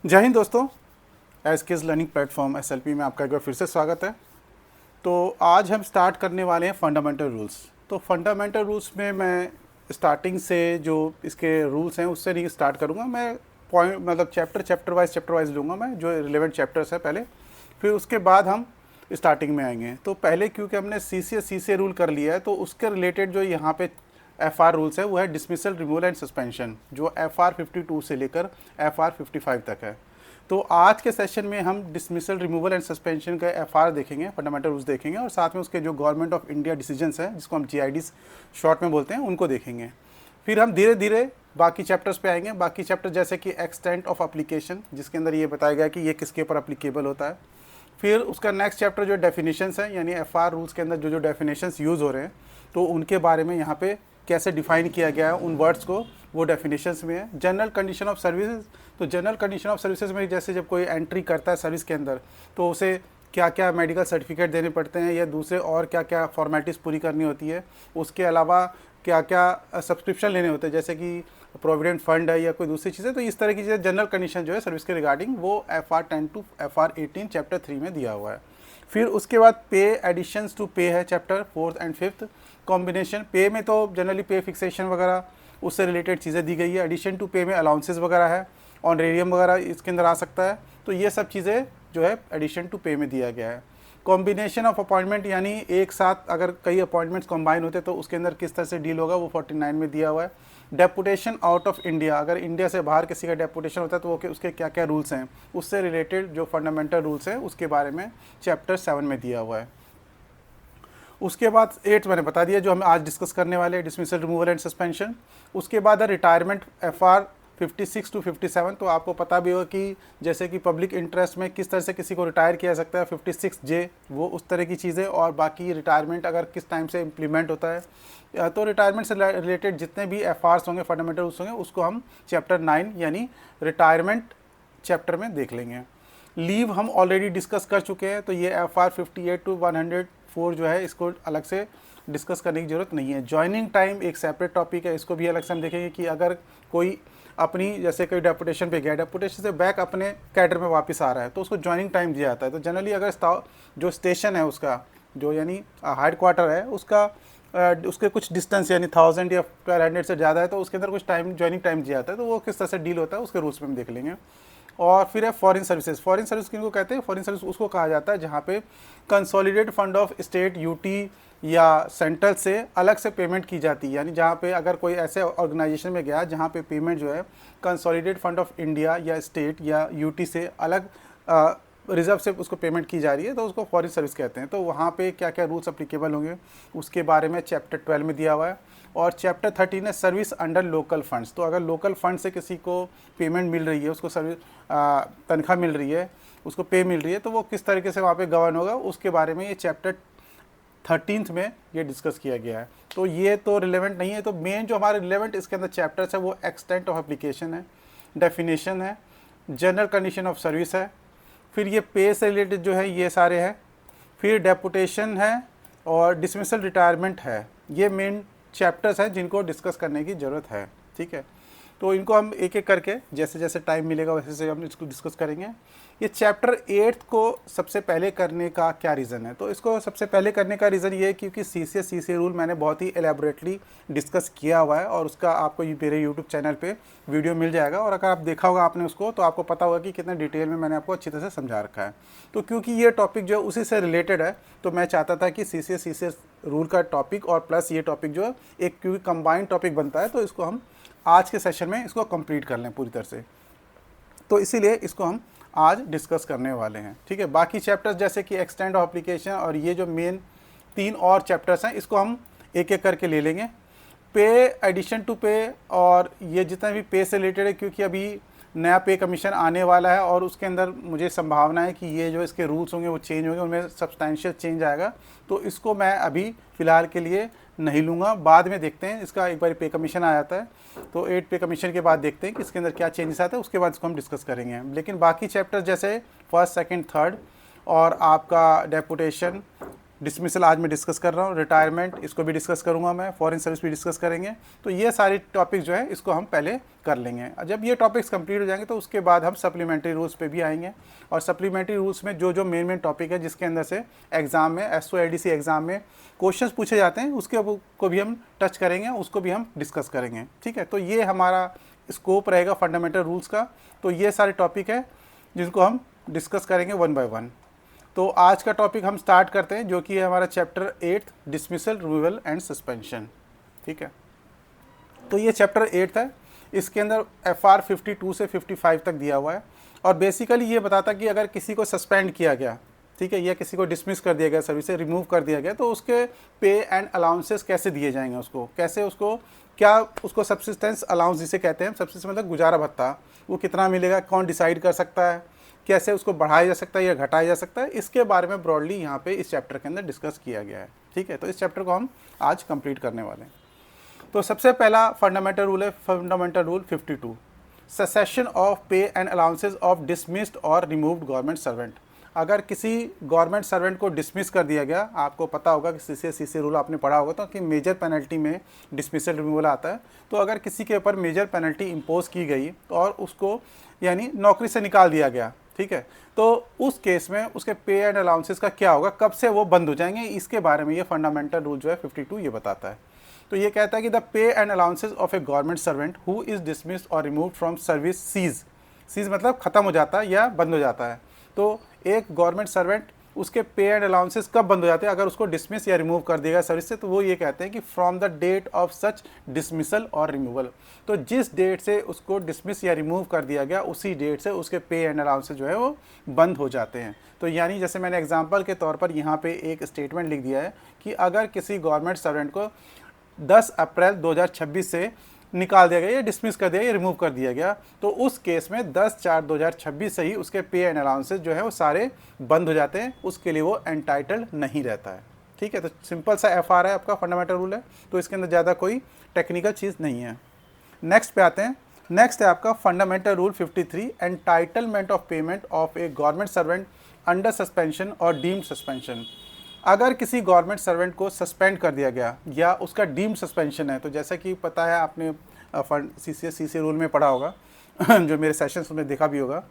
जय हिंद दोस्तों। SKS learning platform SLP में आपका एक बार फिर से स्वागत है। तो आज हम स्टार्ट करने वाले हैं फंडामेंटल रूल्स। तो फंडामेंटल रूल्स में मैं स्टार्टिंग से जो इसके रूल्स हैं उससे नहीं स्टार्ट करूँगा। मैं पॉइंट मतलब चैप्टर वाइज लूँगा मैं, जो रिलेवेंट चैप्टर्स है पहले, फिर उसके बाद हम स्टार्टिंग में आएंगे। तो पहले क्योंकि हमने सी रूल कर लिया है तो उसके रिलेटेड जो यहाँ पे FR रूल्स है वो है डिसमिसल, रिमूवल एंड सस्पेंशन, जो FR 52 से लेकर FR 55 तक है। तो आज के सेशन में हम डिसमिसल, रिमूवल एंड सस्पेंशन का FR देखेंगे, फंडामेंटल रूल्स देखेंगे, और साथ में उसके जो गवर्नमेंट ऑफ इंडिया डिसीजंस हैं जिसको हम GIDs शॉर्ट में बोलते हैं उनको देखेंगे। फिर हम धीरे धीरे बाकी चैप्टर्स पे आएंगे। बाकी चैप्टर जैसे कि एक्सटेंट ऑफ एप्लीकेशन, जिसके अंदर ये बताया गया कि ये किसके ऊपर एप्लीकेबल होता है। फिर उसका नेक्स्ट चैप्टर जो डेफिनेशंस है, यानी FR रूल्स के अंदर जो जो डेफिनेशंस यूज़ हो रहे हैं तो उनके बारे में यहाँ पे कैसे डिफाइन किया गया है उन वर्ड्स को, वो डेफिनेशंस में है। जनरल कंडीशन ऑफ सर्विसेज, तो जनरल कंडीशन ऑफ सर्विसेज में जैसे जब कोई एंट्री करता है सर्विस के अंदर तो उसे क्या क्या मेडिकल सर्टिफिकेट देने पड़ते हैं या दूसरे और क्या क्या फॉर्मेलिटीज़ पूरी करनी होती है। उसके अलावा क्या क्या सब्सक्रिप्शन लेने होते हैं, जैसे कि प्रोविडेंट फंड है या कोई दूसरी चीज़ें। तो इस तरह की चीज़ें जनरल कंडीशन जो है सर्विस के रिगार्डिंग वो FR 10 to FR 18 चैप्टर 3 में दिया हुआ है। फिर उसके बाद पे एडिशंस टू पे है chapter 4th and 5th। Combination पे में तो जनरली पे फिक्सेशन वगैरह उससे रिलेटेड चीज़ें दी गई है। एडिशन टू पे में अलाउंसेस वगैरह है, ऑनरेरियम वगैरह इसके अंदर आ सकता है। तो ये सब चीज़ें जो है एडिशन टू पे में दिया गया है। कॉम्बिनेशन ऑफ अपॉइंटमेंट, यानी एक साथ अगर कई अपॉइंटमेंट्स कंबाइन होते तो उसके अंदर किस तरह से डील होगा, वो 49 में दिया हुआ है। डेपुटेशन आउट ऑफ इंडिया, अगर इंडिया से बाहर किसी का डेपुटेशन होता है तो वो उसके क्या क्या रूल्स हैं, उससे रिलेटेड जो फंडामेंटल रूल्स हैं उसके बारे में चैप्टर 7 में दिया हुआ है। उसके बाद 8 मैंने बता दिया जो हम आज डिस्कस करने वाले हैं, डिसमिसल, रिमूवल एंड सस्पेंशन। उसके बाद है रिटायरमेंट, FR 56 to 57। तो आपको पता भी होगा कि जैसे कि पब्लिक इंटरेस्ट में किस तरह से किसी को रिटायर किया जा सकता है, 56J वो उस तरह की चीज़ें, और बाकी रिटायरमेंट अगर किस टाइम से इम्प्लीमेंट होता है। तो रिटायरमेंट से रिलेटेड जितने भी FRs होंगे, फंडामेंटल रूल्स होंगे, उसको हम चैप्टर 9 यानी रिटायरमेंट चैप्टर में देख लेंगे। लीव हम ऑलरेडी डिस्कस कर चुके हैं, तो ये FR 58 to 104 जो है इसको अलग से डिस्कस करने की ज़रूरत नहीं है। जॉइनिंग टाइम एक सेपरेट टॉपिक है, इसको भी अलग से हम देखेंगे कि अगर कोई अपनी जैसे कोई डेपुटेशन पे गया, डेपुटेशन से बैक अपने कैडर में वापस आ रहा है तो उसको जॉइनिंग टाइम दिया जाता है। तो जनरली अगर जो स्टेशन है उसका जो यानी हेड क्वार्टर है उसका उसके कुछ डिस्टेंस यानी 1000 या 1200 से ज़्यादा है तो उसके अंदर कुछ टाइम जॉइनिंग टाइम दिया जाता है। तो वो किस तरह से डील होता है उसके रूल्स में हम देख लेंगे। और फिर है फॉरेन सर्विसेज। फॉरेन सर्विस किनको कहते हैं? फॉरेन सर्विस उसको कहा जाता है जहाँ पे consolidated fund of state, UT या सेंट्रल से अलग से पेमेंट की जाती है। यानी जहाँ पे अगर कोई ऐसे ऑर्गेनाइजेशन में गया जहाँ पे पेमेंट जो है कंसोलिडेटेड फंड ऑफ इंडिया या स्टेट या यूटी से अलग रिजर्व से उसको पेमेंट की जा रही है तो उसको फॉरेन सर्विस कहते हैं। तो वहाँ पे क्या क्या रूल्स अप्लीकेबल होंगे उसके बारे में चैप्टर 12 में दिया हुआ है। और चैप्टर 13 है सर्विस अंडर लोकल फंड्स। तो अगर लोकल फंड से किसी को पेमेंट मिल रही है, उसको सर्विस तनख्वाह मिल रही है, उसको पे मिल रही है, तो वो किस तरीके से वहाँ पे गवर्न होगा उसके बारे में ये चैप्टर 13th में ये डिस्कस किया गया है। तो ये तो रिलेवेंट नहीं है। तो मेन जो हमारे रिलेवेंट इसके अंदर चैप्टर्स है वो एक्सटेंट ऑफ एप्लीकेशन है, डेफिनेशन है, जनरल कंडीशन ऑफ सर्विस है, फिर ये पे से रिलेटेड जो है ये सारे हैं, फिर डेपुटेशन है और डिसमिसल, रिटायरमेंट है। ये मेन चैप्टर्स हैं जिनको डिस्कस करने की ज़रूरत है। ठीक है, तो इनको हम एक एक करके जैसे जैसे टाइम मिलेगा वैसे वैसे हम इसको डिस्कस करेंगे। ये चैप्टर 8 को सबसे पहले करने का क्या रीज़न है? तो इसको सबसे पहले करने का रीज़न ये है क्योंकि CCA रूल मैंने बहुत ही एलेबोरेटली डिस्कस किया हुआ है और उसका आपको मेरे यूट्यूब चैनल पे वीडियो मिल जाएगा। और अगर आप देखा होगा आपने उसको तो आपको पता होगा कि कितने डिटेल में मैंने आपको अच्छी तरह से समझा रखा है। तो क्योंकि ये टॉपिक जो उसी से रिलेटेड है तो मैं चाहता था कि CCA रूल का टॉपिक और प्लस ये टॉपिक जो एक क्योंकि कंबाइंड टॉपिक बनता है तो इसको हम आज के सेशन में इसको कंप्लीट कर लें पूरी तरह से। तो इसीलिए इसको हम आज डिस्कस करने वाले हैं। ठीक है, बाकी चैप्टर्स जैसे कि एक्सटेंड ऑफ एप्लीकेशन और ये जो मेन 3 और चैप्टर्स हैं इसको हम एक एक करके ले लेंगे। पे, एडिशन टू पे और ये जितना भी पे से रिलेटेड है क्योंकि अभी नया पे कमीशन आने वाला है और उसके अंदर मुझे संभावना है कि ये जो इसके रूल्स होंगे वो चेंज होंगे, उनमें सब्सटैंशियल चेंज आएगा। तो इसको मैं अभी फ़िलहाल के लिए नहीं लूँगा, बाद में देखते हैं। इसका एक बार पे कमीशन आ जाता है तो 8 पे कमीशन के बाद देखते हैं कि इसके अंदर क्या चेंजेस आते हैं, उसके बाद इसको हम डिस्कस करेंगे। लेकिन बाकी चैप्टर जैसे फर्स्ट, सेकंड, थर्ड और आपका डेपुटेशन, डिसमिसल आज मैं डिस्कस कर रहा हूँ, रिटायरमेंट इसको भी डिस्कस करूँगा मैं, फॉरेन सर्विस भी डिस्कस करेंगे। तो ये सारे टॉपिक जो है इसको हम पहले कर लेंगे। जब ये टॉपिक्स कंप्लीट हो जाएंगे तो उसके बाद हम सप्लीमेंट्री रूल्स पे भी आएंगे, और सप्लीमेंट्री रूल्स में जो जो मेन टॉपिक है जिसके अंदर से एग्जाम में SOLDC एग्जाम में क्वेश्चंस पूछे जाते हैं उसके को भी हम टच करेंगे, उसको भी हम डिस्कस करेंगे। ठीक है, तो ये हमारा स्कोप रहेगा फंडामेंटल रूल्स का। तो ये सारे टॉपिक है जिनको हम डिस्कस करेंगे वन बाय वन। तो आज का टॉपिक हम स्टार्ट करते हैं, जो कि है हमारा chapter 8 dismissal, removal and suspension. ठीक है, तो ये चैप्टर 8 है। इसके अंदर FR 52 से 55 तक दिया हुआ है, और बेसिकली ये बताता कि अगर किसी को सस्पेंड किया गया, ठीक है, या किसी को डिसमिस कर दिया गया, सर्विस से रिमूव कर दिया गया, तो उसके पे एंड अलाउंसेस कैसे दिए जाएंगे, उसको कैसे, उसको क्या, उसको सब्सिस्टेंस अलाउंस जिसे कहते हैं, सब्सिस्टेंस मतलब गुजारा भत्ता, वो कितना मिलेगा, कौन डिसाइड कर सकता है, कैसे उसको बढ़ाया जा सकता है या घटाया जा सकता है, इसके बारे में ब्रॉडली यहाँ पे इस चैप्टर के अंदर डिस्कस किया गया है। ठीक है, तो इस चैप्टर को हम आज कंप्लीट करने वाले हैं। तो सबसे पहला फंडामेंटल रूल है फंडामेंटल रूल 52, सेसेशन ऑफ पे एंड अलाउंसेस ऑफ डिसमिस्ड और रिमूव्ड गवर्नमेंट सर्वेंट। अगर किसी गवर्नमेंट सर्वेंट को डिसमिस कर दिया गया, आपको पता होगा कि CC रूल आपने पढ़ा होगा, तो कि मेजर पेनल्टी में डिसमिसल रिमूवल आता है। तो अगर किसी के ऊपर मेजर पेनल्टी इम्पोज की गई और उसको यानी नौकरी से निकाल दिया गया, ठीक है, तो उस केस में उसके पे एंड अलाउंसेस का क्या होगा, कब से वो बंद हो जाएंगे, इसके बारे में ये फंडामेंटल रूल जो है 52 ये बताता है। तो ये कहता है कि the pay and allowances of A government servant who is dismissed और रिमूव्ड फ्रॉम सर्विस सीज मतलब खत्म हो जाता है या बंद हो जाता है। तो एक गवर्नमेंट सर्वेंट, उसके पे एंड अलाउंसेस कब बंद हो जाते हैं, अगर उसको डिसमिस या रिमूव कर दिया सर्विस से, तो वो ये कहते हैं कि from the date of such dismissal और रिमूवल। तो जिस डेट से उसको डिसमिस या रिमूव कर दिया गया, उसी डेट से उसके पे एंड अलाउंसेस जो है वो बंद हो जाते हैं। तो यानी जैसे मैंने एग्जांपल के तौर पर यहाँ पे एक स्टेटमेंट लिख दिया है कि अगर किसी गवर्नमेंट सर्वेंट को 10 अप्रैल 2026 से निकाल दिया गया या डिसमिस कर दिया या रिमूव कर दिया गया, तो उस केस में 10/4/2026 से ही उसके पे एंड अलाउंसेस जो है वो सारे बंद हो जाते हैं, उसके लिए वो एंटाइटल्ड नहीं रहता है। ठीक है, तो सिंपल सा FR है आपका, फंडामेंटल रूल है, तो इसके अंदर ज़्यादा कोई टेक्निकल चीज़ नहीं है। नेक्स्ट पे आते हैं। नेक्स्ट है आपका fundamental rule 53, entitlement of payment of A government servant under suspension और डीम्ड सस्पेंशन। अगर किसी गवर्नमेंट सर्वेंट को सस्पेंड कर दिया गया या उसका डीम्ड सस्पेंशन है, तो जैसा कि पता है आपने CC रूल में पढ़ा होगा जो मेरे सेशंस में देखा भी होगा,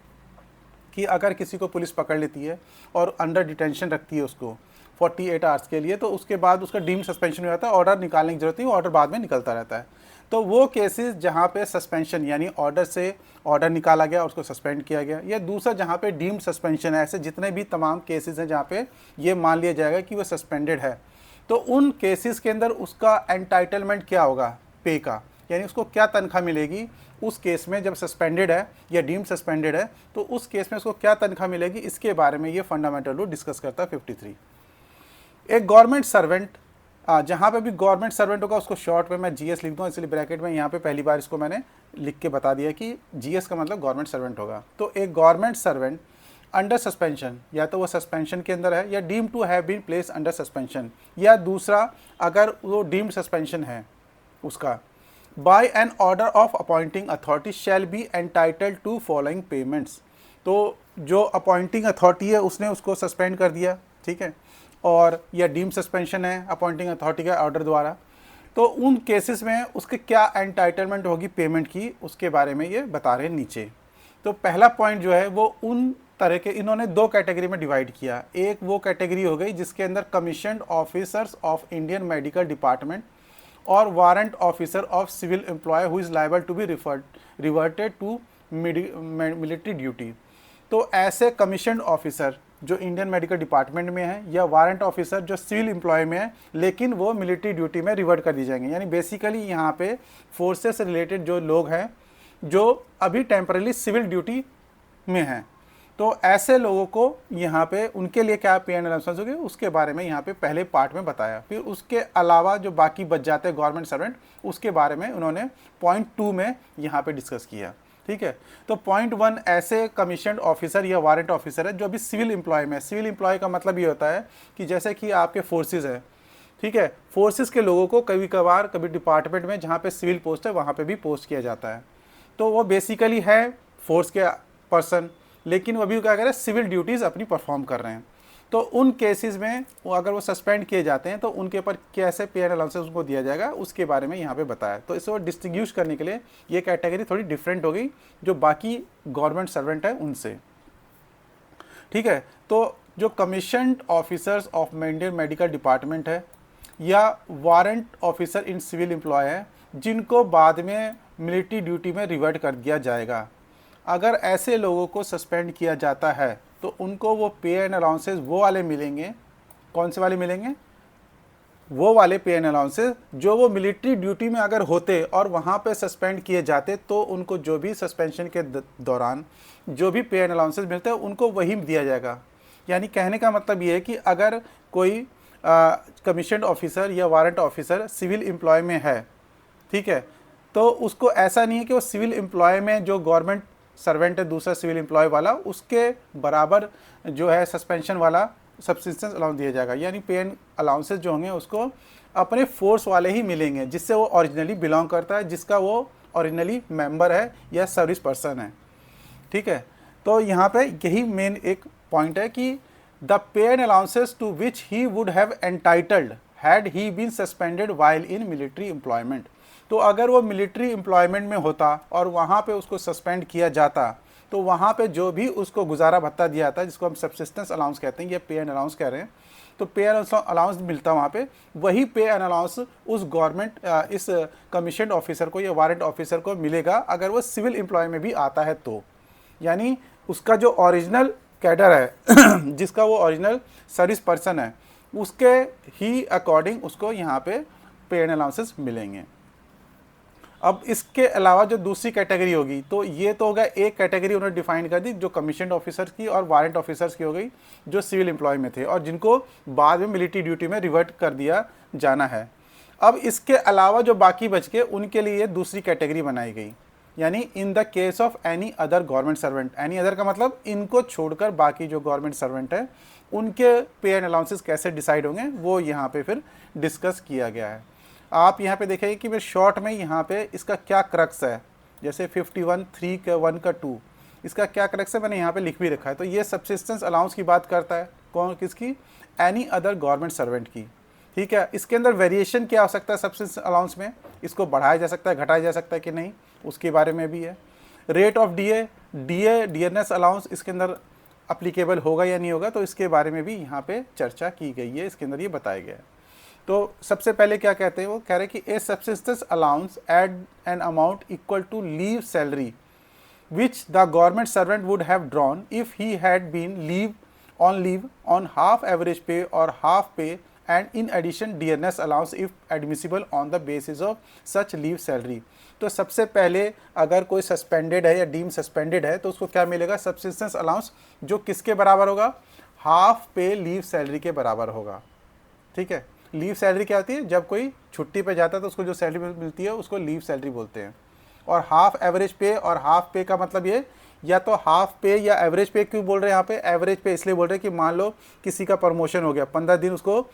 कि अगर किसी को पुलिस पकड़ लेती है और अंडर डिटेंशन रखती है उसको 48 आवर्स के लिए, तो उसके बाद उसका डीम्ड सस्पेंशन हो जाता है, ऑर्डर निकालने की जरूरत नहीं, ऑर्डर बाद में निकलता रहता है। तो वो केसेस जहाँ पे सस्पेंशन यानी ऑर्डर से ऑर्डर निकाला गया, उसको सस्पेंड किया गया, या दूसरा जहाँ पे डीम्ड सस्पेंशन है, ऐसे जितने भी तमाम केसेस हैं जहाँ पे ये मान लिया जाएगा कि वो सस्पेंडेड है, तो उन केसेस के अंदर उसका एंटाइटलमेंट क्या होगा पे का, यानी उसको क्या तनख्वाह मिलेगी उस केस में जब सस्पेंडेड है या डीम्ड सस्पेंडेड है, तो उस केस में उसको क्या तनख्वाह मिलेगी, इसके बारे में ये फंडामेंटल रूल डिस्कस करता है 53। एक गवर्नमेंट सर्वेंट, जहाँ पे भी गवर्नमेंट सर्वेंट होगा उसको शॉर्ट में मैं GS लिख दूँ, इसलिए ब्रैकेट में यहाँ पे पहली बार इसको मैंने लिख के बता दिया कि GS का मतलब गवर्नमेंट सर्वेंट होगा। तो एक गवर्नमेंट सर्वेंट अंडर सस्पेंशन, या तो वो सस्पेंशन के अंदर है या deem to have been place under suspension, या दूसरा अगर वो डीम्ड सस्पेंशन है उसका, by an order of appointing authority shall be entitled to following payments. तो जो अपॉइंटिंग अथॉरिटी है उसने उसको सस्पेंड कर दिया, ठीक है, और या डीम सस्पेंशन है अपॉइंटिंग अथॉरिटी के ऑर्डर द्वारा, तो उन केसेस में उसके क्या एंटाइटलमेंट होगी पेमेंट की, उसके बारे में ये बता रहे हैं नीचे। तो पहला पॉइंट जो है वो उन तरह के, इन्होंने दो कैटेगरी में डिवाइड किया। एक वो कैटेगरी हो गई जिसके अंदर commissioned officers of Indian medical department और warrant officer of civil employ who is liable to be reverted to military duty. तो ऐसे कमीशन्ड ऑफिसर जो इंडियन मेडिकल डिपार्टमेंट में है, या वारंट ऑफिसर जो सिविल एम्प्लॉय में है लेकिन वो मिलिट्री ड्यूटी में रिवर्ट कर दी जाएंगे, यानी बेसिकली यहाँ पे फोर्सेस से रिलेटेड जो लोग हैं जो अभी टेम्पररी सिविल ड्यूटी में हैं, तो ऐसे लोगों को यहाँ पे उनके लिए क्या पे एंड अलाउंसेस होगी उसके बारे में यहाँ पे पहले पार्ट में बताया। फिर उसके अलावा जो बाकी बच जाते हैं गवर्नमेंट सर्वेंट, उसके बारे में उन्होंने पॉइंट 2 में यहाँ पे डिस्कस किया। ठीक है, तो पॉइंट 1 ऐसे कमीशन्ड ऑफिसर या वारंट ऑफिसर है जो अभी सिविल एम्प्लॉय में है। सिविल एम्प्लॉय का मतलब ये होता है कि जैसे कि आपके फोर्सेज है, ठीक है, फोर्सेज के लोगों को कभी कभार कभी डिपार्टमेंट में जहाँ पे सिविल पोस्ट है वहाँ पे भी पोस्ट किया जाता है, तो वो बेसिकली है फोर्स के पर्सन, लेकिन वो अभी क्या कर रहे हैं सिविल ड्यूटीज़ अपनी परफॉर्म कर रहे हैं। तो उन केसेस में वो अगर वो सस्पेंड किए जाते हैं तो उनके ऊपर कैसे पे एंड अलाउंसेस उनको दिया जाएगा उसके बारे में यहाँ पे बताया। तो इसको डिस्टिंग्विश करने के लिए ये कैटेगरी थोड़ी डिफरेंट हो गई जो बाकी गवर्नमेंट सर्वेंट है उनसे। ठीक है, तो जो commissioned officers of Indian medical department है या warrant officer in civil employ है जिनको बाद में मिलिट्री ड्यूटी में रिवर्ट कर दिया जाएगा, अगर ऐसे लोगों को सस्पेंड किया जाता है तो उनको वो पे एंड अलाउंसेस वो वाले मिलेंगे। कौन से वाले मिलेंगे? वो वाले पे एंड अलाउंसेस जो वो मिलिट्री ड्यूटी में अगर होते और वहाँ पे सस्पेंड किए जाते तो उनको जो भी सस्पेंशन के दौरान जो भी पे एंड अलाउंसेस मिलते हैं उनको वही दिया जाएगा। यानी कहने का मतलब ये है कि अगर कोई कमीशन्ड ऑफिसर या वारंट ऑफिसर सिविल एम्प्लॉय में है, ठीक है, तो उसको ऐसा नहीं है कि वो सिविल एम्प्लॉय में जो गवर्नमेंट सर्वेंट है दूसरा सिविल एम्प्लॉय वाला उसके बराबर जो है सस्पेंशन वाला सब्सिस्टेंस अलाउंस दिया जाएगा। यानी पे एंड अलाउंसेस जो होंगे उसको अपने फोर्स वाले ही मिलेंगे जिससे वो ओरिजिनली बिलोंग करता है, जिसका वो ओरिजिनली मेंबर है या सर्विस पर्सन है। ठीक है, तो यहाँ पे यही मेन एक पॉइंट है कि the pay and allowances to which he would have entitled had he been suspended while in military employment. तो अगर वो मिलिट्री एम्प्लॉयमेंट में होता और वहाँ पे उसको सस्पेंड किया जाता तो वहाँ पे जो भी उसको गुजारा भत्ता दिया जाता है जिसको हम सब्सिस्टेंस अलाउंस कहते हैं, ये पे एंड अलाउंस कह रहे हैं, तो पे एंड अलाउंस मिलता वहाँ पे, वही पे एंड अलाउंस उस गवर्नमेंट इस कमीशन्ड ऑफिसर को या वारंट ऑफिसर को मिलेगा अगर वो सिविल एम्प्लॉय में भी आता है तो। यानी उसका जो ओरिजिनल कैडर है जिसका वो ओरिजिनल सर्विस पर्सन है उसके ही अकॉर्डिंग उसको यहाँ पे एंड अलाउंसेस मिलेंगे। अब इसके अलावा जो दूसरी कैटेगरी होगी तो ये तो होगा एक कैटेगरी उन्होंने डिफाइन कर दी जो कमीशन्ड ऑफिसर्स की और वारंट ऑफिसर्स की हो गई जो सिविल एम्प्लॉय में थे और जिनको बाद में मिलिट्री ड्यूटी में रिवर्ट कर दिया जाना है। अब इसके अलावा जो बाकी बच गए उनके लिए दूसरी कैटेगरी बनाई गई, यानी इन the case of any other government servant. Any other का मतलब इनको छोड़कर बाकी जो गवर्नमेंट सर्वेंट है उनके पे एंड अलाउंसेस कैसे डिसाइड होंगे वो यहाँ पे फिर डिस्कस किया गया है। आप यहाँ पे देखेंगे कि मैं शॉर्ट में यहाँ पे इसका क्या क्रक्स है, जैसे 51(3) का 1 का 2 इसका क्या क्रक्स है मैंने यहाँ पे लिख भी रखा है। तो ये सब्सिस्टेंस अलाउंस की बात करता है, कौन किसकी? एनी अदर गवर्नमेंट सर्वेंट की। ठीक है, इसके अंदर वेरिएशन क्या हो सकता है सब्सिस्टेंस अलाउंस में, इसको बढ़ाया जा सकता है घटाया जा सकता है कि नहीं उसके बारे में भी है। रेट ऑफ डीएनएस अलाउंस इसके अंदर अप्लीकेबल होगा या नहीं होगा तो इसके बारे में भी यहाँ पे चर्चा की गई है, इसके अंदर ये बताया गया है। तो सबसे पहले क्या कहते हैं, वो कह रहे हैं कि a subsistence allowance at an amount equal to leave salary which the government servant would have drawn if he had been leave on half average pay और half pay and in addition DNS allowance if admissible on the basis of such leave salary. तो सबसे पहले अगर कोई suspended है या deem suspended है तो उसको क्या मिलेगा? सब्सिस्टेंस अलाउंस जो किसके बराबर होगा? हाफ पे लीव सैलरी के बराबर होगा। ठीक है, लीव सैलरी क्या होती है? जब कोई छुट्टी पे जाता है तो उसको जो सैलरी मिलती है उसको लीव सैलरी बोलते हैं। और हाफ एवरेज पे और हाफ पे का मतलब ये या तो हाफ पे या एवरेज पे क्यों बोल रहे हैं यहाँ पे? एवरेज पे इसलिए बोल रहे हैं कि मान लो किसी का प्रमोशन हो गया, 15 दिन उसको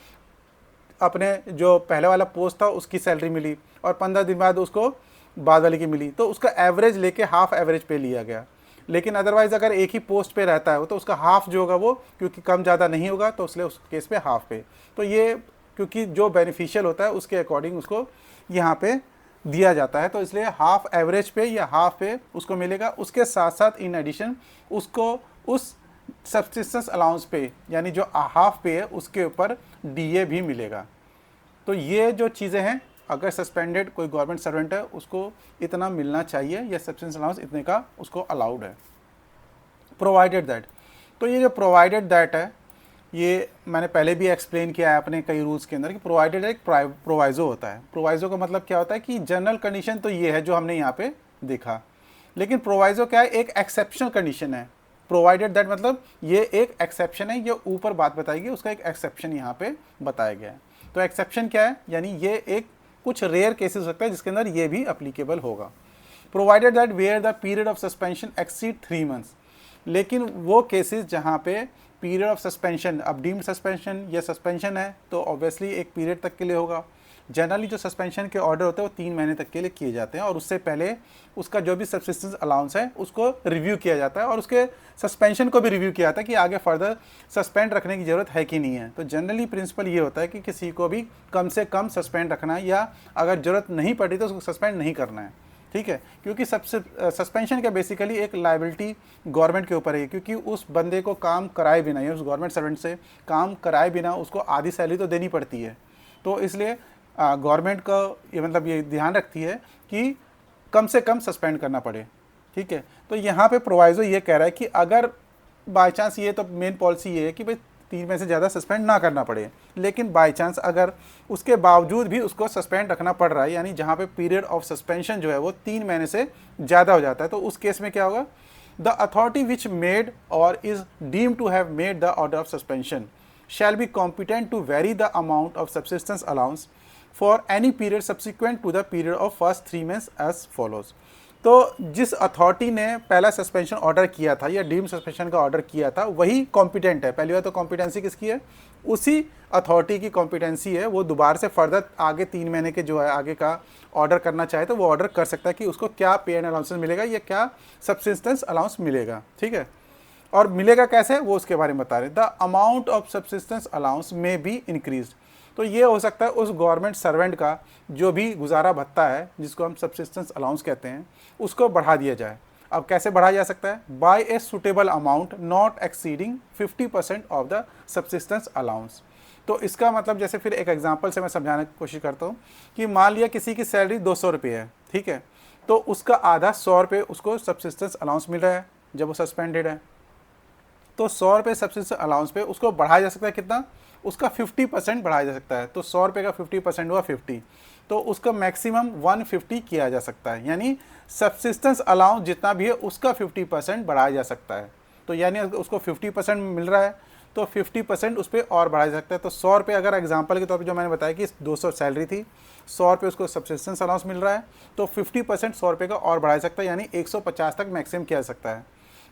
अपने जो पहले वाला पोस्ट था उसकी सैलरी मिली और 15 दिन बाद उसको बाद वाले की मिली, तो उसका एवरेज लेके हाफ एवरेज पे लिया गया। लेकिन अदरवाइज अगर एक ही पोस्ट पे रहता है तो उसका हाफ जो होगा वो क्योंकि कम ज़्यादा नहीं होगा तो इसलिए उस केस पे हाफ पे। तो ये क्योंकि जो बेनिफिशियल होता है उसके अकॉर्डिंग उसको यहाँ पे दिया जाता है, तो इसलिए हाफ एवरेज पे या हाफ पे उसको मिलेगा। उसके साथ साथ इन एडिशन उसको उस सब्सिस्टेंस अलाउंस पे यानी जो हाफ पे है उसके ऊपर डीए भी मिलेगा। तो ये जो चीज़ें हैं अगर सस्पेंडेड कोई गवर्नमेंट सर्वेंट है उसको इतना मिलना चाहिए या सब्सिस्टेंस अलाउंस इतने का उसको अलाउड है, प्रोवाइडेड दैट। तो ये जो प्रोवाइडेड दैट है ये मैंने पहले भी एक्सप्लेन किया है अपने कई रूल्स के अंदर कि प्रोवाइडेड एक प्रोवाइज़ो होता है। प्रोवाइज़ो का मतलब क्या होता है कि जनरल कंडीशन तो ये है जो हमने यहाँ पे देखा, लेकिन प्रोवाइज़ो क्या है? एक एक्सेप्शनल कंडीशन है। प्रोवाइडेड दैट मतलब ये एक एक्सेप्शन है, ये ऊपर बात बताएगी उसका एक एक्सेप्शन यहाँ पे बताया गया है। तो एक्सेप्शन क्या है? यानी ये एक कुछ रेयर केसेस हो सकता है जिसके अंदर ये भी अप्लीकेबल होगा। Provided that where the period of suspension exceed 3 months. लेकिन वो केसेस जहाँ पे पीरियड ऑफ सस्पेंशन, अब डीम्ड सस्पेंशन या सस्पेंशन है तो ऑब्वियसली एक पीरियड तक के लिए होगा। जनरली जो सस्पेंशन के ऑर्डर होते हैं वो 3 महीने तक के लिए किए जाते हैं, और उससे पहले उसका जो भी सब्सिस्टेंस अलाउंस है उसको रिव्यू किया जाता है, और उसके सस्पेंशन को भी रिव्यू किया जाता है कि आगे फर्दर सस्पेंड रखने की ज़रूरत है कि नहीं है। तो जनरली प्रिंसिपल ये होता है कि किसी को भी कम से कम सस्पेंड रखना है, या अगर ज़रूरत नहीं पड़ी तो उसको सस्पेंड नहीं करना है, ठीक है। क्योंकि सबसे सस्पेंशन का बेसिकली एक लायबिलिटी गवर्नमेंट के ऊपर है, क्योंकि उस बंदे को काम कराए बिना या उस गवर्नमेंट सर्वेंट से काम कराए बिना उसको आधी सैलरी तो देनी पड़ती है। तो इसलिए गवर्नमेंट का ये मतलब ये ध्यान रखती है कि कम से कम सस्पेंड करना पड़े, ठीक है। तो यहाँ पे प्रोवाइजो ये कह रहा है कि अगर बाई चांस, ये तो मेन पॉलिसी ये है कि भाई 3 महीने से ज़्यादा सस्पेंड ना करना पड़े, लेकिन बाई चांस अगर उसके बावजूद भी उसको सस्पेंड रखना पड़ रहा है, यानी जहाँ पे पीरियड ऑफ सस्पेंशन जो है वो 3 महीने से ज़्यादा हो जाता है, तो उस केस में क्या होगा, द अथॉरिटी विच मेड और is deemed to have made the order of suspension shall be competent to vary the amount of subsistence allowance for any period subsequent to the period of first 3 months as follows. तो जिस authority ने पहला suspension order किया था या deem suspension का order किया था वही कॉम्पिटेंट है। पहली बार तो कॉम्पिटेंसी किसकी है, उसी अथॉरिटी की कॉम्पिटेंसी है। वो दोबारा से फर्दर आगे 3 महीने के जो है आगे का ऑर्डर करना चाहे तो वो ऑर्डर कर सकता है कि उसको क्या पे एंड अलाउंस मिलेगा या क्या सब्सिस्टेंस अलाउंस मिलेगा, ठीक है। और मिलेगा कैसे वो उसके बारे में बता रहे। The amount of subsistence allowance may be increase, तो ये हो सकता है उस गवर्नमेंट सर्वेंट का जो भी गुजारा भत्ता है जिसको हम सब्सिस्टेंस अलाउंस कहते हैं उसको बढ़ा दिया जाए। अब कैसे बढ़ाया जा सकता है, by a suitable amount not exceeding 50% of the subsistence allowance. तो इसका मतलब जैसे फिर एक एग्जांपल से मैं समझाने की कोशिश करता हूँ कि मान लिया किसी की सैलरी 200 रुपये है, ठीक है, तो उसका आधा 100 रुपये उसको सब्सिस्टेंस अलाउंस मिल रहा है जब वो सस्पेंडेड है, तो 100 रुपये सब्सिस्टेंस अलाउंस पे उसको बढ़ाया जा सकता है कितना, उसका 50% बढ़ाया जा सकता है। तो 100 रुपये का 50% हुआ 50, तो उसका मैक्सिमम 150 किया जा सकता है, यानी सब्सिस्टेंस अलाउंस जितना भी है उसका 50% बढ़ाया जा सकता है। तो यानी उसको 50% मिल रहा है तो 50% उस पर और बढ़ाया जा सकता है। तो 100 रुपये अगर एग्जांपल के तौर पे जो मैंने बताया कि 200 सैलरी थी, 100 रुपये उसको सब्सिस्टेंस अलाउंस मिल रहा है, तो 50% 100 रुपये का और बढ़ाया जा सकता है, यानी 150 तक मैक्सिमम किया जा सकता है।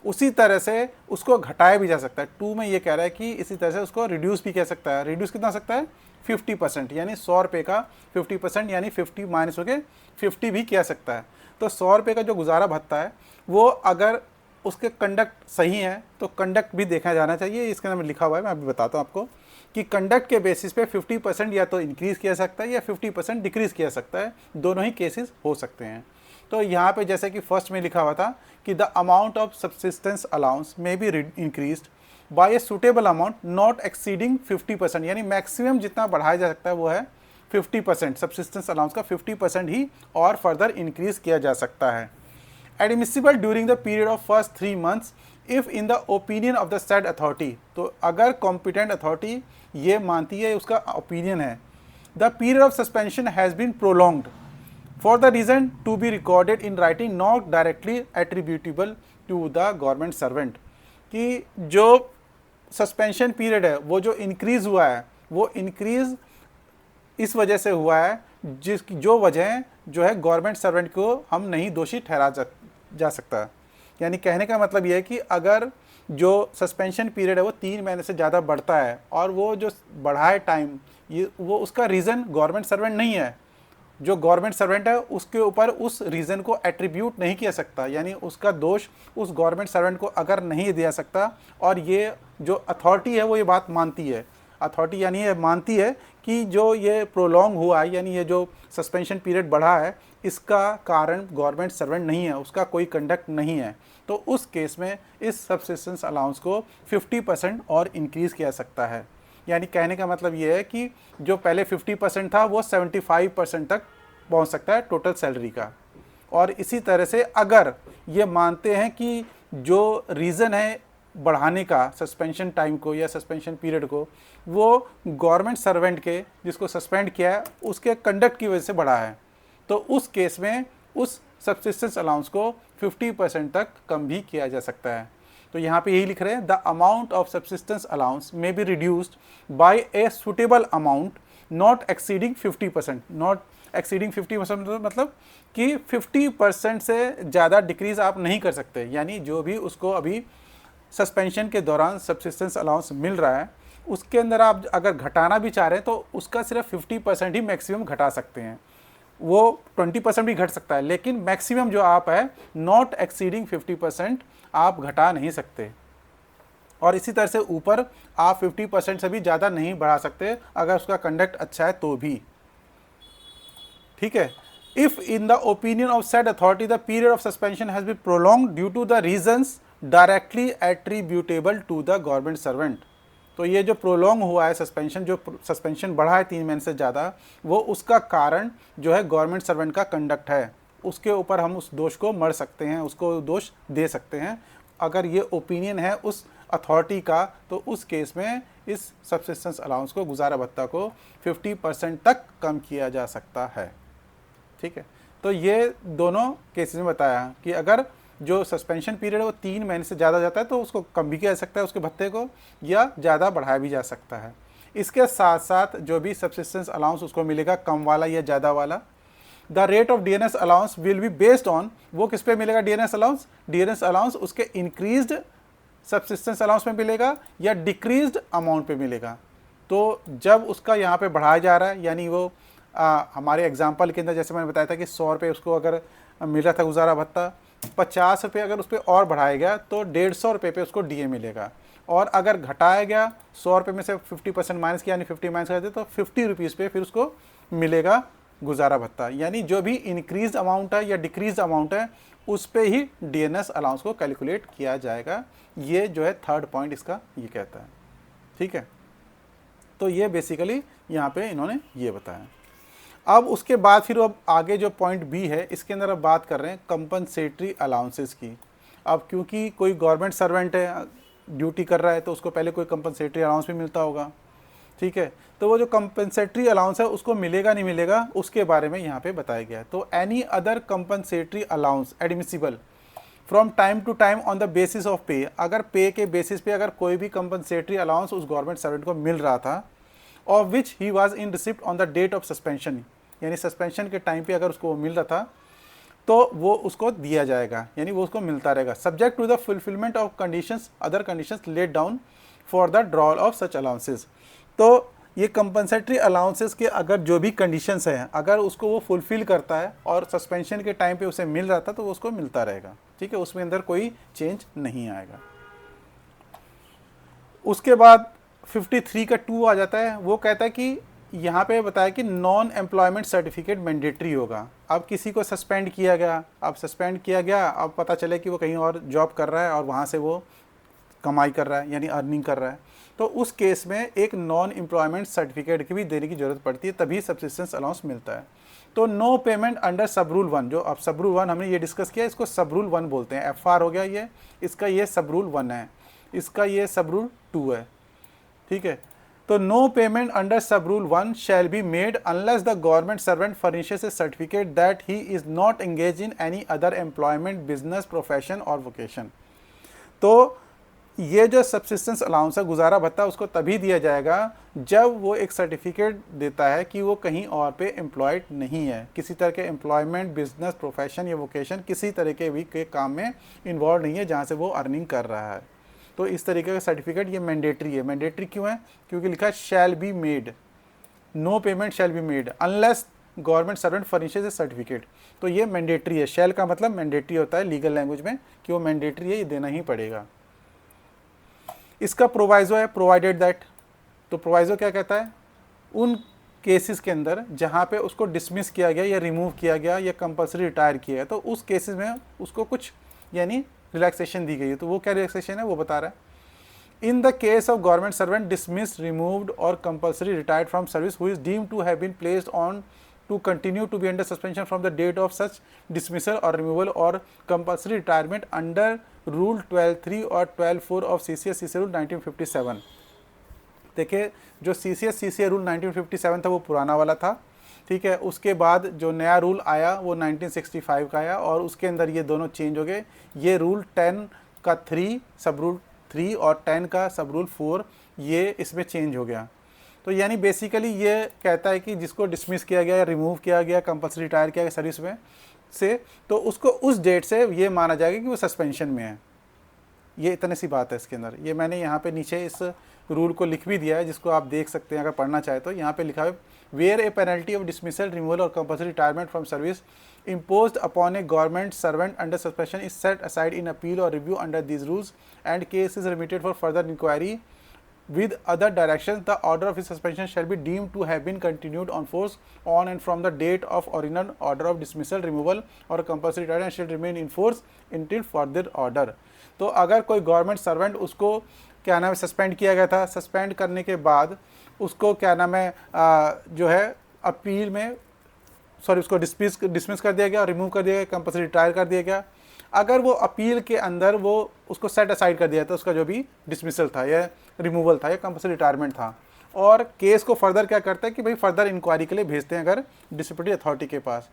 उसी तरह से उसको घटाया भी जा सकता है। 2 में ये कह रहा है कि इसी तरह से उसको रिड्यूस भी कह सकता है। रिड्यूस कितना हो सकता है, 50%, यानी 100 रुपये का 50% यानी 50 माइनस हो के 50 भी किया सकता है। तो 100 रुपये का जो गुजारा भत्ता है वो अगर उसके कंडक्ट सही है तो कंडक्ट भी देखा जाना चाहिए। इसके अंदर लिखा हुआ है, मैं अभी बताता हूँ आपको कि कंडक्ट के बेसिस पे 50% या तो इंक्रीज़ किया सकता है या 50% डिक्रीज़ किया सकता है, दोनों ही केसेस हो सकते हैं। तो यहाँ पे जैसे कि फर्स्ट में लिखा हुआ था कि the amount of subsistence allowance may be increased by a suitable amount not exceeding 50%, यानी मैक्सिमम जितना बढ़ाया जा सकता है वो है 50%। सब्सिस्टेंस अलाउंस का 50% ही और फर्दर इंक्रीज किया जा सकता है। Admissible during the period of first 3 months if in the opinion of the said authority, तो अगर कॉम्पिटेंट अथॉरिटी ये मानती है, उसका ओपिनियन है, the period of suspension has been prolonged for the reason to be recorded in writing not directly attributable to the government servant, कि जो suspension period है वो जो इंक्रीज़ हुआ है वो इंक्रीज़ इस वजह से हुआ है जो वजह जो है गवर्नमेंट सर्वेंट को हम नहीं दोषी ठहरा जा सकता। यानी कहने का मतलब ये है कि अगर जो सस्पेंशन पीरियड है वो 3 महीने से ज़्यादा बढ़ता है और वो जो बढ़ा है टाइम, ये वो उसका रीज़न गवर्नमेंट सर्वेंट नहीं है, जो गवर्नमेंट सर्वेंट है उसके ऊपर उस रीज़न को एट्रीब्यूट नहीं किया सकता, यानी उसका दोष उस गवर्नमेंट सर्वेंट को अगर नहीं दिया सकता। और ये जो अथॉरिटी है वो ये बात मानती है, अथॉरिटी यानी ये मानती है कि जो ये प्रोलॉन्ग हुआ है, यानी ये जो सस्पेंशन पीरियड बढ़ा है, इसका कारण गवर्नमेंट सर्वेंट नहीं है, उसका कोई कंडक्ट नहीं है, तो उस केस में इस सब्सिस्टेंस अलाउंस को 50% और इंक्रीज़ किया सकता है। यानी कहने का मतलब ये है कि जो पहले 50% था वो 75% तक पहुंच सकता है टोटल सैलरी का। और इसी तरह से अगर ये मानते हैं कि जो रीज़न है बढ़ाने का सस्पेंशन टाइम को या सस्पेंशन पीरियड को वो गवर्नमेंट सर्वेंट के जिसको सस्पेंड किया है उसके कंडक्ट की वजह से बढ़ा है, तो उस केस में उस सब्सिस्टेंस अलाउंस को 50% तक कम भी किया जा सकता है। तो यहाँ पे यही लिख रहे हैं, the amount of subsistence allowance may be reduced by a suitable amount not exceeding 50%। Not exceeding 50% मतलब कि 50% से ज़्यादा डिक्रीज़ आप नहीं कर सकते, यानी जो भी उसको अभी सस्पेंशन के दौरान सब्सिस्टेंस अलाउंस मिल रहा है उसके अंदर आप अगर घटाना भी चाह रहे हैं तो उसका सिर्फ 50% ही मैक्सिमम घटा सकते हैं। वो 20% भी घट सकता है, लेकिन मैक्सिमम जो आप है नॉट एक्सीडिंग 50% आप घटा नहीं सकते। और इसी तरह से ऊपर आप 50% से भी ज़्यादा नहीं बढ़ा सकते अगर उसका कंडक्ट अच्छा है तो भी। ठीक है। If in the opinion of said authority the period of suspension has been prolong due to the reasons directly attributable to the government servant. तो ये जो प्रोलॉन्ग हुआ है सस्पेंशन, जो सस्पेंशन बढ़ा है 3 महीने से ज़्यादा, वो उसका कारण जो है गवर्नमेंट सर्वेंट का कंडक्ट है। उसके ऊपर हम उस दोष को मढ़ सकते हैं, उसको दोष दे सकते हैं। अगर ये ओपिनियन है उस अथॉरिटी का, तो उस केस में इस सब्सिस्टेंस अलाउंस को, गुजारा भत्ता को 50% तक कम किया जा सकता है। ठीक है। तो ये दोनों केसेस में बताया कि अगर जो सस्पेंशन पीरियड है वो 3 महीने से ज़्यादा जाता है तो उसको कम भी किया जा सकता है उसके भत्ते को, या ज़्यादा बढ़ाया भी जा सकता है। इसके साथ साथ जो भी सब्सिस्टेंस अलाउंस उसको मिलेगा, कम वाला या ज़्यादा वाला, the rate of DNS allowance will be based on, वो किस पे मिलेगा डीएनएस अलाउंस? डीएनएस अलाउंस उसके इंक्रीज्ड सब्सिस्टेंस अलाउंस में मिलेगा या डिक्रीज्ड अमाउंट पे मिलेगा। तो जब उसका यहाँ पे बढ़ाया जा रहा है, यानी वो हमारे एग्जाम्पल के अंदर जैसे मैंने बताया था कि 100 रुपये उसको अगर मिल रहा था गुजारा भत्ता, 50 रुपये अगर उस पर और बढ़ाया गया तो 150 रुपये पे उसको डीए मिलेगा। और अगर घटाया गया 100 रुपये में से 50% माइनस किया, यानी 50 माइनस कर दे तो 50 रुपीज़ पे फिर उसको मिलेगा गुजारा भत्ता। यानी जो भी इंक्रीज अमाउंट है या डिक्रीज अमाउंट है उस पे ही डीएनएस अलाउंस को कैलकुलेट किया जाएगा। ये जो है थर्ड पॉइंट इसका ये कहता है। ठीक है। तो ये बेसिकली यहाँ पे इन्होंने ये बताया। अब उसके बाद फिर अब आगे जो पॉइंट बी है इसके अंदर अब बात कर रहे हैं कंपनसेटरी अलाउंसेस की। अब क्योंकि कोई गवर्नमेंट सर्वेंट है, ड्यूटी कर रहा है, तो उसको पहले कोई कंपनसेटरी अलाउंस भी मिलता होगा। ठीक है। तो वो जो कंपनसेटरी अलाउंस है उसको मिलेगा नहीं मिलेगा उसके बारे में यहाँ पे बताया गया है। तो any other compensatory allowance admissible from time to time on the basis of pay, अगर पे के बेसिस पे अगर कोई भी कंपनसेटरी अलाउंस उस गवर्नमेंट सर्वेंट को मिल रहा था, of which he was in receipt on the date of suspension, यानी सस्पेंशन के टाइम पे अगर उसको मिल रहा था तो वो उसको दिया जाएगा, यानी वो उसको मिलता रहेगा, subject to the fulfilment of conditions other conditions laid down for the drawal of such allowances. तो ये कंपनसेटरी अलाउंसेस के अगर जो भी कंडीशंस हैं अगर उसको वो फुलफिल करता है और सस्पेंशन के टाइम पे उसे मिल रहा था तो वो उसको मिलता रहेगा। ठीक है। उसमें अंदर कोई चेंज नहीं आएगा। उसके बाद 53 का 2 आ जाता है। वो कहता है कि यहाँ पे बताया कि नॉन एम्प्लॉयमेंट सर्टिफिकेट मैंडेटरी होगा। अब किसी को सस्पेंड किया गया, अब सस्पेंड किया गया, अब पता चले कि वो कहीं और जॉब कर रहा है और वहाँ से वो कमाई कर रहा है, यानी अर्निंग कर रहा है, तो उस केस में एक नॉन एम्प्लॉयमेंट सर्टिफिकेट की भी देने की ज़रूरत पड़ती है, तभी सब्सिस्टेंस अलाउंस मिलता है। तो no payment under sub rule 1, जो अब सब रूल 1 हमने ये डिस्कस किया, इसको सब रूल 1 बोलते हैं। FR हो गया ये, इसका ये सब रूल 1 है, इसका ये सब रूल 2 है। ठीक है। तो no payment under sub rule 1 shell be made unless the government servant furnishes A certificate that he is not engage in any other employment, business, profession और वोकेशन। तो ये जो सब्सिस्टेंस अलाउंस है, गुजारा भत्ता, उसको तभी दिया जाएगा जब वो एक सर्टिफिकेट देता है कि वो कहीं और पे एम्प्लॉयड नहीं है, किसी तरह के एम्प्लॉयमेंट, बिजनेस, प्रोफेशन या वोकेशन किसी तरह के भी के काम में इन्वॉल्व नहीं है जहाँ से वो अर्निंग कर रहा है। तो इस तरीके का सर्टिफिकेट ये मैंडेटरी है। मैंडेटरी क्यों है? क्योंकि लिखा है shall be made, no payment shall be made unless government servant furnishes a certificate. तो ये मैंडेटरी है। शैल का मतलब मैंडेटरी होता है लीगल लैंग्वेज में, कि वो मैंडेटरी है, ये देना ही पड़ेगा। इसका प्रोवाइजो है प्रोवाइडेड दैट। तो प्रोवाइजो क्या कहता है? उन केसेस के अंदर जहाँ पे उसको डिसमिस किया गया या रिमूव किया गया या कंपलसरी रिटायर किया है, तो उस केसेस में उसको कुछ यानी रिलैक्सेशन दी गई है। तो वो क्या रिलैक्सेशन है वो बता रहा है। In the case of government servant dismissed, removed और compulsory retired from service who is deemed to have been placed on to continue to be under suspension from the date of such dismissal or removal or compulsory retirement under Rule 12(3) और 12(4) of CCS CCA Rule 1957। देखिए, जो CCS CCA Rule 1957 था वो पुराना वाला था। ठीक है। उसके बाद जो नया रूल आया वो 1965 का आया और उसके अंदर ये दोनों चेंज हो गए। ये रूल 10 का 3 सब रूल 3 और 10 का सब रूल 4 ये इसमें चेंज हो गया। तो यानी बेसिकली ये कहता है कि जिसको डिसमिस किया गया या रिमूव किया गया, कंपल्सरी रिटायर किया गया सर्विस में से, तो उसको उस डेट से ये माना जाएगा कि वो सस्पेंशन में है। ये इतनी सी बात है इसके अंदर। ये मैंने यहाँ पे नीचे इस रूल को लिख भी दिया है, जिसको आप देख सकते हैं अगर पढ़ना चाहे तो। यहाँ पे लिखा है where a penalty of dismissal, removal और compulsory retirement from service imposed upon a government servant under suspension is set aside in appeal or review under these rules and case is remitted for further inquiry with other directions, the order of his suspension shall be deemed to have been continued on force on and from the date of original order of dismissal, removal or compulsory retirement shall remain in force until further order। तो अगर कोई government servant उसको क्या नाम है suspend किया गया था, सस्पेंड करने के बाद उसको क्या नाम है जो है अपील में उसको डिसमिस कर दिया गया और रिमूव कर दिया गया, कंपल्सरी रिटायर कर दिया गया। अगर वो अपील के अंदर वो उसको सेट असाइड कर दिया था, उसका जो भी डिसमिसल था या रिमूवल था या कंपल्सरी रिटायरमेंट था, और केस को फर्दर क्या करता है कि भाई फर्दर इंक्वायरी के लिए भेजते हैं अगर डिसिप्लिनरी अथॉरिटी के पास।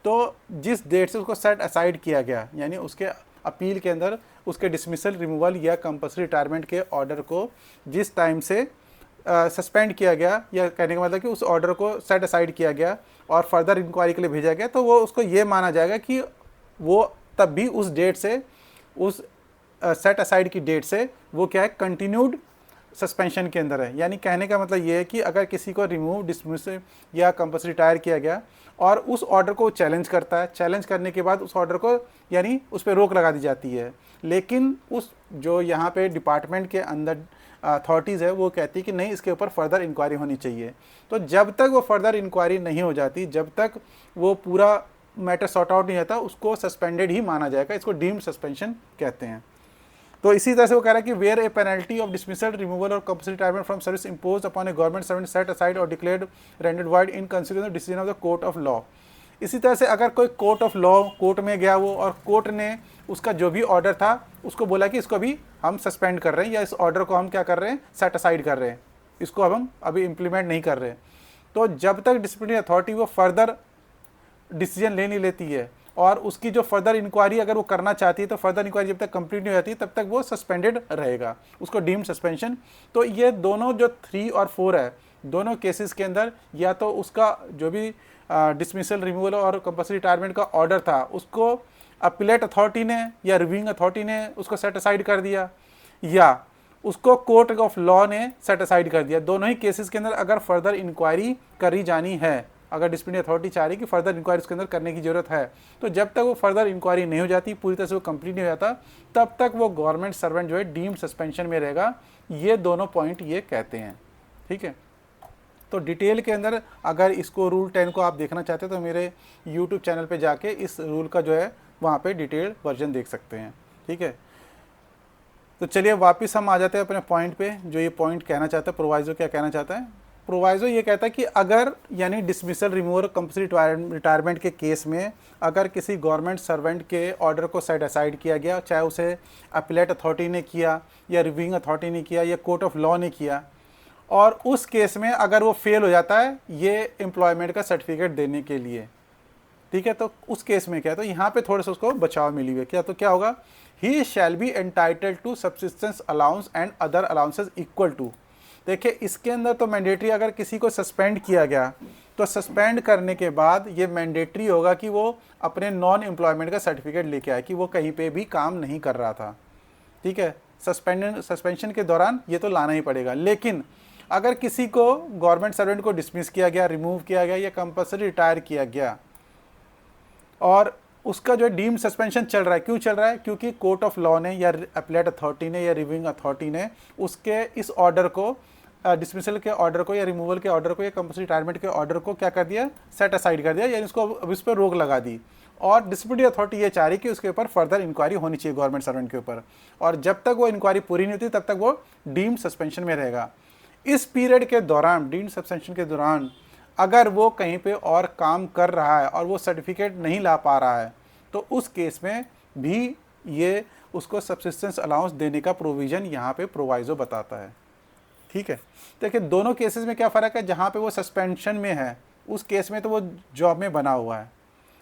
तो जिस डेट से उसको सेट असाइड किया गया, यानी उसके अपील के अंदर उसके डिसमिसल, रिमूवल या कंपल्सरी रिटायरमेंट के ऑर्डर को जिस टाइम से सस्पेंड किया गया, या कहने का मतलब कि उस ऑर्डर को सेट असाइड किया गया और फर्दर इंक्वायरी के लिए भेजा गया, तो वो उसको ये माना जाएगा कि वो तब भी उस डेट से, उस सेट असाइड की डेट से वो क्या है कंटिन्यूड सस्पेंशन के अंदर है। यानी कहने का मतलब ये है कि अगर किसी को रिमूव, डिसमिस या कंपल्सरी रिटायर किया गया और उस ऑर्डर को चैलेंज करता है, चैलेंज करने के बाद उस ऑर्डर को यानी उस पर रोक लगा दी जाती है, लेकिन उस जो यहाँ पे डिपार्टमेंट के अंदर अथॉरिटीज़ है वो कहती है कि नहीं, इसके ऊपर फर्दर इंक्वायरी होनी चाहिए। तो जब तक वो फर्दर इंक्वायरी नहीं हो जाती, जब तक वो पूरा मैटर सॉर्ट आउट नहीं होता, उसको सस्पेंडेड ही माना जाएगा। इसको डीम्ड सस्पेंशन कहते हैं। तो इसी तरह से वो कह रहा है कि where a penalty of dismissal, removal और compulsory retirement from service impose upon a government servant set aside और declared rendered void in consideration of decision of the court of law. इसी तरह से अगर कोई कोर्ट ऑफ लॉ, कोर्ट में गया वो और कोर्ट ने उसका जो भी ऑर्डर था उसको बोला कि इसको भी हम सस्पेंड कर रहे हैं, या इस ऑर्डर को हम क्या कर रहे हैं, सेट असाइड कर रहे हैं, इसको हम अभी इम्प्लीमेंट नहीं कर रहे। तो जब तक डिसिप्लिनरी अथॉरिटी वो फर्दर डिसीजन ले नहीं लेती है और उसकी जो फर्दर इंक्वायरी अगर वो करना चाहती है, तो फर्दर इंक्वायरी जब तक कंप्लीट नहीं होती तब तक वो सस्पेंडेड रहेगा, उसको डीम्ड सस्पेंशन। तो ये दोनों जो 3 और 4 है, दोनों केसेस के अंदर या तो उसका जो भी डिसमिसल, रिमूवल और कंपल्सरी रिटायरमेंट का ऑर्डर था उसको अपीलेट अथॉरिटी ने या रिव्यूइंग अथॉरिटी ने उसको सेट असाइड कर दिया, या उसको कोर्ट ऑफ लॉ ने सेट असाइड कर दिया। दोनों ही केसेस के अंदर अगर फर्दर इंक्वायरी करी जानी है, अगर डिसिप्लिनरी अथॉरिटी चाह रही कि फर्दर इंक्वायरी उसके अंदर करने की ज़रूरत है, तो जब तक वो फर्दर इंक्वायरी नहीं हो जाती, पूरी तरह से वो कंप्लीट नहीं हो जाता, तब तक वो गवर्नमेंट सर्वेंट जो है डीम्ड सस्पेंशन में रहेगा। ये दोनों पॉइंट ये कहते हैं, ठीक है। तो डिटेल के अंदर अगर इसको रूल 10 को आप देखना चाहते हैं तो मेरे यूट्यूब चैनल पे जाके इस रूल का जो है वहाँ पे डिटेल वर्जन देख सकते हैं, ठीक है। तो चलिए वापस हम आ जाते हैं अपने पॉइंट पे, जो ये पॉइंट कहना चाहता है प्रोवाइजो क्या कहना चाहता है। प्रोवाइजो ये कहता है कि अगर यानी डिसमिसल, रिमूवल, कंपल्सरी रिटायरमेंट के केस में अगर किसी गवर्नमेंट सर्वेंट के ऑर्डर को सेट असाइड किया गया, चाहे उसे अपीलेट अथॉरिटी ने किया या रिव्यूइंग अथॉरिटी ने किया या कोर्ट ऑफ लॉ ने किया, और उस केस में अगर वो फेल हो जाता है ये एम्प्लॉयमेंट का सर्टिफिकेट देने के लिए, ठीक है, तो उस केस में क्या है, तो यहाँ पे थोड़ा सा उसको बचाव मिली हुई है। क्या तो क्या होगा, he shall be entitled to subsistence allowance and other allowances equal to. देखिए इसके अंदर तो मैंडेटरी, अगर किसी को सस्पेंड किया गया तो सस्पेंड करने के बाद ये मैंडेटरी होगा कि वो अपने नॉन एम्प्लॉयमेंट का सर्टिफिकेट लेके आए कि वो कहीं पे भी काम नहीं कर रहा था, ठीक है। सस्पेंशन के दौरान ये तो लाना ही पड़ेगा। लेकिन अगर किसी को गवर्नमेंट सर्वेंट को डिसमिस किया गया, रिमूव किया गया या कंपल्सरी रिटायर किया गया और उसका जो डीम्ड सस्पेंशन चल रहा है, क्यों चल रहा है, क्योंकि कोर्ट ऑफ लॉ ने या अपीलेट अथॉरिटी ने या रिव्यूइंग अथॉरिटी ने उसके इस ऑर्डर को, डिसमिसल के ऑर्डर को या रिमूवल के ऑर्डर को या कंपल्सरी रिटायरमेंट के ऑर्डर को क्या कर दिया, सेट असाइड कर दिया, यानी उसको अब इस पर रोक लगा दी। और डिसिप्लिनरी अथॉरिटी ये चाह रही कि उसके ऊपर फर्दर इंक्वायरी होनी चाहिए गवर्नमेंट सर्वेंट के ऊपर, और जब तक वो इंक्वायरी पूरी नहीं होती तब तक वो डीम्ड सस्पेंशन में रहेगा। इस पीरियड के दौरान, डीम्ड सस्पेंशन के दौरान, अगर वो कहीं पे और काम कर रहा है और वो सर्टिफिकेट नहीं ला पा रहा है, तो उस केस में भी ये उसको सब्सिस्टेंस अलाउंस देने का प्रोविज़न यहाँ पे प्रोवाइजो बताता है, ठीक है। देखिए दोनों केसेस में क्या फ़र्क है, जहाँ पे वो सस्पेंशन में है उस केस में तो वो जॉब में बना हुआ है,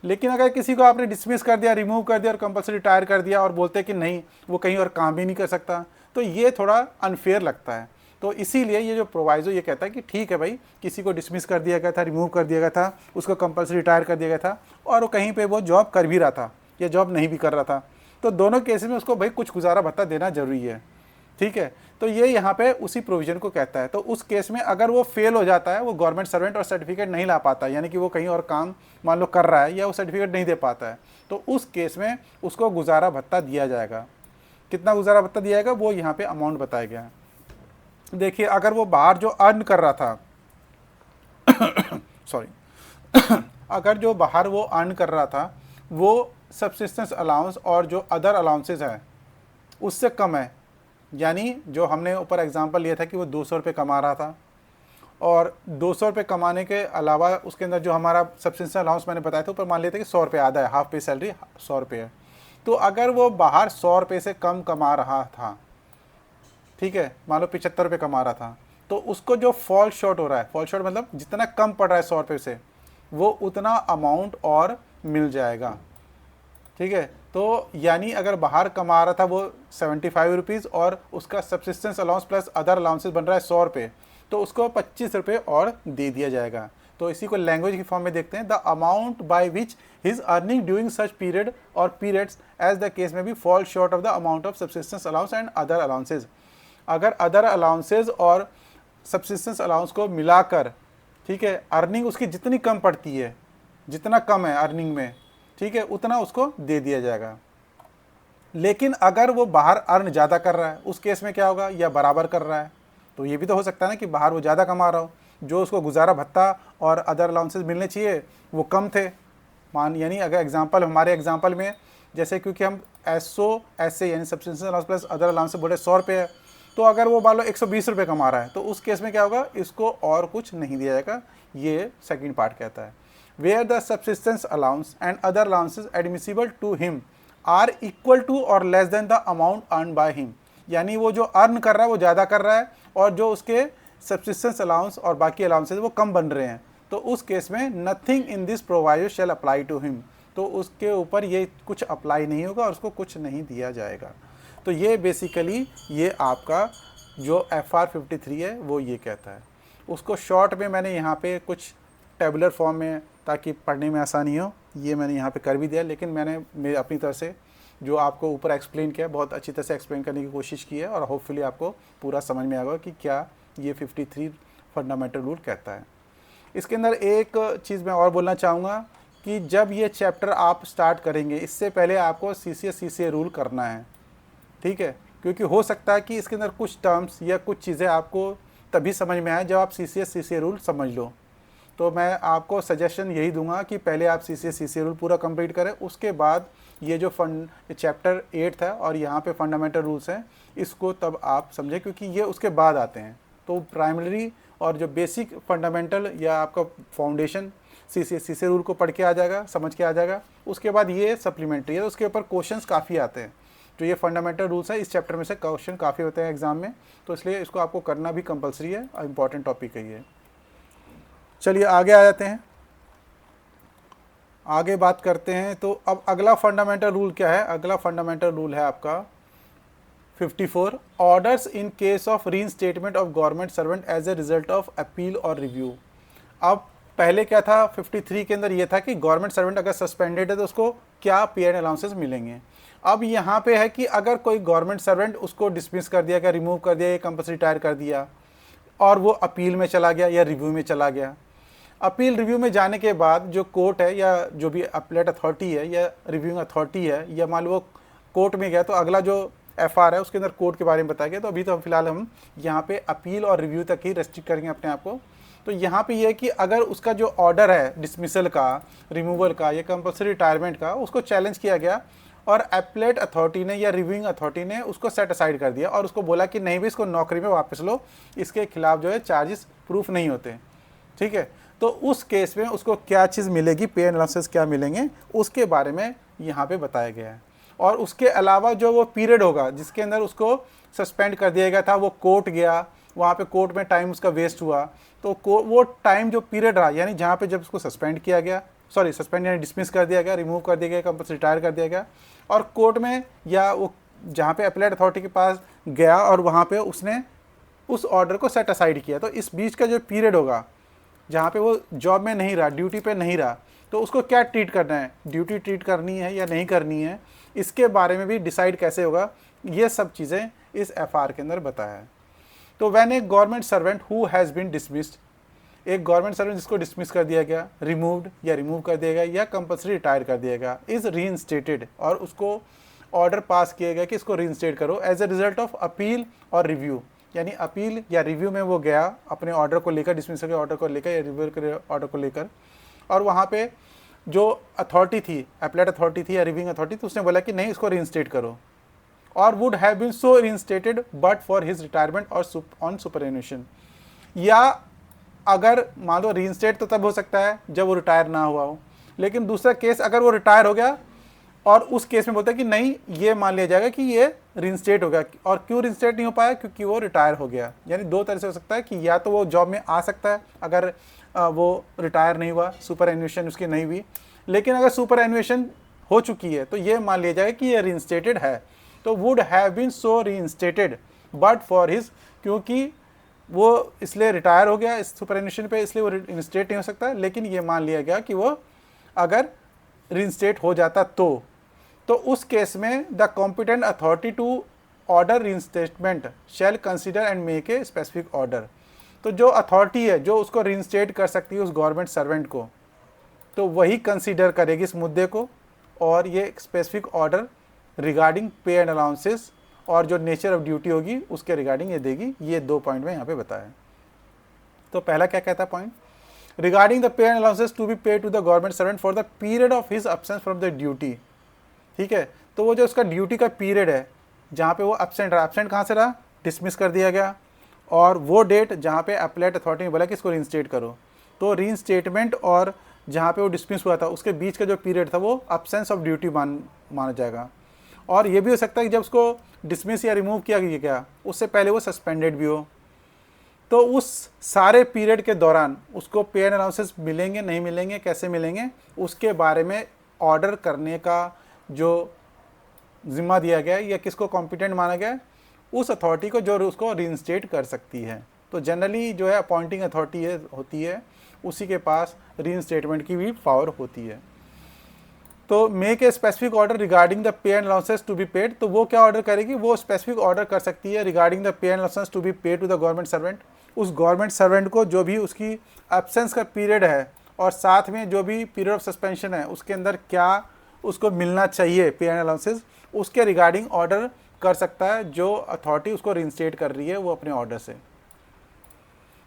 लेकिन अगर किसी को आपने डिसमिस कर दिया, रिमूव कर दिया और कंपल्सरी रिटायर कर दिया और बोलते कि नहीं वो कहीं और काम भी नहीं कर सकता, तो ये थोड़ा अनफेयर लगता है। तो इसीलिए ये जो प्रोवाइजो ये कहता है कि ठीक है भाई, किसी को डिसमिस कर दिया गया था, रिमूव कर दिया गया था, उसको कंपल्सरी रिटायर कर दिया गया था और वो कहीं पे वो जॉब कर भी रहा था या जॉब नहीं भी कर रहा था, तो दोनों केसेस में उसको भाई कुछ गुजारा भत्ता देना जरूरी है, ठीक है। तो ये यहाँ पे उसी प्रोविज़न को कहता है। तो उस केस में अगर वो फेल हो जाता है, वो गवर्नमेंट सर्वेंट और सर्टिफिकेट नहीं ला पाता, यानी कि वो कहीं और काम मान लो कर रहा है या वो सर्टिफिकेट नहीं दे पाता है, तो उस केस में उसको गुजारा भत्ता दिया जाएगा। कितना गुजारा भत्ता दिया जाएगा वो यहाँ पे अमाउंट बताया गया है। देखिए, अगर वो बाहर जो अर्न कर रहा था सॉरी अगर जो बाहर वो अर्न कर रहा था वो सब्सिस्टेंस अलाउंस और जो अदर अलाउंसेस हैं उससे कम है, यानी जो हमने ऊपर एग्जांपल लिया था कि वो 200 रुपये कमा रहा था और 200 रुपये कमाने के अलावा उसके अंदर जो हमारा सब्सिस्टेंस अलाउंस मैंने बताया था ऊपर मान लिया था कि 100 रुपये आधा है, हाफ पे सैलरी 100 रुपये है। तो अगर वो बाहर 100 रुपये से कम कमा रहा था, ठीक है, मान लो 75 रुपये कमा रहा था, तो उसको जो फॉल शॉर्ट हो रहा है, फॉल शॉर्ट मतलब जितना कम पड़ रहा है 100 रुपये से, वो उतना अमाउंट और मिल जाएगा। ठीक है, तो यानी अगर बाहर कमा रहा था वो 75 रुपीज़ और उसका subsistence allowance plus other allowances बन रहा है 100 रुपये, तो उसको 25 रुपये और दे दिया जाएगा। तो इसी को लैंग्वेज की फॉर्म में देखते हैं, the amount by which his earning during such period और पीरियड्स एज द केस में be fall short of the amount of subsistence allowance and other allowances. अगर अदर अलाउंसेज और सब्सिस्टेंस अलाउंस को मिलाकर, ठीक है, अर्निंग उसकी जितनी कम पड़ती है, जितना कम है अर्निंग में, ठीक है, उतना उसको दे दिया जाएगा। लेकिन अगर वो बाहर अर्न ज़्यादा कर रहा है, उस केस में क्या होगा, या बराबर कर रहा है, तो ये भी तो हो सकता है ना कि बाहर वो ज़्यादा कमा रहा हो, जो उसको गुजारा भत्ता और अदर अलाउंसेस मिलने चाहिए वो कम थे। यानी अगर एग्जांपल, हमारे एग्जांपल में जैसे, क्योंकि हम ऐसे यानी subsistence allowance plus other allowance बोले 100 रुपये है, तो अगर वो मान लो 120 रुपये कमा रहा है, तो उस केस में क्या होगा, इसको और कुछ नहीं दिया जाएगा। ये सेकंड पार्ट कहता है, where the subsistence allowance and other allowances admissible to him are equal to और less than the amount earn by him. यानी वो जो अर्न कर रहा है वो ज़्यादा कर रहा है और जो उसके सब्सिस्टेंस अलाउंस और बाकी अलाउंसेस वो कम बन रहे हैं, तो उस केस में nothing in this provide shall apply to him, तो उसके ऊपर ये कुछ अप्लाई नहीं होगा और उसको कुछ नहीं दिया जाएगा। तो ये बेसिकली ये आपका जो FR 53 है वो ये कहता है। उसको शॉर्ट में मैंने यहाँ पे कुछ टेबुलर फॉर्म में, ताकि पढ़ने में आसानी हो, ये मैंने यहाँ पे कर भी दिया, लेकिन मैंने अपनी तरफ से जो आपको ऊपर एक्सप्लेन किया बहुत अच्छी तरह से एक्सप्लेन करने की कोशिश की है और होपफुली आपको पूरा समझ में आएगा कि क्या ये 53 फंडामेंटल रूल कहता है। इसके अंदर एक चीज़ मैं और बोलना चाहूँगा कि जब ये चैप्टर आप स्टार्ट करेंगे, इससे पहले आपको CCA रूल करना है, ठीक है, क्योंकि हो सकता है कि इसके अंदर कुछ टर्म्स या कुछ चीज़ें आपको तभी समझ में आए जब आप CCA रूल समझ लो। तो मैं आपको सजेशन यही दूंगा कि पहले आप CCA रूल पूरा कंप्लीट करें, उसके बाद ये जो चैप्टर 8 है और यहाँ पे फंडामेंटल रूल्स हैं, इसको तब आप समझें, क्योंकि ये उसके बाद आते हैं। तो प्राइमरी और जो बेसिक फंडामेंटल या आपका फाउंडेशन CCA रूल को पढ़ के आ जाएगा, समझ के आ जाएगा। उसके बाद ये सप्लीमेंट्री है, उसके ऊपर क्वेश्चंस काफ़ी आते हैं। जो ये फंडामेंटल रूल्स है, इस चैप्टर में से क्वेश्चन काफ़ी होते हैं एग्जाम में, तो इसलिए इसको आपको करना भी कंपलसरी है और इम्पॉर्टेंट टॉपिक है ये। चलिए आगे आ जाते हैं, आगे बात करते हैं। तो अब अगला फंडामेंटल रूल क्या है? अगला फंडामेंटल रूल है आपका 54, orders in case of reinstatement of government servant as a result of appeal और रिव्यू। अब पहले क्या था, 53 के अंदर ये था कि गवर्नमेंट सर्वेंट अगर सस्पेंडेड है तो उसको क्या पे एंड अलाउंसेस मिलेंगे। अब यहाँ पे है कि अगर कोई गवर्नमेंट सर्वेंट उसको डिसमिस कर दिया गया, रिमूव कर दिया या कंपल्सरी रिटायर कर दिया और वो अपील में चला गया या रिव्यू में चला गया, अपील रिव्यू में जाने के बाद जो कोर्ट है या जो भी अपीलेट अथॉरिटी है या रिव्यूइंग अथॉरिटी है, या मान लो वो कोर्ट में गया, तो अगला जो FR है उसके अंदर कोर्ट के बारे में बताया गया। तो अभी तो फिलहाल हम यहाँ पे अपील और रिव्यू तक ही रेस्ट्रिक्ट करेंगे अपने आप को। तो यहाँ पे ये है कि अगर उसका जो ऑर्डर है डिसमिसल का, रिमूवल का या कंपल्सरी रिटायरमेंट का, उसको चैलेंज किया गया और अपीलेट अथॉरिटी ने या रिव्यूइंग अथॉरिटी ने उसको सेट असाइड कर दिया और उसको बोला कि नहीं भी इसको नौकरी में वापस लो, इसके खिलाफ जो है चार्जेस प्रूफ नहीं होते, ठीक है। तो उस केस में उसको क्या चीज़ मिलेगी, पे एंड अलाउंसेस क्या मिलेंगे, उसके बारे में यहाँ पे बताया गया है। और उसके अलावा जो वो पीरियड होगा जिसके अंदर उसको सस्पेंड कर दिया गया था, वो कोर्ट गया, वहाँ पे कोर्ट में टाइम उसका वेस्ट हुआ, तो वो टाइम जो पीरियड रहा, यानी जहाँ पे जब उसको सस्पेंड किया गया, सॉरी सस्पेंड यानी डिसमिस कर दिया गया, रिमूव कर दिया गया, कंपल्सरी रिटायर कर दिया गया, और कोर्ट में या वो जहाँ पे अपीलेट अथॉरिटी के पास गया और वहाँ पे उसने उस ऑर्डर को सेट असाइड किया, तो इस बीच का जो पीरियड होगा जहाँ पे वो जॉब में नहीं रहा, ड्यूटी पे नहीं रहा, तो उसको क्या ट्रीट करना है, ड्यूटी ट्रीट करनी है या नहीं करनी है, इसके बारे में भी डिसाइड कैसे होगा ये सब चीज़ें इस FR के अंदर बताया है। तो when a government servant who has been dismissed, एक गवर्नमेंट सर्वेंट जिसको डिसमिस कर दिया गया, रिमूव्ड या रिमूव कर दिया गया या कंपल्सरी रिटायर कर दिया गया, इज़ रीइंस्टेटेड, और उसको ऑर्डर पास किया गया कि इसको रीइंस्टेट करो as a result of appeal और रिव्यू, यानी अपील या रिव्यू में वो गया अपने ऑर्डर को लेकर, डिसमिस के ऑर्डर को लेकर या रिव्यू के ऑर्डर को लेकर, और वहाँ पे जो अथॉरिटी थी, अपीलेट अथॉरिटी थी या रिव्यूइंग अथॉरिटी थी, उसने बोला कि नहीं इसको रीइंस्टेट करो, और would have been so reinstated but for his retirement और ऑन सुपरएन्यूएशन। या अगर मान लो रीइंस्टेट तो तब हो सकता है जब वो रिटायर ना हुआ हो, लेकिन दूसरा केस अगर वो रिटायर हो गया और उस केस में बोलता है कि नहीं, ये मान लिया जाएगा कि ये रीइंस्टेट हो गया। और क्यों रीइंस्टेट नहीं हो पाया? क्योंकि वो रिटायर हो गया। यानी दो तरह से हो सकता है कि या तो वो जॉब में आ सकता है अगर वो रिटायर नहीं हुआ, सुपर एन्यूएशन उसकी नहीं हुई, लेकिन अगर सुपर एन्यूएशन हो चुकी है तो ये मान लिया जाएगा कि ये रीइंस्टेटेड है। तो would have been so reinstated but for his, क्योंकि वो इसलिए रिटायर हो गया इस सुपर एन्यूएशन पे, इसलिए वो रीइंस्टेट नहीं हो सकता, लेकिन ये मान लिया गया कि वो अगर रीइंस्टेट हो जाता तो उस केस में the competent authority to order reinstatement shall consider and make a specific order. तो जो अथॉरिटी है जो उसको रीइंस्टेट कर सकती है उस गवर्नमेंट सर्वेंट को, तो वही कंसीडर करेगी इस मुद्दे को, और ये स्पेसिफिक ऑर्डर रिगार्डिंग पे एंड अलाउंसेस और जो नेचर ऑफ ड्यूटी होगी उसके रिगार्डिंग ये देगी। ये 2 पॉइंट में यहाँ पे बताया। तो पहला क्या कहता है point, regarding the pay and allowances to be paid to the government servant for the period of his absence from the duty. ठीक है, तो वो जो उसका ड्यूटी का पीरियड है जहाँ पे वो एब्सेंट रहा, एब्सेंट कहाँ से रहा, डिसमिस कर दिया गया, और वो डेट जहाँ पे अपीलेट अथॉरिटी ने बोला कि इसको रीइंस्टेट करो, तो रीइंस्टेटमेंट और जहाँ पे वो डिसमिस हुआ था उसके बीच का जो पीरियड था वो एब्सेंस ऑफ ड्यूटी माना जाएगा। और ये भी हो सकता है कि जब उसको डिसमिस या रिमूव किया गया उससे पहले वो सस्पेंडेड भी हो, तो उस सारे पीरियड के दौरान उसको पे एंड अलाउंसेस मिलेंगे नहीं मिलेंगे, कैसे मिलेंगे, उसके बारे में ऑर्डर करने का जो जिम्मा दिया गया है या किसको कॉम्पिटेंट माना गया है, उस अथॉरिटी को जो उसको रीइंस्टेट कर सकती है। तो जनरली जो है अपॉइंटिंग अथॉरिटी होती है उसी के पास रीइंस्टेटमेंट की भी पावर होती है। तो make a specific order regarding the pay and allowances to be paid, तो वो क्या ऑर्डर करेगी, वो स्पेसिफिक ऑर्डर कर सकती है regarding the pay and allowances to be paid to the government servant. उस गवर्नमेंट सर्वेंट को जो भी उसकी एब्सेंस का पीरियड है और साथ में जो भी पीरियड ऑफ सस्पेंशन है उसके अंदर क्या उसको मिलना चाहिए पे एंड अलाउंसेस, उसके रिगार्डिंग ऑर्डर कर सकता है जो अथॉरिटी उसको रीइंस्टेट कर रही है वो अपने ऑर्डर से।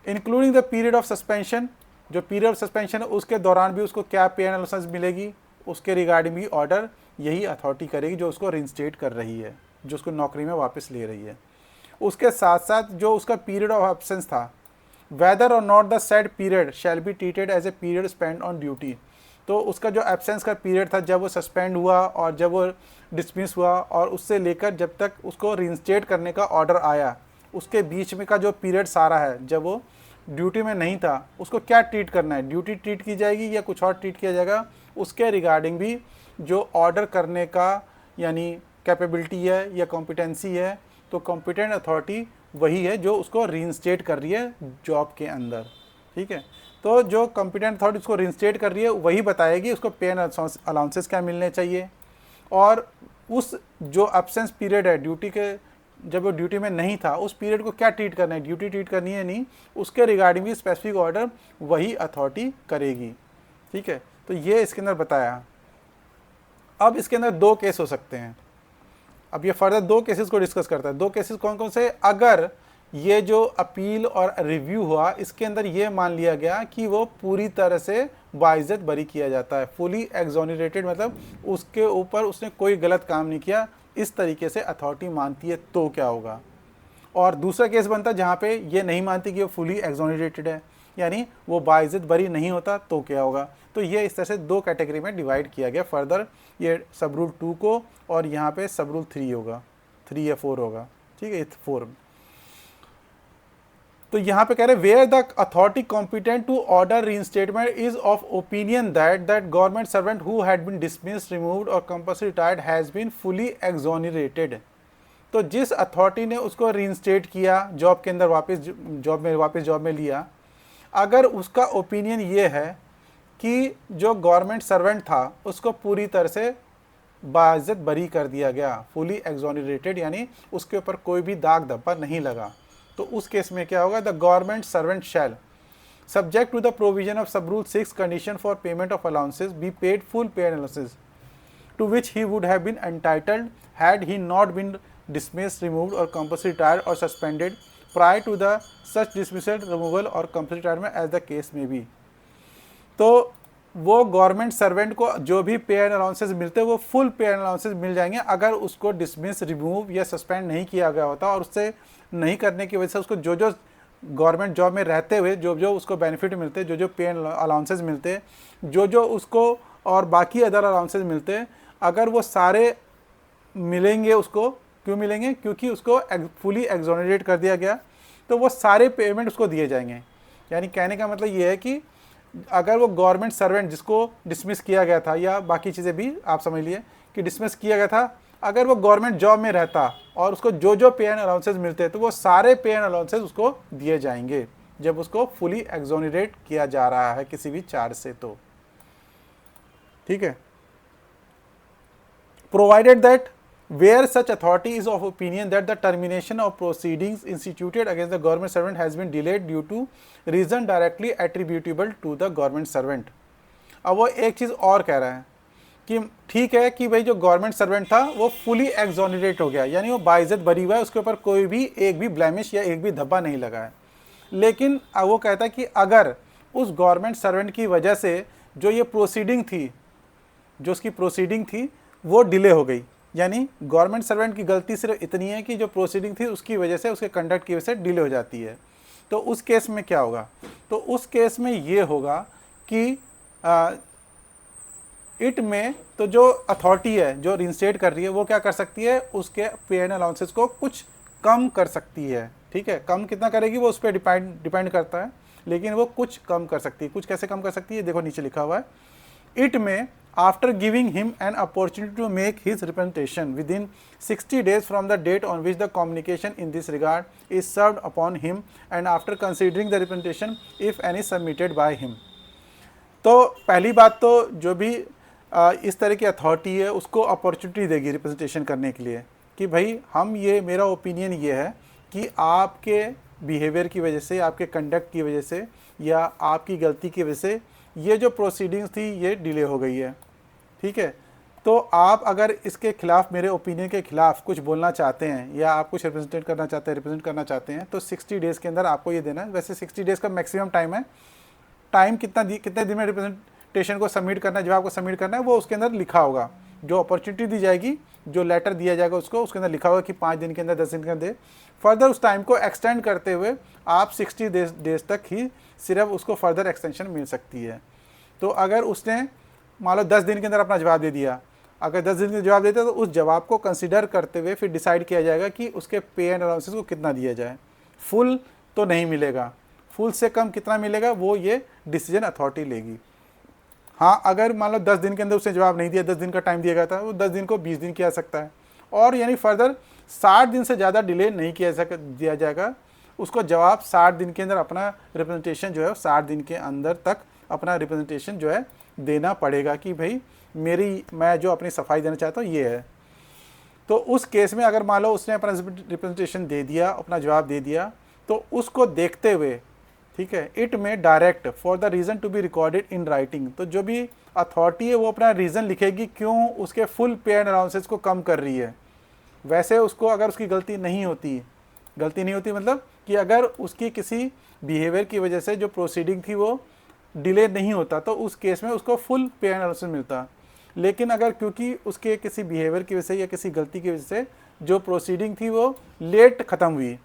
Including the period of suspension, जो पीरियड ऑफ सस्पेंशन है उसके दौरान भी उसको क्या पे एंड अलाउंसेस मिलेगी, उसके रिगार्डिंग भी ऑर्डर यही अथॉरिटी करेगी जो उसको रीइंस्टेट कर रही है, जो उसको नौकरी में वापस ले रही है। उसके साथ साथ जो उसका पीरियड ऑफ एब्सेंस था, वेदर और not the said period shall be treated as a period spend on duty, तो उसका जो एब्सेंस का पीरियड था जब वो सस्पेंड हुआ और जब वो डिसमिस हुआ और उससे लेकर जब तक उसको रीइंस्टेट करने का ऑर्डर आया, उसके बीच में का जो पीरियड सारा है जब वो ड्यूटी में नहीं था, उसको क्या ट्रीट करना है, ड्यूटी ट्रीट की जाएगी या कुछ और ट्रीट किया जाएगा, उसके रिगार्डिंग भी जो ऑर्डर करने का यानी कैपेबिलिटी है या कॉम्पिटेंसी है, तो कॉम्पिटेंट अथॉरिटी वही है जो उसको रीइंस्टेट कर रही है जॉब के अंदर। ठीक है, तो जो कॉम्पिटेंट अथॉरिटी उसको रीइंस्टेट कर रही है वही बताएगी उसको पे एंड अलाउंसेस क्या मिलने चाहिए, और उस जो एब्सेंस पीरियड है ड्यूटी के, जब वो ड्यूटी में नहीं था उस पीरियड को क्या ट्रीट करना है, ड्यूटी ट्रीट करनी है नहीं, उसके रिगार्डिंग भी स्पेसिफिक ऑर्डर वही अथॉरिटी करेगी। ठीक है, तो ये इसके अंदर बताया। अब इसके अंदर 2 केस हो सकते हैं। अब ये फर्दर 2 केसेस को डिस्कस करता है। 2 केसेस कौन कौन से, अगर ये जो अपील और रिव्यू हुआ इसके अंदर ये मान लिया गया कि वो पूरी तरह से बाइज्जत बरी किया जाता है, फुली एक्सोनरेटेड, मतलब उसके ऊपर उसने कोई गलत काम नहीं किया, इस तरीके से अथॉरिटी मानती है, तो क्या होगा। और दूसरा केस बनता है जहाँ पे ये नहीं मानती कि वो फुली एक्सोनरेटेड है, यानी वो बाइज्जत बरी नहीं होता, तो क्या होगा। तो ये इस तरह से 2 कैटेगरी में डिवाइड किया गया फर्दर, ये सब रूल 2 को, और यहाँ पे सब रूल 3 होगा, 3 या 4 होगा। ठीक है, 4। तो यहाँ पे कह रहे where the authority competent to order reinstatement is of opinion that government servant who had been dismissed, removed और compulsory retired has been fully exonerated. तो जिस अथॉरिटी ने उसको रीइंस्टेट किया जॉब के अंदर, वापस जॉब में लिया, अगर उसका ओपिनियन ये है कि जो गवर्नमेंट सर्वेंट था उसको पूरी तरह से बाइज्जत बरी कर दिया गया, फुली एक्सोनरेटेड, यानी उसके ऊपर कोई भी दाग धब्बा नहीं लगा, तो उस केस में क्या होगा, the government servant shell subject to the provision of sub rule 6 condition for payment of allowances be paid full pay allowances to which he would have been entitled had he not been dismissed, removed or compulsory retired or suspended prior to the such dismissal, removal or compulsory retirement as the case may be। तो वो government servant को जो भी पे and allowances मिलते हैं वो full पे एंड अलाउंसेस मिल जाएंगे अगर उसको डिसमिस, रिमूव या सस्पेंड नहीं किया गया होता, और उससे नहीं करने की वजह से उसको जो जो गवर्नमेंट जॉब में रहते हुए जो जो उसको बेनिफिट मिलते हैं, जो जो पे एंड अलाउंसेस मिलते हैं, जो जो उसको और बाकी अदर अलाउंसेस मिलते हैं, अगर वो सारे मिलेंगे उसको, क्यों मिलेंगे, क्योंकि उसको फुली एक्सोनरेट कर दिया गया, तो वो सारे पेमेंट उसको दिए जाएंगे। यानी कहने का मतलब ये है कि अगर वो गवर्नमेंट सर्वेंट जिसको डिसमिस किया गया था, या बाकी चीज़ें भी आप समझ लिए कि डिसमिस किया गया था, अगर वो गवर्नमेंट जॉब में रहता और उसको जो जो पे एंड अलाउंसेस मिलते हैं तो वो सारे पे एंड अलाउंसेस उसको दिए जाएंगे जब उसको फुली एक्सोनरेट किया जा रहा है किसी भी चार्ज से। तो ठीक है, provided that where such authority is of opinion that the termination of proceedings instituted against the government servant has been delayed due to reason directly attributable to the government servant। अब वो एक चीज़ और कह रहा है कि ठीक है कि भाई जो गवर्नमेंट सर्वेंट था वो फुली एक्सोनरेट हो गया, यानी वो बाइज्जत बरी हुआ है, उसके ऊपर कोई भी एक भी ब्लेमिश या एक भी धब्बा नहीं लगा है, लेकिन वो कहता है कि अगर उस गवर्नमेंट सर्वेंट की वजह से जो ये प्रोसीडिंग थी, जो उसकी प्रोसीडिंग थी वो डिले हो गई, यानी गवर्नमेंट सर्वेंट की गलती सिर्फ इतनी है कि जो प्रोसीडिंग थी उसकी वजह से, उसके कंडक्ट की वजह से डिले हो जाती है, तो उस केस में क्या होगा, तो उस केस में ये होगा कि इट में तो जो अथॉरिटी है जो रिइंस्टेट कर रही है वो क्या कर सकती है, उसके पे एंड अलाउंसेस को कुछ कम कर सकती है। ठीक है, कम कितना करेगी वो उस पर डिपेंड करता है, लेकिन वो कुछ कम कर सकती है। कुछ कैसे कम कर सकती है, देखो नीचे लिखा हुआ है, इट में after giving him an opportunity to make his representation within 60 days from the date on which the communication in this regard is served upon him and after considering the representation if any submitted by him। तो पहली बात तो जो भी इस तरह की authority है उसको अपॉर्चुनिटी देगी रिप्रेजेंटेशन करने के लिए कि भाई हम ये, मेरा ओपिनियन ये है कि आपके बिहेवियर की वजह से, आपके कंडक्ट की वजह से या आपकी गलती की वजह से ये जो प्रोसीडिंग्स थी ये डिले हो गई है। ठीक है, तो आप अगर इसके खिलाफ, मेरे ओपिनियन के खिलाफ कुछ बोलना चाहते हैं या आप कुछ रिप्रेजेंट करना चाहते हैं तो 60 डेज़ के अंदर आपको ये देना है। वैसे 60 डेज़ का मैक्सिमम टाइम है, टाइम कितने दिन में रिप्रेजेंटेशन को सबमिट करना है, जवाब को सबमिट करना है, वो उसके अंदर लिखा होगा। जो अपॉर्चुनिटी दी जाएगी, जो लेटर दिया जाएगा उसको, उसके अंदर लिखा होगा कि 5 दिन के अंदर, 10 दिन के अंदर। फर्दर उस टाइम को एक्सटेंड करते हुए आप 60 डेज तक ही सिर्फ उसको फर्दर एक्सटेंशन मिल सकती है। तो अगर उसने मान लो 10 दिन के अंदर अपना जवाब दे दिया, अगर 10 दिन के जवाब देता है तो उस जवाब को कंसिडर करते हुए फिर डिसाइड किया जाएगा कि उसके पे एंड अलाउंसेस को कितना दिया जाए। फुल तो नहीं मिलेगा, फुल से कम कितना मिलेगा वो ये डिसीजन अथॉरिटी लेगी। हाँ, अगर मान लो 10 दिन के अंदर उसने जवाब नहीं दिया, 10 दिन का टाइम दिया गया था, वो 10 दिन को 20 दिन किया सकता है, और यानी फर्दर 60 दिन से ज़्यादा डिले नहीं दिया जाएगा। उसको जवाब 60 दिन के अंदर अपना रिप्रेजेंटेशन जो है 60 दिन के अंदर तक अपना रिप्रेजेंटेशन जो है देना पड़ेगा कि भाई मैं जो अपनी सफाई देना चाहता हूँ ये है। तो उस केस में अगर मान लो उसने अपना रिप्रेजेंटेशन दे दिया, अपना जवाब दे दिया, तो उसको देखते हुए, ठीक है, इट में direct for the reason to be recorded in writing, तो जो भी अथॉरिटी है वो अपना रीज़न लिखेगी क्यों उसके फुल पे एंड अलाउंसेस को कम कर रही है। वैसे उसको अगर उसकी गलती नहीं होती मतलब कि अगर उसकी किसी बिहेवियर की वजह से जो प्रोसीडिंग थी वो डिले नहीं होता तो उस केस में उसको फुल पे एंड अलाउंसेस मिलता। लेकिन अगर क्योंकि उसके किसी बिहेवियर की वजह से या किसी गलती की वजह से जो प्रोसीडिंग थी वो लेट ख़त्म हुई,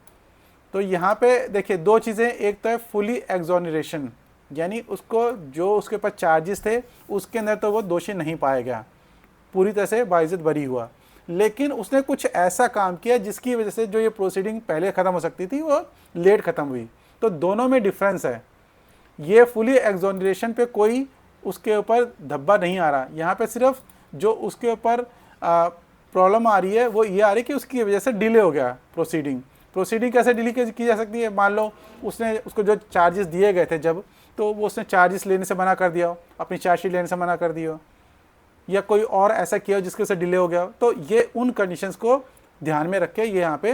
तो यहाँ पे देखिए 2 चीज़ें, एक तो है फुली एक्सोनरेशन, यानी उसको जो उसके पास चार्जेस थे उसके अंदर तो वो दोषी नहीं पाया गया, पूरी तरह से बाइज्जत बरी हुआ, लेकिन उसने कुछ ऐसा काम किया जिसकी वजह से जो ये प्रोसीडिंग पहले ख़त्म हो सकती थी वो लेट ख़त्म हुई। तो दोनों में डिफरेंस है। ये फुली एक्सोनरेशन पे कोई उसके ऊपर धब्बा नहीं आ रहा, यहाँ पे सिर्फ जो उसके ऊपर प्रॉब्लम आ रही है वो ये आ रही है कि उसकी वजह से डिले हो गया प्रोसीडिंग कैसे डिले की जा सकती है, मान लो उसको जो चार्जेस दिए गए थे जब, तो वो उसने चार्जेस लेने से मना कर दिया हो, अपनी चार्जशीट लेने से मना कर दिया हो, या कोई और ऐसा किया हो जिसके से डिले हो गया हो, तो ये उन कंडीशंस को ध्यान में रख के ये यहाँ पे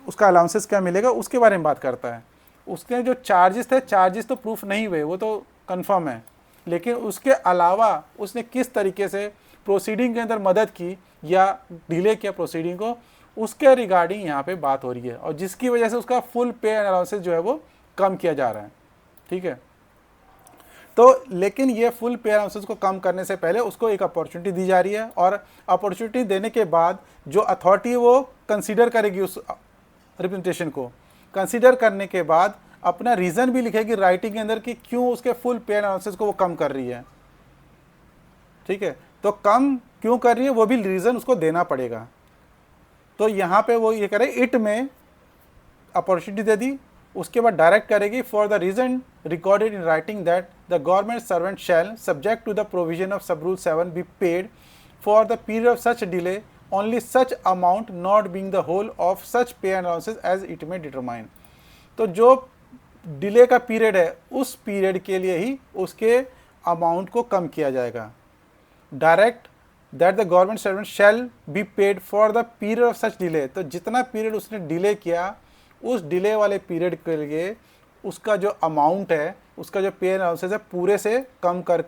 उसका अलाउंसेस क्या मिलेगा उसके बारे में बात करता है। उसके जो चार्जेस थे, चार्जेस तो प्रूफ नहीं हुए, वो तो कंफर्म है, लेकिन उसके अलावा उसने किस तरीके से प्रोसीडिंग के अंदर मदद की या डिले किया प्रोसीडिंग को, उसके रिगार्डिंग यहाँ पे बात हो रही है, और जिसकी वजह से उसका फुल पे एंड अलाउंसेस जो है वो कम किया जा रहा है। ठीक है, तो लेकिन ये फुल पे अलाउंसेस को कम करने से पहले उसको एक अपॉर्चुनिटी दी जा रही है, और अपॉर्चुनिटी देने के बाद जो अथॉरिटी वो कंसीडर करेगी उस रिप्रेजेंटेशन को, कंसीडर करने के बाद अपना रीज़न भी लिखेगी राइटिंग के अंदर कि क्यों उसके फुल पे एंड अलाउंसेस को वो कम कर रही है। ठीक है, तो कम क्यों कर रही है वो भी रीज़न उसको देना पड़ेगा। तो यहाँ पे वो ये करे इट में अपॉर्चुनिटी दे दी, उसके बाद डायरेक्ट करेगी for the reason recorded in writing that the government servant shall subject to the provision of sub rule 7 be paid for the period of such delay only such amount not being the whole of such pay and allowances as it may determine. तो जो delay का period है उस period के लिए ही उसके amount को कम किया जाएगा। Direct that the government servant shall be paid for the period of such delay, तो जितना पीरियड उसने डिले किया उस डिले वाले पीरियड के लिए उसका जो अमाउंट है, उसका जो पे एंड अलाउंसेस है, पूरे से कम कर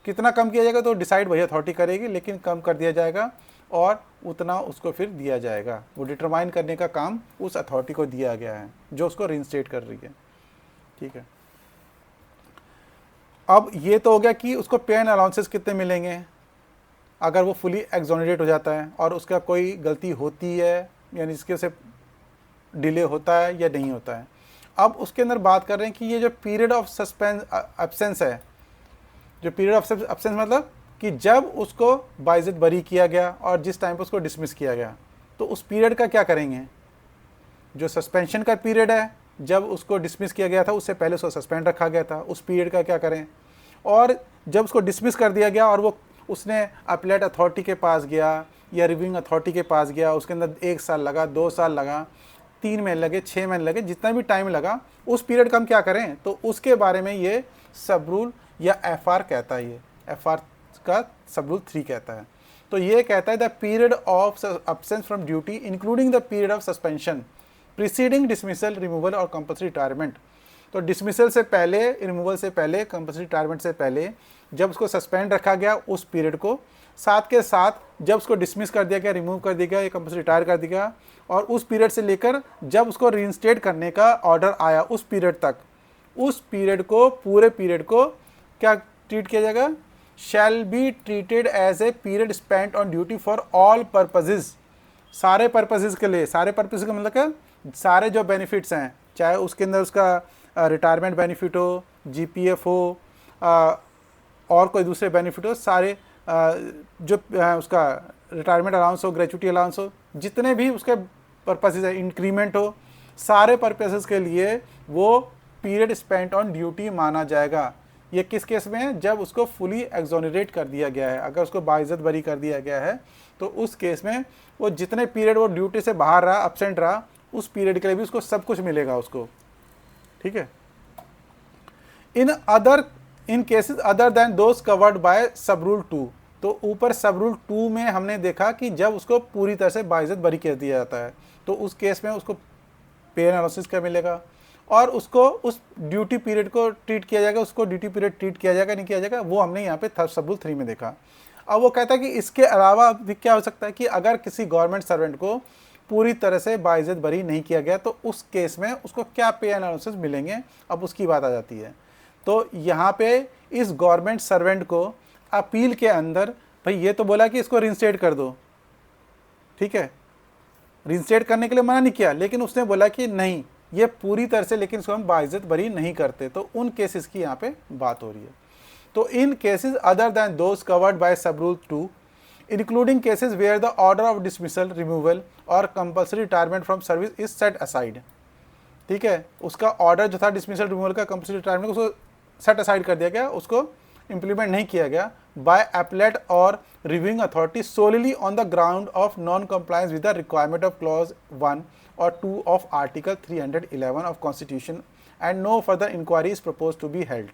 कितना कम किया जाएगा तो डिसाइड वही अथॉरिटी करेगी, लेकिन कम कर दिया जाएगा और उतना उसको फिर दिया जाएगा। वो डिटरमाइन करने का काम उस अथॉरिटी को दिया गया है जो उसको रिइंस्टेट कर रही है। ठीक है, अब ये तो हो गया कि उसको पे एंड अलाउंसेस कितने मिलेंगे अगर वो फुली एक्सोनरेट हो जाता है और उसका कोई गलती होती है, यानी इसके से डिले होता है या नहीं होता है। अब उसके अंदर बात कर रहे हैं कि ये जो पीरियड ऑफ एब्सेंस है, जो पीरियड ऑफ एब्सेंस मतलब कि जब उसको बाइज्जत बरी किया गया और जिस टाइम पर उसको डिसमिस किया गया, तो उस पीरियड का क्या करेंगे। जो सस्पेंशन का पीरियड है, जब उसको डिसमिस किया गया था उससे पहले उसको सस्पेंड रखा गया था, उस पीरियड का क्या करें। और जब उसको डिसमिस कर दिया गया और वो उसने अपीलेट अथॉरिटी के पास गया या रिव्यूइंग अथॉरिटी के पास गया, उसके अंदर 1 साल लगा, 2 साल लगा, 3 महीने लगे, 6 महीने लगे, जितना भी टाइम लगा उस पीरियड का हम क्या करें, तो उसके बारे में ये सब रूल या FR कहता है। ये FR का सब रूल 3 कहता है। तो ये कहता है the period of absence from duty including the period of suspension preceding dismissal, removal और कंपल्सरी रिटायरमेंट। तो डिसमिसल से पहले, रिमूवल से पहले, कंपल्सरी रिटायरमेंट से पहले जब उसको सस्पेंड रखा गया उस पीरियड को, साथ के साथ जब उसको डिसमिस कर दिया गया, रिमूव कर दिया गया या कंपल्सरी रिटायर कर दिया, और उस पीरियड से लेकर जब उसको रीइंस्टेट करने का ऑर्डर आया उस पीरियड तक, उस पीरियड को, पूरे पीरियड को क्या ट्रीट किया जाएगा, shall be treated as a period spent on duty for all purposes. सारे पर्पजेज के लिए, सारे पर्पजेज का मतलब क्या, सारे जो बेनिफिट्स हैं, चाहे उसके अंदर उसका रिटायरमेंट बेनिफिट हो, GPF हो, और कोई दूसरे बेनिफिट हो, सारे जो उसका रिटायरमेंट अलाउंस हो, ग्रेचुटी अलाउंस हो, जितने भी उसके पर्पसेस है, इंक्रीमेंट हो, सारे पर्पसेस के लिए वो पीरियड स्पेंट ऑन ड्यूटी माना जाएगा। ये किस केस में है, जब उसको फुली एक्सोनरेट कर दिया गया है, अगर उसको बाइज्जत बरी कर दिया गया है तो उस केस में वो जितने पीरियड वो ड्यूटी से बाहर रहा, एब्सेंट रहा, उस पीरियड के लिए भी उसको सब कुछ मिलेगा उसको। ठीक है, in cases other than those covered by sub rule 2। तो ऊपर सब रूल 2 में हमने देखा कि जब उसको पूरी तरह से बाइज्जत बरी कर दिया जाता है तो उस केस में उसको पे एंड अलाउंसेस क्या मिलेगा, और उसको उस ड्यूटी पीरियड को ट्रीट किया जाएगा, उसको ड्यूटी पीरियड ट्रीट किया जाएगा नहीं किया जाएगा, वो हमने यहाँ पे सब रूल 3 में देखा। अब वो कहता है कि इसके अलावा भी क्या हो सकता है कि अगर किसी गवर्नमेंट सर्वेंट को पूरी तरह से बाइज्जत बरी नहीं किया गया तो उस केस में उसको क्या पे एंड अलाउंसेस मिलेंगे, अब उसकी बात आ जाती है। तो यहाँ पे इस गवर्नमेंट सर्वेंट को अपील के अंदर, भाई ये तो बोला कि इसको रिइंस्टेट कर दो, ठीक है, रिइंस्टेट करने के लिए मना नहीं किया, लेकिन उसने बोला कि नहीं ये पूरी तरह से, लेकिन इसको हम बाइज्जत बरी नहीं करते, तो उन केसेस की यहाँ पे बात हो रही है। तो in cases other than those covered by sub rule 2 including cases where the order of dismissal, removal और compulsory retirement from service is set aside. ठीक है, उसका ऑर्डर जो था डिसमिसल, रिमूवल का, कंपल्सरी रिटायरमेंट, उसको सेट असाइड कर दिया गया, उसको इंप्लीमेंट नहीं किया गया बाय अपीलेट और reviewing authority solely on the ground of non compliance with the requirement of clause 1 और 2 of article 311 of constitution and no further inquiry is propose to be held.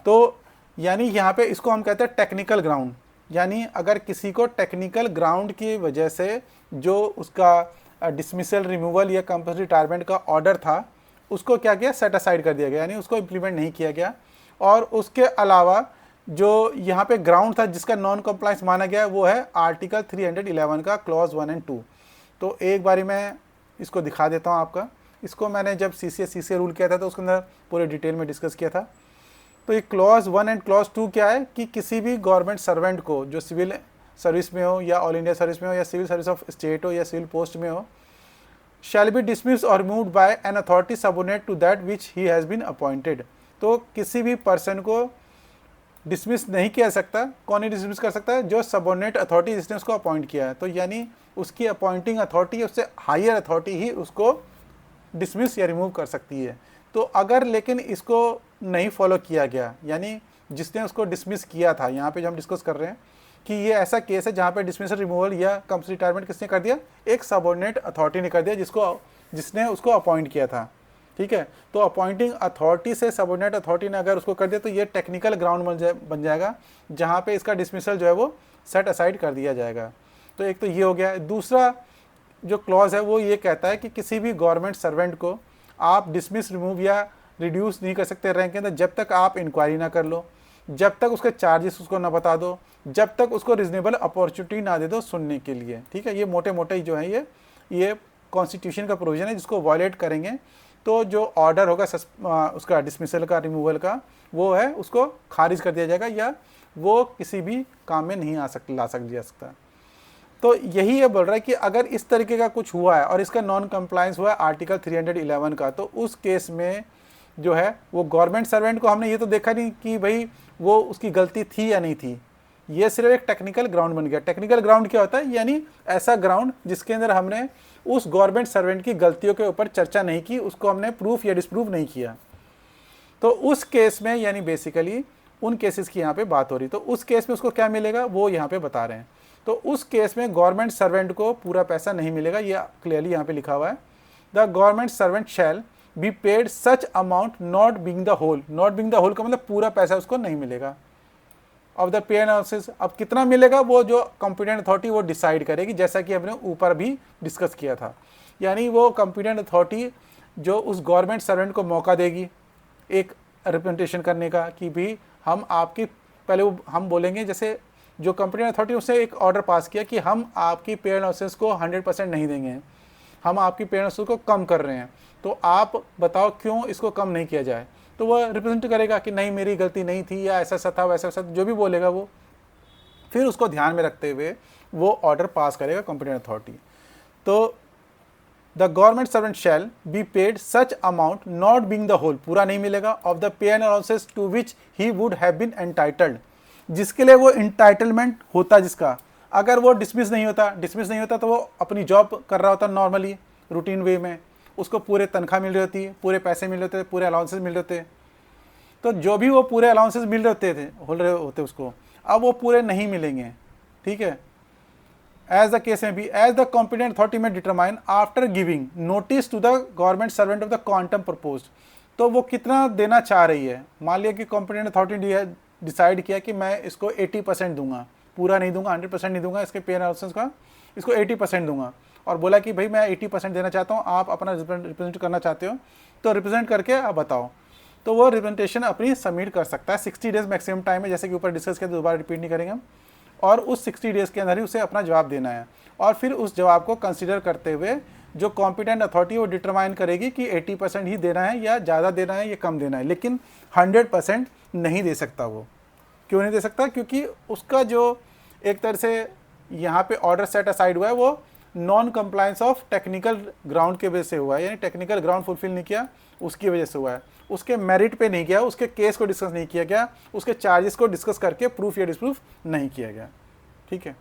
तो यानी यहाँ पे इसको हम कहते हैं टेक्निकल ग्राउंड। यानी अगर किसी को टेक्निकल ग्राउंड की वजह से जो उसका डिसमिसल, रिमूवल या कंपल्सरी रिटायरमेंट का ऑर्डर था उसको क्या किया, सेट असाइड कर दिया गया, यानी उसको इम्प्लीमेंट नहीं किया गया। और उसके अलावा जो यहाँ पे ग्राउंड था जिसका नॉन कंप्लायंस माना गया वो है आर्टिकल 311 का क्लॉज 1 और 2। तो एक बारी मैं इसको दिखा देता हूँ आपका। इसको मैंने जब CCA रूल किया था तो उसके अंदर पूरे डिटेल में डिस्कस किया था। तो ये क्लॉज 1 एंड क्लॉज 2 क्या है कि किसी भी गवर्नमेंट सर्वेंट को जो सिविल सर्विस में हो या ऑल इंडिया सर्विस में हो या सिविल सर्विस ऑफ स्टेट हो या सिविल पोस्ट में हो, शैल बी डिसमिस्ड और removed by an authority subordinate to that which he has been appointed. तो किसी भी पर्सन को डिसमिस नहीं किया सकता। कौन ही डिसमिस कर सकता है, जो सबऑर्डिनेट अथॉरिटी जिसने उसको अपॉइंट किया है। तो यानी उसकी अपॉइंटिंग अथॉरिटी, उससे हायर अथॉरिटी ही उसको डिसमिस या रिमूव कर सकती है। तो अगर लेकिन इसको नहीं फॉलो किया गया, यानी जिसने उसको डिसमिस किया था, यहाँ पे जो हम डिस्कस कर रहे हैं कि ये ऐसा केस है जहाँ पे डिसमिसल, रिमूवल या कंपल्सरी रिटायरमेंट किसने कर दिया, एक सबऑर्डिनेट अथॉरिटी ने कर दिया जिसने उसको अपॉइंट किया था। ठीक है, तो अपॉइंटिंग अथॉरिटी से सबऑर्डिनेट अथॉरिटी ने अगर उसको कर दिया तो ये टेक्निकल ग्राउंड बन जाएगा जहाँ पे इसका डिसमिसल जो है वो सेट असाइड कर दिया जाएगा। तो एक तो ये हो गया। दूसरा जो क्लॉज है वो ये कहता है कि किसी भी गवर्नमेंट सर्वेंट को आप डिसमिस, रिमूव या रिड्यूस नहीं कर सकते रैंक के अंदर जब तक आप इंक्वायरी ना कर लो, जब तक उसके चार्जेस उसको ना बता दो, जब तक उसको रिजनेबल अपॉर्चुनिटी ना दे दो सुनने के लिए। ठीक है, ये मोटे मोटे जो है ये कॉन्स्टिट्यूशन का प्रोविजन है, जिसको वायलेट करेंगे तो जो ऑर्डर होगा उसका डिसमिसल का, रिमूवल का, वो है उसको खारिज कर दिया जाएगा या वो किसी भी काम में नहीं ला सकता। तो यही ये बोल रहा है कि अगर इस तरीके का कुछ हुआ है और इसका नॉन कंप्लायंस हुआ है आर्टिकल 311 का, तो उस केस में जो है वो गवर्नमेंट सर्वेंट को हमने ये तो देखा नहीं कि भाई वो उसकी गलती थी या नहीं थी, ये सिर्फ एक टेक्निकल ग्राउंड बन गया। टेक्निकल ग्राउंड क्या होता है, यानी ऐसा ग्राउंड जिसके अंदर हमने उस गवर्नमेंट सर्वेंट की गलतियों के ऊपर चर्चा नहीं की, उसको हमने प्रूफ या डिसप्रूव नहीं किया। तो उस केस में, यानी बेसिकली उन केसेस की यहाँ पे बात हो रही, तो उस केस में उसको क्या मिलेगा वो यहाँ पे बता रहे हैं। तो उस केस में गवर्नमेंट सर्वेंट को पूरा पैसा नहीं मिलेगा, ये क्लियरली यहाँ पे लिखा हुआ है। The government servant shall be paid such amount not being the whole. Not being the whole का मतलब पूरा पैसा उसको नहीं मिलेगा ऑफ द पे एनालिसिस। अब कितना मिलेगा वो जो कॉम्पिटेंट अथॉरिटी वो डिसाइड करेगी, जैसा कि हमने ऊपर भी डिस्कस किया था। यानी वो कॉम्पिटेंट अथॉरिटी जो उस गवर्नमेंट सर्वेंट को मौका देगी एक रिप्रेजेंटेशन करने का कि भी हम आपकी, पहले हम बोलेंगे जैसे जो कॉम्पिटेंट अथॉरिटी उसने एक ऑर्डर पास किया कि हम आपकी पे एनालिसिस को 100% नहीं देंगे, हम आपकी पे एनालिसिस को कम कर रहे हैं, तो आप बताओ क्यों इसको कम नहीं किया जाए। तो वह रिप्रेजेंट करेगा कि नहीं मेरी गलती नहीं थी या ऐसा सा था वैसा सा, जो भी बोलेगा वो, फिर उसको ध्यान में रखते हुए वो ऑर्डर पास करेगा कॉम्पिटेंट अथॉरिटी। तो the government servant shall be paid such amount not being the whole, पूरा नहीं मिलेगा, of the pay and allowances to which he would have been entitled, जिसके लिए वो इंटाइटलमेंट होता जिसका। अगर वो डिसमिस नहीं होता तो वो अपनी जॉब कर रहा होता नॉर्मली रूटीन वे में, उसको पूरे तनख्वाह मिल रही होती है, पूरे पैसे मिल रहे थे, पूरे अलाउंसेस मिल रहे थे। तो जो भी वो पूरे अलाउंसेस मिल रहे होते उसको, अब वो पूरे नहीं मिलेंगे। ठीक है, एज द केस में भी, एज द कॉम्पिटेंट अथॉरिटी में determine after giving notice to the government servant of the quantum proposed. तो वो कितना देना चाह रही है। मान लिया कि कॉम्पिटेंट अथॉरिटी ने डिसाइड किया कि मैं इसको 80% दूंगा, पूरा नहीं दूंगा, 100% नहीं दूंगा, इसके पे एनालिसिस का इसको 80% दूंगा, और बोला कि भाई मैं 80% देना चाहता हूँ, आप अपना रिप्रेजेंट करना चाहते हो तो रिप्रेजेंट करके आप बताओ। तो वो रिप्रेजेंटेशन अपनी सबमिट कर सकता है। 60 डेज मैक्सिमम टाइम है, जैसे कि ऊपर डिस्कस किया, दोबारा रिपीट नहीं करेंगे हम। और उस 60 डेज के अंदर ही उसे अपना जवाब देना है, और फिर उस जवाब को कंसिडर करते हुए जो कॉम्पिटेंट अथॉरिटी वो डिटरमाइन करेगी कि 80% ही देना है या ज़्यादा देना है या कम देना है, लेकिन 100% नहीं दे सकता। वो क्यों नहीं दे सकता, क्योंकि उसका जो एक तरह से यहाँ पे ऑर्डर सेट असाइड हुआ है वो non compliance of technical ground के वजह से हुआ है, यानी टेक्निकल ग्राउंड फुलफिल नहीं किया उसकी वजह से हुआ है। उसके मेरिट पे नहीं किया, उसके केस को डिस्कस नहीं किया गया, उसके चार्जेस को डिस्कस करके प्रूफ या डिसप्रूफ नहीं किया गया। ठीक है,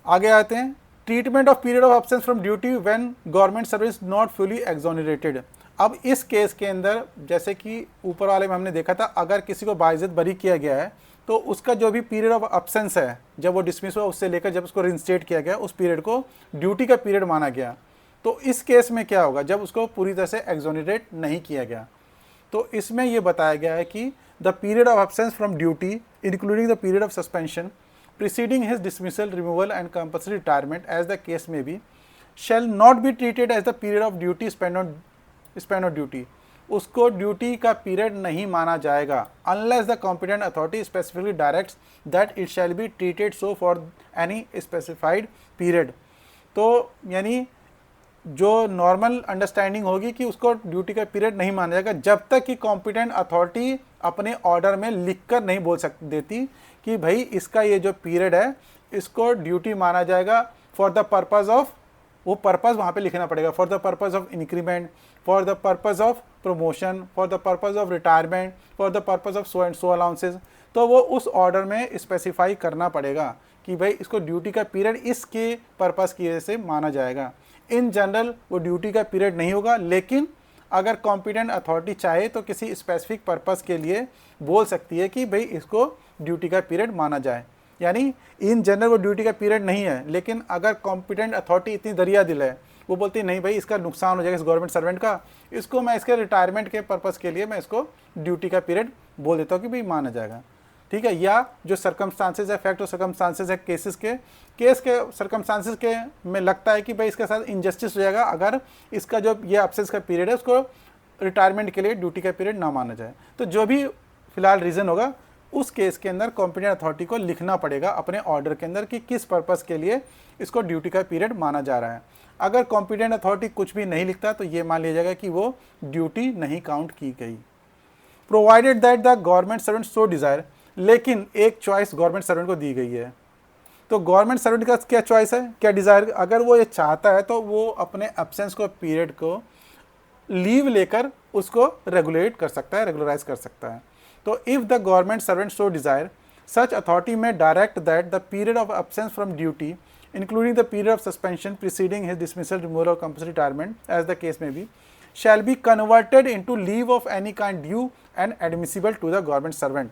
आगे आते हैं। Treatment of period of absence from duty when government service not fully exonerated. अब इस केस के अंदर जैसे कि ऊपर वाले में हमने देखा था, अगर किसी को बाइज्जत बरी किया गया है तो उसका जो भी पीरियड ऑफ एब्सेंस है, जब वो डिसमिस हुआ उससे लेकर जब उसको रिइंस्टेट किया गया, उस पीरियड को ड्यूटी का पीरियड माना गया। तो इस केस में क्या होगा, जब उसको पूरी तरह से एक्सोनरेट नहीं किया गया, तो इसमें यह बताया गया है कि the period of absence from duty including the period of suspension preceding his dismissal, removal and compulsory retirement as the case may be shall not be treated as the period of duty spent on duty. उसको duty का period नहीं माना जाएगा unless the competent authority specifically directs that it shall be treated so for any specified period. तो यानी जो normal understanding होगी कि उसको ड्यूटी का पीरियड नहीं माना जाएगा जब तक कि कॉम्पिटेंट अथॉरिटी अपने ऑर्डर में लिखकर नहीं बोल देती कि भाई इसका ये जो पीरियड है इसको ड्यूटी माना जाएगा फॉर द पर्पज़ ऑफ, वो पर्पज़ वहाँ पे लिखना पड़ेगा, for the purpose of increment, for the purpose of promotion, for the purpose of retirement, for the purpose of so and so allowances. तो वो उस ऑर्डर में स्पेसिफाई करना पड़ेगा कि भाई इसको ड्यूटी का पीरियड इसके पर्पज़ की वजह से माना जाएगा। इन जनरल वो ड्यूटी का पीरियड नहीं होगा, लेकिन अगर कॉम्पिटेंट अथॉरिटी चाहे तो किसी स्पेसिफिक पर्पज़ के लिए बोल सकती है कि भाई इसको ड्यूटी का पीरियड माना जाए। यानी इन जनरल वो ड्यूटी का पीरियड नहीं है, लेकिन अगर कॉम्पिटेंट अथॉरिटी इतनी दरिया दिल है, वो बोलती है नहीं भाई इसका नुकसान हो जाएगा इस गवर्नमेंट सर्वेंट का, इसको मैं इसके रिटायरमेंट के पर्पज़ के लिए मैं इसको ड्यूटी का पीरियड बोल देता हूँ कि भाई माना जाएगा, ठीक है। या जो सर्कमस्टांसेस है, फैक्ट और सर्कमस्टांसेस है केस के सर्कमस्टांसेस के में लगता है कि भाई इसके साथ इनजस्टिस हो जाएगा अगर इसका जो ये एब्सेंस का पीरियड है उसको रिटायरमेंट के लिए ड्यूटी का पीरियड ना माना जाए। तो जो भी फिलहाल रीज़न होगा उस केस के अंदर कॉम्पिटेंट अथॉरिटी को लिखना पड़ेगा अपने ऑर्डर के अंदर कि किस पर्पज़ के लिए इसको ड्यूटी का पीरियड माना जा रहा है। अगर कॉम्पिटेंट अथॉरिटी कुछ भी नहीं लिखता तो ये मान लिया जाएगा कि वो ड्यूटी नहीं काउंट की गई, provided that the government servant so desire. लेकिन एक चॉइस गवर्नमेंट सर्वेंट को दी गई है, तो गवर्नमेंट सर्वेंट का क्या चॉइस है, क्या डिज़ायर, अगर वो ये चाहता है तो वो अपने एब्सेंस को पीरियड को लीव लेकर उसको रेगुलेट कर सकता है, रेगुलराइज कर सकता है। तो if the government servant so desire such authority may direct that the period of absence from duty including the period of suspension preceding his dismissal, removal और compulsory retirement as the case में be shall be converted into leave of any kind due and admissible to the government servant।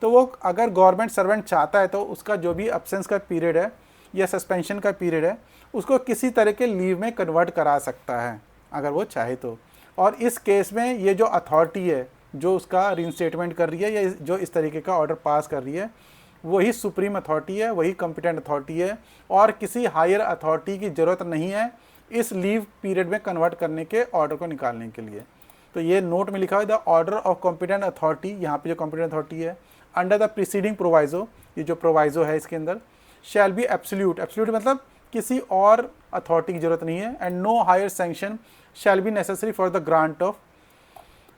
तो वो अगर government servant चाहता है तो उसका जो भी एब्सेंस का पीरियड है या सस्पेंशन का पीरियड है उसको किसी तरह के लीव में कन्वर्ट करा सकता है अगर वो चाहे तो। और इस केस में ये जो अथॉरिटी है जो उसका रिइंस्टेटमेंट कर रही है या जो इस तरीके का ऑर्डर पास कर रही है वही सुप्रीम अथॉरिटी है, वही कॉम्पिटेंट अथॉरिटी है और किसी हायर अथॉरिटी की ज़रूरत नहीं है इस लीव पीरियड में कन्वर्ट करने के ऑर्डर को निकालने के लिए। तो ये नोट में लिखा हुआ है the order of competent authority, यहाँ पे जो कॉम्पिटेंट अथॉरिटी है अंडर द प्रीसीडिंग प्रोवाइजो, ये जो प्रोवाइजो है इसके अंदर शैल बी एब्सोल्यूट, एब्सोल्यूट मतलब किसी और अथॉरिटी की ज़रूरत नहीं है, and no higher sanction shall be necessary for the grant of.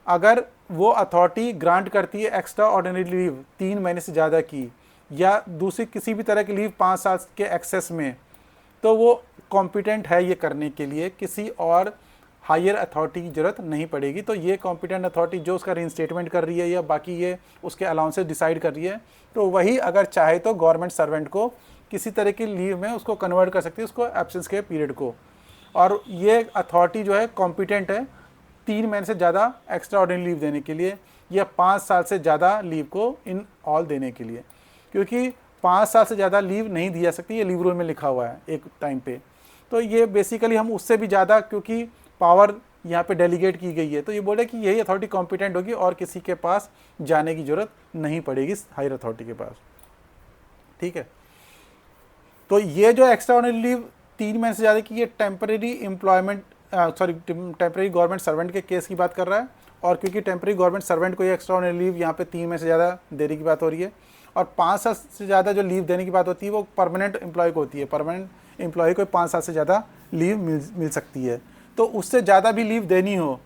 अगर वो अथॉरिटी ग्रांट करती है एक्स्ट्रा ऑर्डिनरी लीव 3 महीने से ज़्यादा की या दूसरी किसी भी तरह की लीव 5 साल के एक्सेस में, तो वो कॉम्पिटेंट है ये करने के लिए, किसी और हायर अथॉरिटी की ज़रूरत नहीं पड़ेगी। तो ये कॉम्पिटेंट अथॉरिटी जो उसका रिइंस्टेटमेंट कर रही है या बाकी ये उसके अलाउंसेस डिसाइड कर रही है, तो वही अगर चाहे तो गवर्नमेंट सर्वेंट को किसी तरह की लीव में उसको कन्वर्ट कर सकती है उसको एब्सेंस के पीरियड को। और ये अथॉरिटी जो है कॉम्पिटेंट है 3 महीने से ज़्यादा एक्स्ट्रा ऑर्डिनरी लीव देने के लिए या 5 साल से ज़्यादा लीव को इन ऑल देने के लिए, क्योंकि 5 साल से ज़्यादा लीव नहीं दी जा सकती, ये लीव रूल में लिखा हुआ है एक टाइम पे। तो ये बेसिकली हम उससे भी ज़्यादा, क्योंकि पावर यहाँ पे डेलीगेट की गई है, तो ये बोले कि यही अथॉरिटी कॉम्पिटेंट होगी और किसी के पास जाने की ज़रूरत नहीं पड़ेगी हायर अथॉरिटी के पास, ठीक है। तो ये जो एक्स्ट्रा ऑर्डिनरी लीव 3 महीने से ज़्यादा की ये temporary employment temporary government servant के केस की बात कर रहा है, और क्योंकि टेम्परेरी गवर्नमेंट सर्वेंट को ये एक्स्ट्रा ऑर्डिनरी लीव यहाँ पे 3 महीने से ज़्यादा देने की बात हो रही है, और 5 साल से ज़्यादा जो लीव देने की बात होती है वो परमानेंट एम्प्लॉय को होती है। परमानेंट एम्प्लॉय को 5 साल से ज़्यादा लीव मिल सकती है, तो उससे ज़्यादा भी लीव देनी हो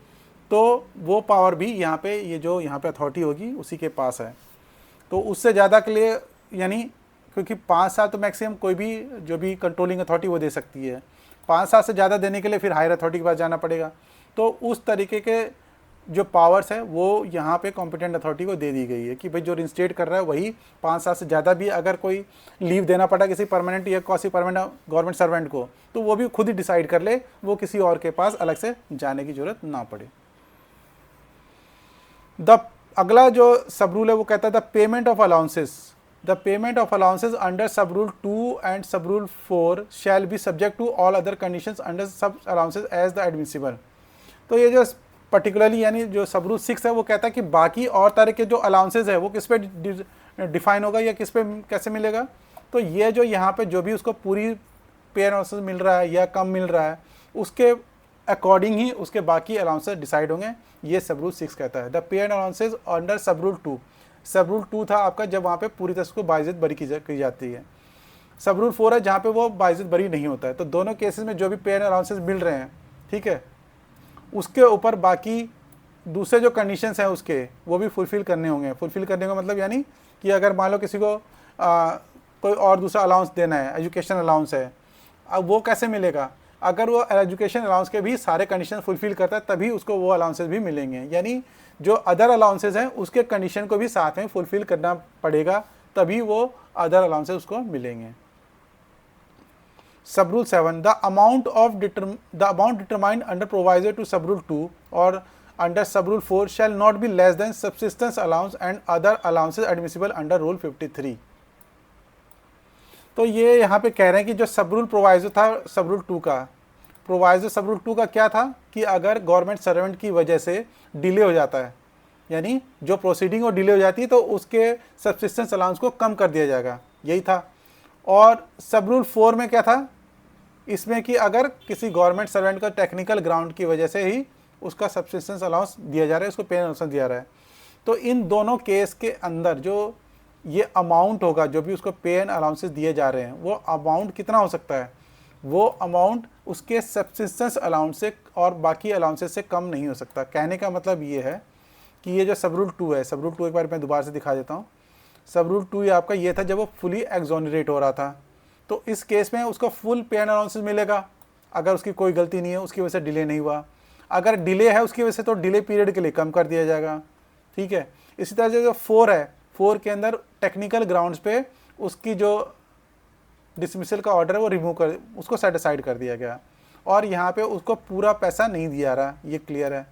तो वो पावर भी यहाँ पे ये जो यहाँ पे अथॉरिटी होगी उसी के पास है। तो उससे ज़्यादा के लिए यानी क्योंकि 5 साल तो मैक्सिमम कोई भी जो भी कंट्रोलिंग अथॉरिटी वो दे सकती है, 5 साल से ज़्यादा देने के लिए फिर हायर अथॉरिटी के पास जाना पड़ेगा। तो उस तरीके के जो पावर्स है वो यहाँ पे कॉम्पिटेंट अथॉरिटी को दे दी गई है कि भाई जो रिइंस्टेट कर रहा है वही 5 साल से ज़्यादा भी अगर कोई लीव देना पड़ा किसी परमानेंट या किसी परमानेंट गवर्नमेंट सर्वेंट को, तो वो भी खुद ही डिसाइड कर ले, वो किसी और के पास अलग से जाने की ज़रूरत ना पड़े। अगला जो सब रूल है वो कहता है the payment of allowances, the payment of allowances under sub rule 2 and sub rule 4 shall be subject to all other conditions under sub allowances as the admissible. तो ये जो पर्टिकुलरली यानी जो सब रूल 6 है वो कहता है कि बाकी और तरह के जो अलाउंसेज है वो किस पे डिफाइन होगा या किस पे कैसे मिलेगा। तो ये जो यहाँ पे जो भी उसको पूरी पे अलाउंसेज मिल रहा है या कम मिल रहा है उसके अकॉर्डिंग ही उसके बाकी अलाउंसेज डिसाइड होंगे, ये सब रूल 6 कहता है। The pay and allowances under sub rule 2, सब रूल 2 था आपका जब वहाँ पे पूरी तरह से उसको बाइज्जत बरी की जाती है। सब रूल 4 है जहाँ पे वो बाइज्जत बरी नहीं होता है। तो दोनों केसेस में जो भी पे एंड अलाउंसेज मिल रहे हैं, ठीक है, उसके ऊपर बाकी दूसरे जो कंडीशंस हैं उसके वो भी फुलफ़िल करने होंगे। फुलफ़िल करने का मतलब यानी कि अगर मान लो किसी को कोई और दूसरा अलाउंस देना है, एजुकेशन अलाउंस है, अब वो कैसे मिलेगा, अगर वो एजुकेशन अलाउंस के भी सारे कंडीशन फुलफ़िल करता है तभी उसको वो अलाउंसेस भी मिलेंगे। यानी जो अदर अलाउंसेस हैं उसके कंडीशन को भी साथ में फुलफ़िल करना पड़ेगा तभी वो अदर अलाउंसेस उसको मिलेंगे। Sub rule 7, the amount determined under proviso to sub rule 2 और under sub rule 4 shall not be less than subsistence allowance and other allowances admissible under rule 53। तो ये यहाँ पे कह रहे हैं कि जो सब रूल प्रोवाइजर था सब रूल 2 का, प्रोवाइजर सब रूल 2 का क्या था कि अगर गवर्नमेंट सर्वेंट की वजह से डिले हो जाता है, यानी जो प्रोसीडिंग वो डिले हो जाती है तो उसके सब्सिस्टेंस अलाउंस को कम कर दिया जाएगा, यही था। और सब रूल 4 में क्या था, इसमें कि अगर किसी गवर्नमेंट सर्वेंट का टेक्निकल ग्राउंड की वजह से ही उसका सब्सिस्टेंस अलाउंस दिया जा रहा है, उसको पे अलाउंस दिया रहा है। तो इन दोनों केस के अंदर जो ये अमाउंट होगा जो भी उसको पे एंड अलाउंसेस दिए जा रहे हैं वो अमाउंट कितना हो सकता है, वो अमाउंट उसके सब्सिस्टेंस अलाउंस से और बाकी अलाउंसेस से कम नहीं हो सकता। कहने का मतलब ये है कि ये जो सब रूल 2 है, सब रूल 2 एक बार मैं दोबारा से दिखा देता हूँ। सब रूल 2 ये आपका ये था जब वो फुली एक्सोनरेट हो रहा था, तो इस केस में उसको फुल पे एंड अलाउंसेस मिलेगा अगर उसकी कोई गलती नहीं है, उसकी वजह से डिले नहीं हुआ। अगर डिले है उसकी वजह से तो डिले पीरियड के लिए कम कर दिया जाएगा, ठीक है। इसी तरह से जो 4 है, 4 के अंदर टेक्निकल ग्राउंड्स पे उसकी जो डिसमिसल का ऑर्डर है वो रिमूव कर, उसको सेट असाइड कर दिया गया और यहाँ पे उसको पूरा पैसा नहीं दिया रहा, ये क्लियर है।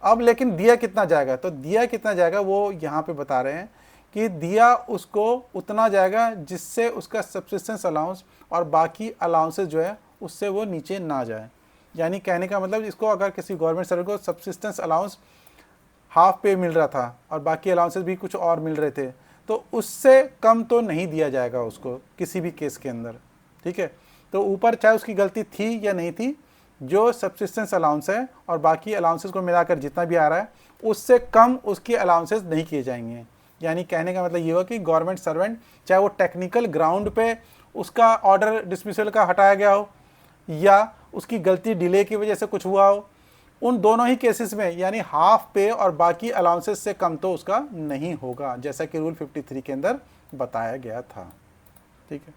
अब लेकिन दिया कितना जाएगा, तो दिया कितना जाएगा वो यहाँ पे बता रहे हैं कि दिया उसको उतना जाएगा जिससे उसका सब्सिस्टेंस अलाउंस और बाकी अलाउंसेस जो है उससे वो नीचे ना जाए। यानी कहने का मतलब इसको अगर किसी गवर्नमेंट सर्वेंट को सब्सिस्टेंस अलाउंस हाफ पे मिल रहा था और बाकी अलाउंसेस भी कुछ और मिल रहे थे तो उससे कम तो नहीं दिया जाएगा उसको किसी भी केस के अंदर, ठीक है। तो ऊपर चाहे उसकी गलती थी या नहीं थी, जो सब्सिस्टेंस अलाउंस है और बाकी अलाउंसेस को मिलाकर जितना भी आ रहा है उससे कम उसके अलाउंसेस नहीं किए जाएंगे। यानी कहने का मतलब ये हुआ कि गवर्नमेंट सर्वेंट चाहे वो टेक्निकल ग्राउंड पे उसका ऑर्डर डिसमिसल का हटाया गया हो या उसकी गलती डिले की वजह से कुछ हुआ हो, उन दोनों ही केसेस में यानी हाफ पे और बाकी अलाउंसेस से कम तो उसका नहीं होगा, जैसा कि रूल 53 के अंदर बताया गया था, ठीक है।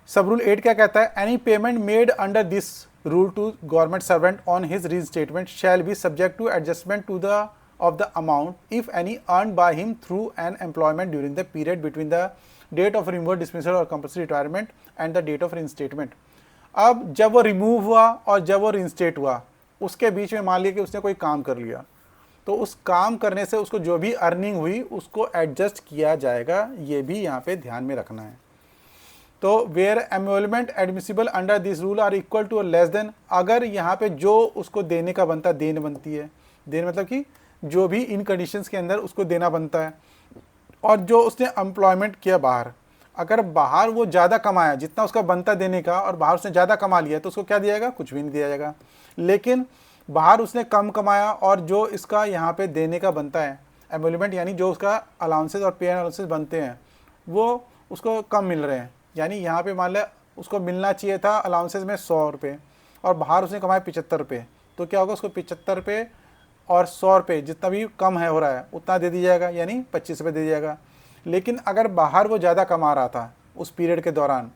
सब रूल 8 क्या कहता है, any payment made under this rule to government servant on his reinstatement shall be subject to adjustment to the of the amount if any earned by him through an employment during the period between the date of removal, dismissal or compulsory retirement and the date of reinstatement। अब जब वो remove हुआ और जब वो रिइंस्टेट हुआ उसके बीच में मान लिया कि उसने कोई काम कर लिया, तो उस काम करने से उसको जो भी अर्निंग हुई उसको एडजस्ट किया जाएगा, ये भी यहाँ पे ध्यान में रखना है। तो where emolument admissible under this rule are equal to less than, अगर यहाँ पे जो उसको देने का बनता देन बनती है, देन मतलब कि जो भी इन कंडीशंस के अंदर उसको देना बनता है, और जो उसने एम्प्लॉयमेंट किया बाहर, अगर बाहर वो ज़्यादा कमाया जितना उसका बनता देने का और बाहर उसने ज़्यादा कमा लिया तो उसको क्या दिया जाएगा, कुछ भी नहीं दिया जाएगा। लेकिन बाहर उसने कम कमाया और जो इसका यहाँ पे देने का बनता है एम्यूलमेंट यानी जो उसका अलाउंसेस और पे एंड अलाउंसेस बनते हैं वो उसको कम मिल रहे हैं, यानी यहाँ पे मान लिया उसको मिलना चाहिए था अलाउंसेस में 100 रुपये और बाहर उसने कमाया 75 रुपये, तो क्या होगा, उसको 75 रुपये और 100 रुपये जितना भी कम है हो रहा है उतना दे दिया जाएगा, यानी 25 रुपये दे दिया जाएगा। लेकिन अगर बाहर वो ज़्यादा कमा रहा था उस पीरियड के दौरान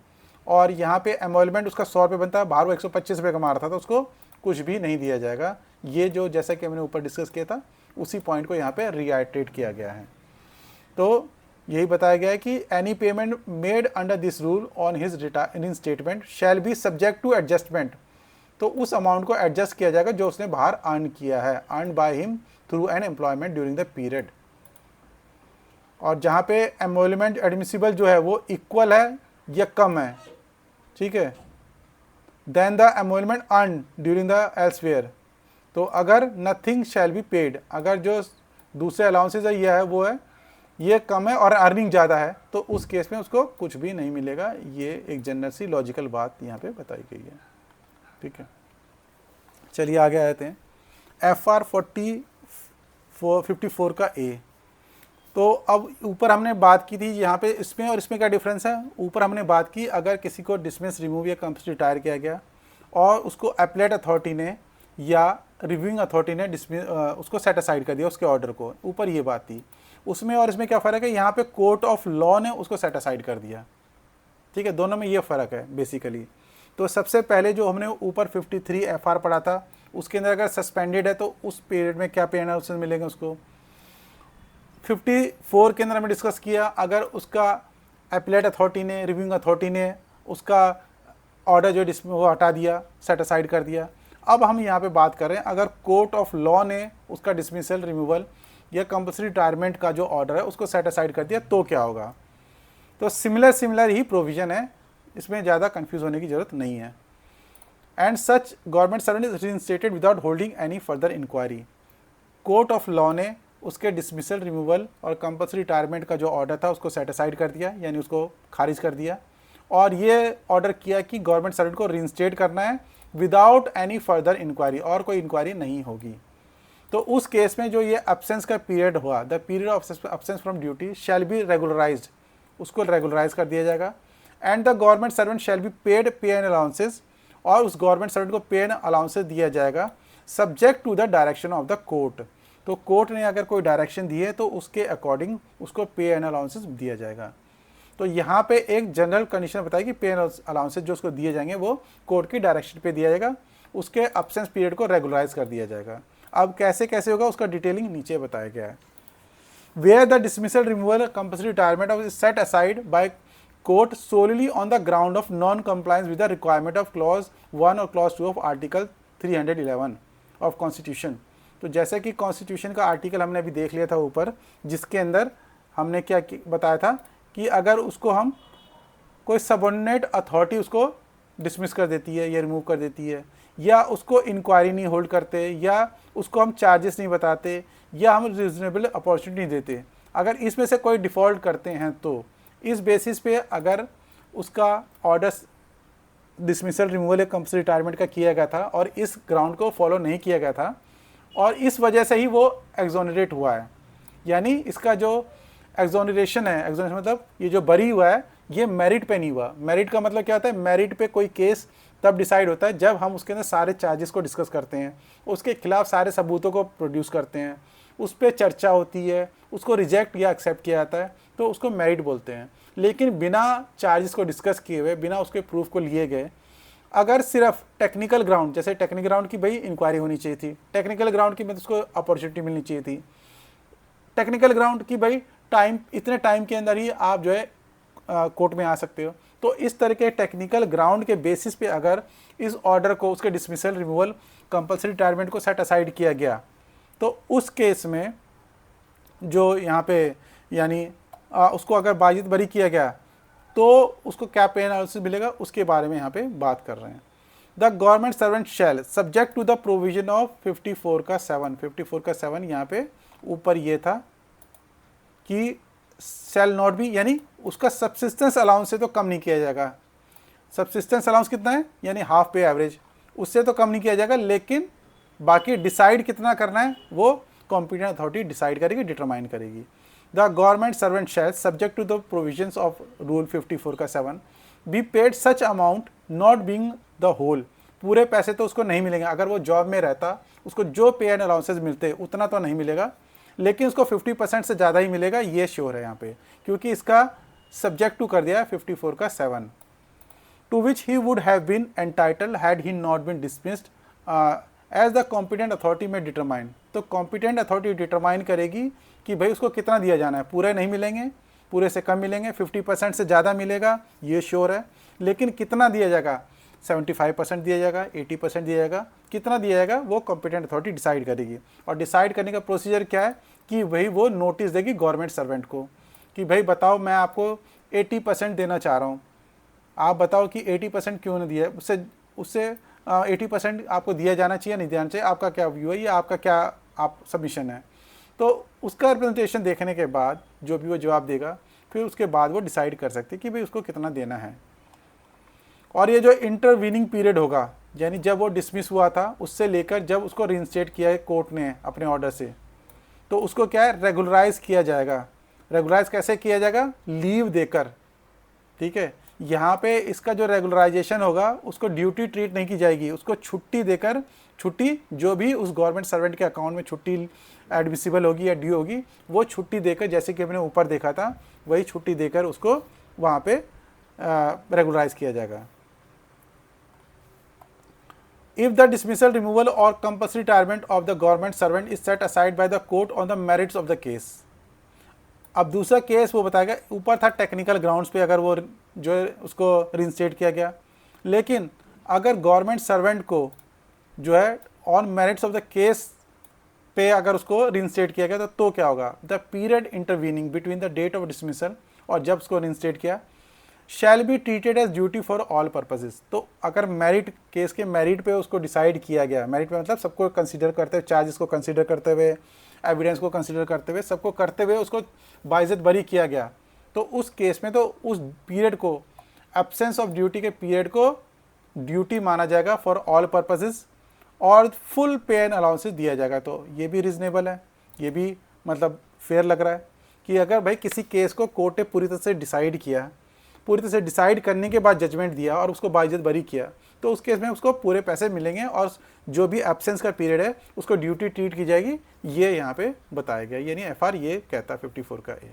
और यहाँ पे एम्यूलमेंट उसका 100 रुपये बनता है, बाहर वो 125 रुपये कमा रहा था, तो उसको कुछ भी नहीं दिया जाएगा। ये जो जैसा कि हमने ऊपर डिस्कस किया था उसी पॉइंट को यहाँ पे रिआइट्रेट किया गया है। तो यही बताया गया है कि any payment made under this rule on his reinstatement shall be subject to adjustment, तो उस अमाउंट को एडजस्ट किया जाएगा जो उसने बाहर अर्न किया है, earn by him through an employment during the period. और जहाँ पे एम्यूलमेंट एडमिसिबल जो है वो इक्वल है या कम है, ठीक है, than the emolument earn during the elsewhere, तो अगर नथिंग शैल बी पेड, अगर जो दूसरे अलाउंसेज है ये है वो है ये कम है और अर्निंग ज़्यादा है, तो उस केस में उसको कुछ भी नहीं मिलेगा। ये एक जनरल सी लॉजिकल बात यहाँ पे बताई गई है। ठीक है, चलिए आगे आते हैं। FR 54 का ए। तो अब ऊपर हमने बात की थी यहाँ पे, इसमें और इसमें क्या डिफरेंस है। ऊपर हमने बात की अगर किसी को डिसमिस, रिमूव या कंपल्सरी रिटायर किया गया और उसको अपीलेट अथॉरिटी ने या रिव्यूइंग अथॉरिटी ने उसको सेट असाइड कर दिया उसके ऑर्डर को, ऊपर ये बात थी। उसमें और इसमें क्या फ़र्क है, यहाँ पे कोर्ट ऑफ लॉ ने उसको सेट असाइड कर दिया। ठीक है, दोनों में ये फ़र्क है बेसिकली। तो सबसे पहले जो हमने ऊपर 53 FR पढ़ा था, उसके अंदर अगर सस्पेंडेड है तो उस पीरियड में क्या पेनल्टी मिलेंगे उसको। 54 के अंदर हमने डिस्कस किया अगर उसका अपीलेट अथॉरिटी ने, रिव्यूइंग अथॉरिटी ने उसका ऑर्डर जो वो हटा दिया, सेट असाइड कर दिया। अब हम यहाँ पे बात कर रहे हैं अगर कोर्ट ऑफ लॉ ने उसका डिसमिसल, रिमूवल या कंपल्सरी रिटायरमेंट का जो ऑर्डर है उसको सेट असाइड कर दिया तो क्या होगा। तो सिमिलर ही प्रोविज़न है, इसमें ज़्यादा कंफ्यूज होने की ज़रूरत नहीं है। And such government servant is reinstated without holding any further inquiry. Court of law ने उसके डिसमिसल, रिमूवल और कंपल्सरी रिटायरमेंट का जो ऑर्डर था उसको सेट असाइड कर दिया, यानी उसको खारिज कर दिया, और ये ऑर्डर किया कि गवर्नमेंट सर्वेंट को रिइंस्टेट करना है विदाउट एनी फर्दर इंक्वायरी, और कोई इंक्वायरी नहीं होगी। तो उस केस में जो ये एब्सेंस का पीरियड हुआ, the period of absence from duty shall be regularised, उसको रेगुलराइज कर दिया जाएगा। And the government servant shall be paid pay and allowances, और उस गवर्नमेंट सर्वेंट को पे एंड अलाउंसेस दिया जाएगा subject to the direction of the court. तो कोर्ट ने अगर कोई डायरेक्शन दी है तो उसके अकॉर्डिंग उसको पे एंड अलाउंसेस दिया जाएगा। तो यहाँ पे एक जनरल कंडीशन बताई कि पे एंड अलाउंसेस जो उसको दिए जाएंगे वो कोर्ट की डायरेक्शन पे दिया जाएगा, उसके एब्सेंस पीरियड को रेगुलराइज कर दिया जाएगा। अब कैसे कैसे होगा उसका डिटेलिंग नीचे बताया गया है। Where the dismissal, removal, compulsory retirement of set aside by court solely on the ground of non compliance with the requirement of clause 1 और clause 2 of article 311 of constitution. तो जैसे कि कॉन्स्टिट्यूशन का आर्टिकल हमने अभी देख लिया था ऊपर, जिसके अंदर हमने क्या बताया था कि अगर उसको हम कोई सबऑर्डिनेट अथॉरिटी उसको डिसमिस कर देती है या रिमूव कर देती है, या उसको इंक्वायरी नहीं होल्ड करते, या उसको हम चार्जेस नहीं बताते, या हम रिजनेबल अपॉर्चुनिटी नहीं देते, अगर इसमें से कोई डिफ़ॉल्ट करते हैं तो इस बेसिस पे अगर उसका ऑर्डर डिसमिसल, रिमूवल या कंपल्सरी रिटायरमेंट का किया गया था और इस ग्राउंड को फॉलो नहीं किया गया था और इस वजह से ही वो एक्सोनरेट हुआ है, यानी इसका जो एक्सोनरेशन है, एक्सोनरेशन मतलब ये जो बरी हुआ है ये मेरिट पे नहीं हुआ। मेरिट का मतलब क्या होता है, मेरिट पे कोई केस तब डिसाइड होता है जब हम उसके अंदर सारे चार्जेस को डिस्कस करते हैं, उसके खिलाफ सारे सबूतों को प्रोड्यूस करते हैं, उस पर चर्चा होती है, उसको रिजेक्ट या एक्सेप्ट किया जाता है, तो उसको मेरिट बोलते हैं। लेकिन बिना चार्जेस को डिस्कस किए हुए, बिना उसके प्रूफ को लिए गए, अगर सिर्फ टेक्निकल ग्राउंड, जैसे टेक्निकल ग्राउंड की भाई इंक्वायरी होनी चाहिए थी, टेक्निकल ग्राउंड की मतलब उसको अपॉर्चुनिटी मिलनी चाहिए थी, टेक्निकल ग्राउंड की भाई टाइम, इतने टाइम के अंदर ही आप जो है कोर्ट में आ सकते हो, तो इस तरह के टेक्निकल ग्राउंड के बेसिस पे अगर इस ऑर्डर को, उसके डिसमिसल, रिमूवल, कंपल्सरी रिटायरमेंट को सेट असाइड किया गया, तो उस केस में जो यहाँ पे यानी उसको अगर बाजिद बरी किया गया तो उसको क्या पे एनालिसिस मिलेगा, उसके बारे में यहाँ पे बात कर रहे हैं। The government servant shall subject to the provision of 54 का 7 यहाँ पे ऊपर ये था कि शैल नॉट बी, यानी उसका सब्सिस्टेंस अलाउंस से तो कम नहीं किया जाएगा। सब्सिस्टेंस अलाउंस कितना है, यानी हाफ पे एवरेज, उससे तो कम नहीं किया जाएगा, लेकिन बाकी डिसाइड कितना करना है वो कॉम्पिटेंट अथॉरिटी डिसाइड करेगी, डिटरमाइन करेगी। The government servant shall subject to the provisions of rule 54 का 7 be paid such amount not being the whole, पूरे पैसे तो उसको नहीं मिलेंगे, अगर वो जॉब में रहता उसको जो पे एंड अलाउंसेस मिलते उतना तो नहीं मिलेगा, लेकिन उसको 50% से ज़्यादा ही मिलेगा, ये श्योर है यहाँ पे, क्योंकि इसका सब्जेक्ट टू कर दिया है 54 का 7, to which he would have been entitled had he not been dismissed as the competent authority में डिटरमाइन। तो कॉम्पिटेंट अथॉरिटी डिटरमाइन करेगी कि भाई उसको कितना दिया जाना है, पूरे नहीं मिलेंगे, पूरे से कम मिलेंगे, 50% से ज़्यादा मिलेगा, ये श्योर है, लेकिन कितना दिया जाएगा, 75% दिया जाएगा, 80% दिया जाएगा, कितना दिया जाएगा वो कॉम्पिटेंट अथॉरिटी डिसाइड करेगी। और डिसाइड करने का प्रोसीजर क्या है कि भाई वो नोटिस देगी गवर्नमेंट सर्वेंट को कि भाई बताओ मैं आपको 80% देना चाह रहा हूँ, आप बताओ कि 80% क्यों नहीं दिया, उससे 80% आपको दिया जाना चाहिए, नहीं देना चाहिए, आपका क्या व्यू है, या आपका क्या आप सबमिशन है। तो उसका रिप्रेजेंटेशन देखने के बाद जो भी वो जवाब देगा, फिर उसके बाद वो डिसाइड कर सकते कि भाई उसको कितना देना है। और ये जो इंटरवीनिंग पीरियड होगा, यानी जब वो डिसमिस हुआ था उससे लेकर जब उसको रिइंस्टेट किया है कोर्ट ने अपने ऑर्डर से, तो उसको क्या है, रेगुलराइज किया जाएगा। रेगुलराइज कैसे किया जाएगा? लीव देकर। ठीक है, यहाँ पे इसका जो रेगुलराइजेशन होगा उसको ड्यूटी ट्रीट नहीं की जाएगी, उसको छुट्टी देकर, छुट्टी जो भी उस गवर्नमेंट सर्वेंट के अकाउंट में छुट्टी एडमिसिबल होगी या ड्यू होगी, वो छुट्टी देकर, जैसे कि हमने ऊपर देखा था वही छुट्टी देकर उसको वहाँ पे रेगुलराइज किया जाएगा। If the dismissal, removal or compulsory retirement of the government servant is set aside by the court on the merits of the case। अब दूसरा केस वो बताएगा, ऊपर था टेक्निकल ग्राउंड्स पे अगर वो जो है उसको रिइंस्टेट किया गया, लेकिन अगर गवर्नमेंट सर्वेंट को जो है on merits of the case पे अगर उसको रिइंस्टेट किया गया तो क्या होगा? The period intervening between the date of dismissal और जब उसको रिइंस्टेट किया shall be treated as duty for all purposes. तो अगर मेरिट केस के मेरिट पे उसको डिसाइड किया गया, मेरिट पे मतलब सबको कंसीडर करते हुए, चार्जेस को कंसीडर करते हुए, एविडेंस को कंसीडर करते हुए, सबको करते हुए उसको बाइज्जत बरी किया गया, तो उस केस में तो उस पीरियड को, एब्सेंस ऑफ ड्यूटी के पीरियड को ड्यूटी माना जाएगा फॉर ऑल पर्पजेज और फुल पे एंड अलाउंसेस दिया जाएगा। तो ये भी रीजनेबल है, ये भी मतलब फेयर लग रहा है कि अगर भाई किसी केस को कोर्ट ने पूरी तरह से डिसाइड किया, पूरी तरह से डिसाइड करने के बाद जजमेंट दिया और उसको बाइज्जत बरी किया, तो उस केस में उसको पूरे पैसे मिलेंगे और जो भी एब्सेंस का पीरियड है उसको ड्यूटी ट्रीट की जाएगी। ये यहाँ पे बताया गया, यानी एफआर ये कहता है 54 का A.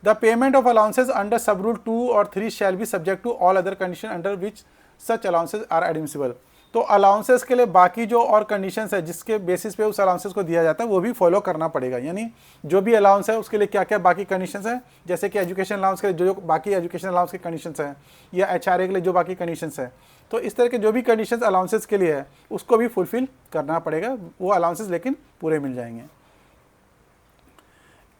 The payment of allowances under sub rule 2 और 3 shall be subject to all other condition under which such allowances are admissible. तो अलाउंसेस के लिए बाकी जो और कंडीशंस है जिसके बेसिस पे उस अलाउंसेस को दिया जाता है वो भी फॉलो करना पड़ेगा। यानी जो भी अलाउंस है उसके लिए क्या क्या बाकी कंडीशंस हैं, जैसे कि एजुकेशन अलाउंस के लिए जो बाकी एजुकेशन अलाउंस के कंडीशंस हैं, या एचआरए के लिए जो बाकी कंडीशंस हैं, तो इस तरह के जो भी कंडीशंस अलाउंसेस के लिए है उसको भी फुलफिल करना पड़ेगा। वो अलाउंसेस लेकिन पूरे मिल जाएंगे।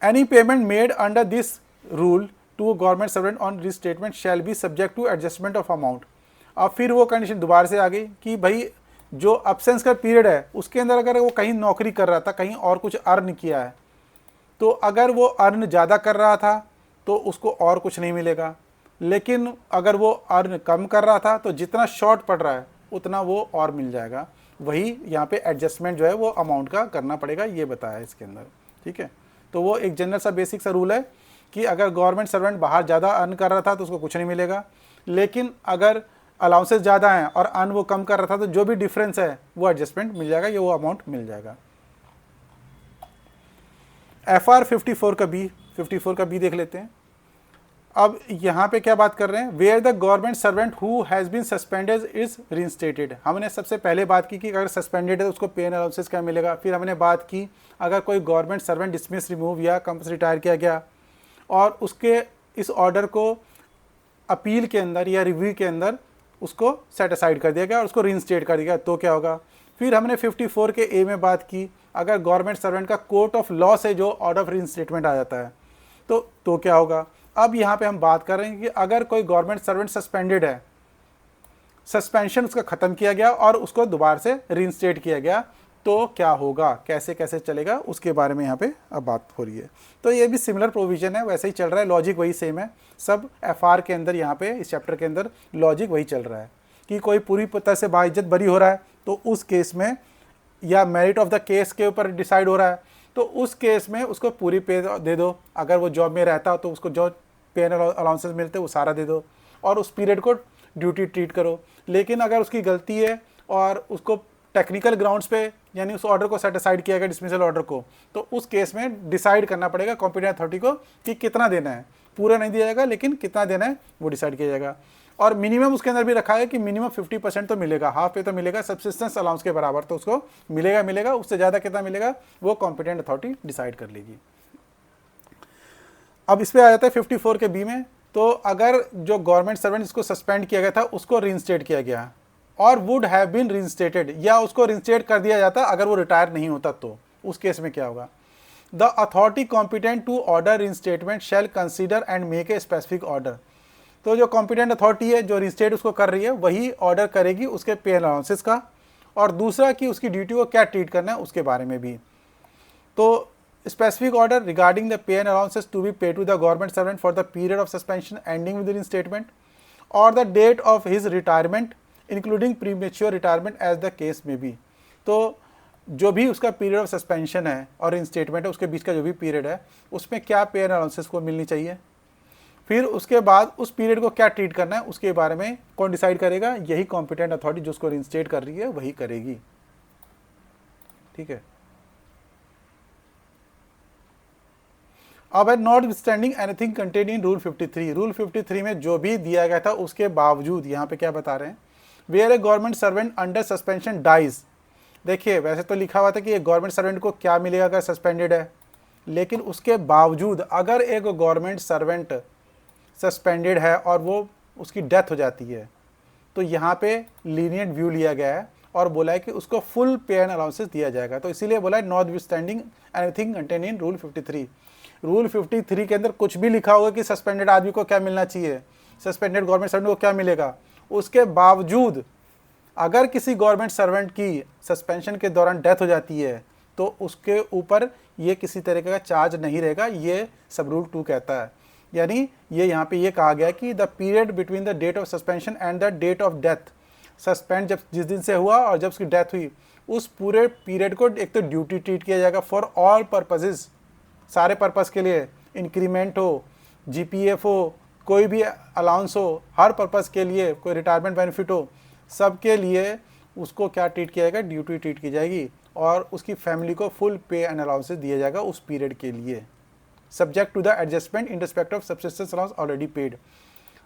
Any payment made under this rule to government servant on restatement shall be subject to adjustment of amount. अब फिर वो कंडीशन दोबारा से आ गई कि भाई जो अब्सेंस का पीरियड है उसके अंदर अगर वो कहीं नौकरी कर रहा था, कहीं और कुछ अर्न किया है, तो अगर वो अर्न ज़्यादा कर रहा था तो उसको और कुछ नहीं मिलेगा, लेकिन अगर वो अर्न कम कर रहा था तो जितना शॉर्ट पड़ रहा है उतना वो और मिल जाएगा। वही यहाँ पे एडजस्टमेंट जो है वो अमाउंट का करना पड़ेगा, ये बताया है इसके अंदर। ठीक है, तो वो एक जनरल सा बेसिक सा रूल है कि अगर गवर्नमेंट सर्वेंट बाहर ज़्यादा अर्न कर रहा था तो उसको कुछ नहीं मिलेगा, लेकिन अगर अलाउंसेस ज़्यादा हैं और अर्न वो कम कर रहा था तो जो भी डिफरेंस है वो एडजस्टमेंट मिल जाएगा, ये वो अमाउंट मिल जाएगा। एफआर 54 का बी देख लेते हैं। अब यहाँ पे क्या बात कर रहे हैं? Where the government servant who has been suspended is reinstated. हमने सबसे पहले बात की कि अगर सस्पेंडेड है तो उसको पे एंड अलाउंसेस क्या मिलेगा। फिर हमने बात की अगर कोई गवर्नमेंट सर्वेंट डिसमिस, रिमूव या कंपल्सरी रिटायर किया गया और उसके इस ऑर्डर को अपील के अंदर या रिव्यू के अंदर उसको सेट असाइड कर दिया गया और उसको रिइंस्टेट कर दिया गया, तो क्या होगा। फिर हमने 54 के ए में बात की, अगर गवर्नमेंट सर्वेंट का कोर्ट ऑफ लॉ से जो ऑर्डर ऑफ रिइंस्टेटमेंट आ जाता है तो क्या होगा। अब यहाँ पे हम बात कर रहे हैं कि अगर कोई गवर्नमेंट सर्वेंट सस्पेंडेड है, सस्पेंशन उसका ख़त्म किया गया और उसको दोबारा से रिइंस्टेट किया गया, तो क्या होगा, कैसे कैसे चलेगा, उसके बारे में यहाँ पे अब बात हो रही है। तो ये भी सिमिलर प्रोविजन है, वैसे ही चल रहा है, लॉजिक वही सेम है। सब एफआर के अंदर यहाँ पे इस चैप्टर के अंदर लॉजिक वही चल रहा है कि कोई पूरी तरह से बाइज्जत बरी हो रहा है तो उस केस में, या मेरिट ऑफ द केस के ऊपर डिसाइड हो रहा है तो उस केस में उसको पूरी पे दे दो। अगर वो जॉब में रहता तो उसको जो पे एंड अलाउंसेस मिलते वो सारा दे दो और उस पीरियड को ड्यूटी ट्रीट करो। लेकिन अगर उसकी गलती है और उसको टेक्निकल ग्राउंड्स पे, यानी उस ऑर्डर को सेट असाइड किया गया डिसमिसल ऑर्डर को, तो उस केस में डिसाइड करना पड़ेगा कॉम्पिटेंट अथॉरिटी को कि कितना देना है। पूरा नहीं दिया जाएगा लेकिन कितना देना है वो डिसाइड किया जाएगा। और मिनिमम उसके अंदर भी रखा है कि मिनिमम 50% तो मिलेगा, हाफ पे तो मिलेगा, सब्सिस्टेंस अलाउंस के बराबर तो उसको मिलेगा। उससे ज़्यादा कितना मिलेगा वो कॉम्पिटेंट अथॉरिटी डिसाइड कर लेगी। अब इस पर आ जाता है 54 के बी में। तो अगर जो गवर्नमेंट सर्वेंट इसको सस्पेंड किया गया था उसको रिइंस्टेट किया गया और वुड हैव बीन रिइंस्टेटेड, या उसको रिइंस्टेट कर दिया जाता अगर वो रिटायर नहीं होता, तो उस केस में क्या होगा। The authority competent to order reinstatement shall consider and make a specific order. तो जो कॉम्पिटेंट अथॉरिटी है जो रिस्टेट उसको कर रही है वही ऑर्डर करेगी उसके पे एंड अलाउंसेस का, और दूसरा कि उसकी ड्यूटी को क्या ट्रीट करना है उसके बारे में भी। तो specific order regarding the pay and allowances to be pay to the government servant for the period of suspension ending with restatement और the date of his retirement including premature retirement as the case में be. तो जो भी उसका period of suspension है और इंस्टेटमेंट है उसके बीच का जो भी पीरियड है उसमें क्या पे एंड अलाउंसेस को मिलनी चाहिए, फिर उसके बाद उस पीरियड को क्या ट्रीट करना है उसके बारे में कौन डिसाइड करेगा, यही कॉम्पिटेंट अथॉरिटी जो उसको रिइंस्टेट कर रही है वही करेगी। ठीक है। अब है not standing anything contain in rule 53। Rule 53 में जो भी दिया गया था उसके बावजूद यहाँ पे क्या बता रहे हैं, where a government servant under suspension dies. देखिए वैसे तो लिखा हुआ था कि एक गवर्नमेंट सर्वेंट को क्या मिलेगा अगर सस्पेंडेड है, लेकिन उसके बावजूद अगर एक गवर्नमेंट सर्वेंट सस्पेंडेड है और वो उसकी डेथ हो जाती है तो यहाँ पे लीनियंट व्यू लिया गया है और बोला है कि उसको फुल पे एंड अलाउंसेस दिया जाएगा। तो इसीलिए बोला है not standing anything contain in rule 53। Rule 53 के अंदर कुछ भी लिखा होगा कि सस्पेंडेड आदमी को क्या मिलना चाहिए, सस्पेंडेड गवर्नमेंट सर्वेंट को क्या मिलेगा, उसके बावजूद अगर किसी गवर्नमेंट सर्वेंट की सस्पेंशन के दौरान डेथ हो जाती है तो उसके ऊपर ये किसी तरीके का चार्ज नहीं रहेगा, ये सब रूल 2 कहता है। यानी ये यहाँ पे ये कहा गया कि the period between the date of suspension and the date of death, suspend जब जिस दिन से हुआ और जब उसकी डेथ हुई उस पूरे पीरियड को एक तो ड्यूटी ट्रीट किया जाएगा फॉर ऑल पर्पसेस, सारे पर्पस के लिए, इंक्रीमेंट हो, जीपीएफ हो, कोई भी अलाउंस हो, हर पर्पस के लिए, कोई रिटायरमेंट बेनिफिट हो, सबके लिए उसको क्या ट्रीट किया जाएगा, ड्यूटी ट्रीट की जाएगी और उसकी फैमिली को फुल पे एंड अलाउंसेस दिया जाएगा उस पीरियड के लिए, subject to the adjustment in respect of subsistence allowance already paid.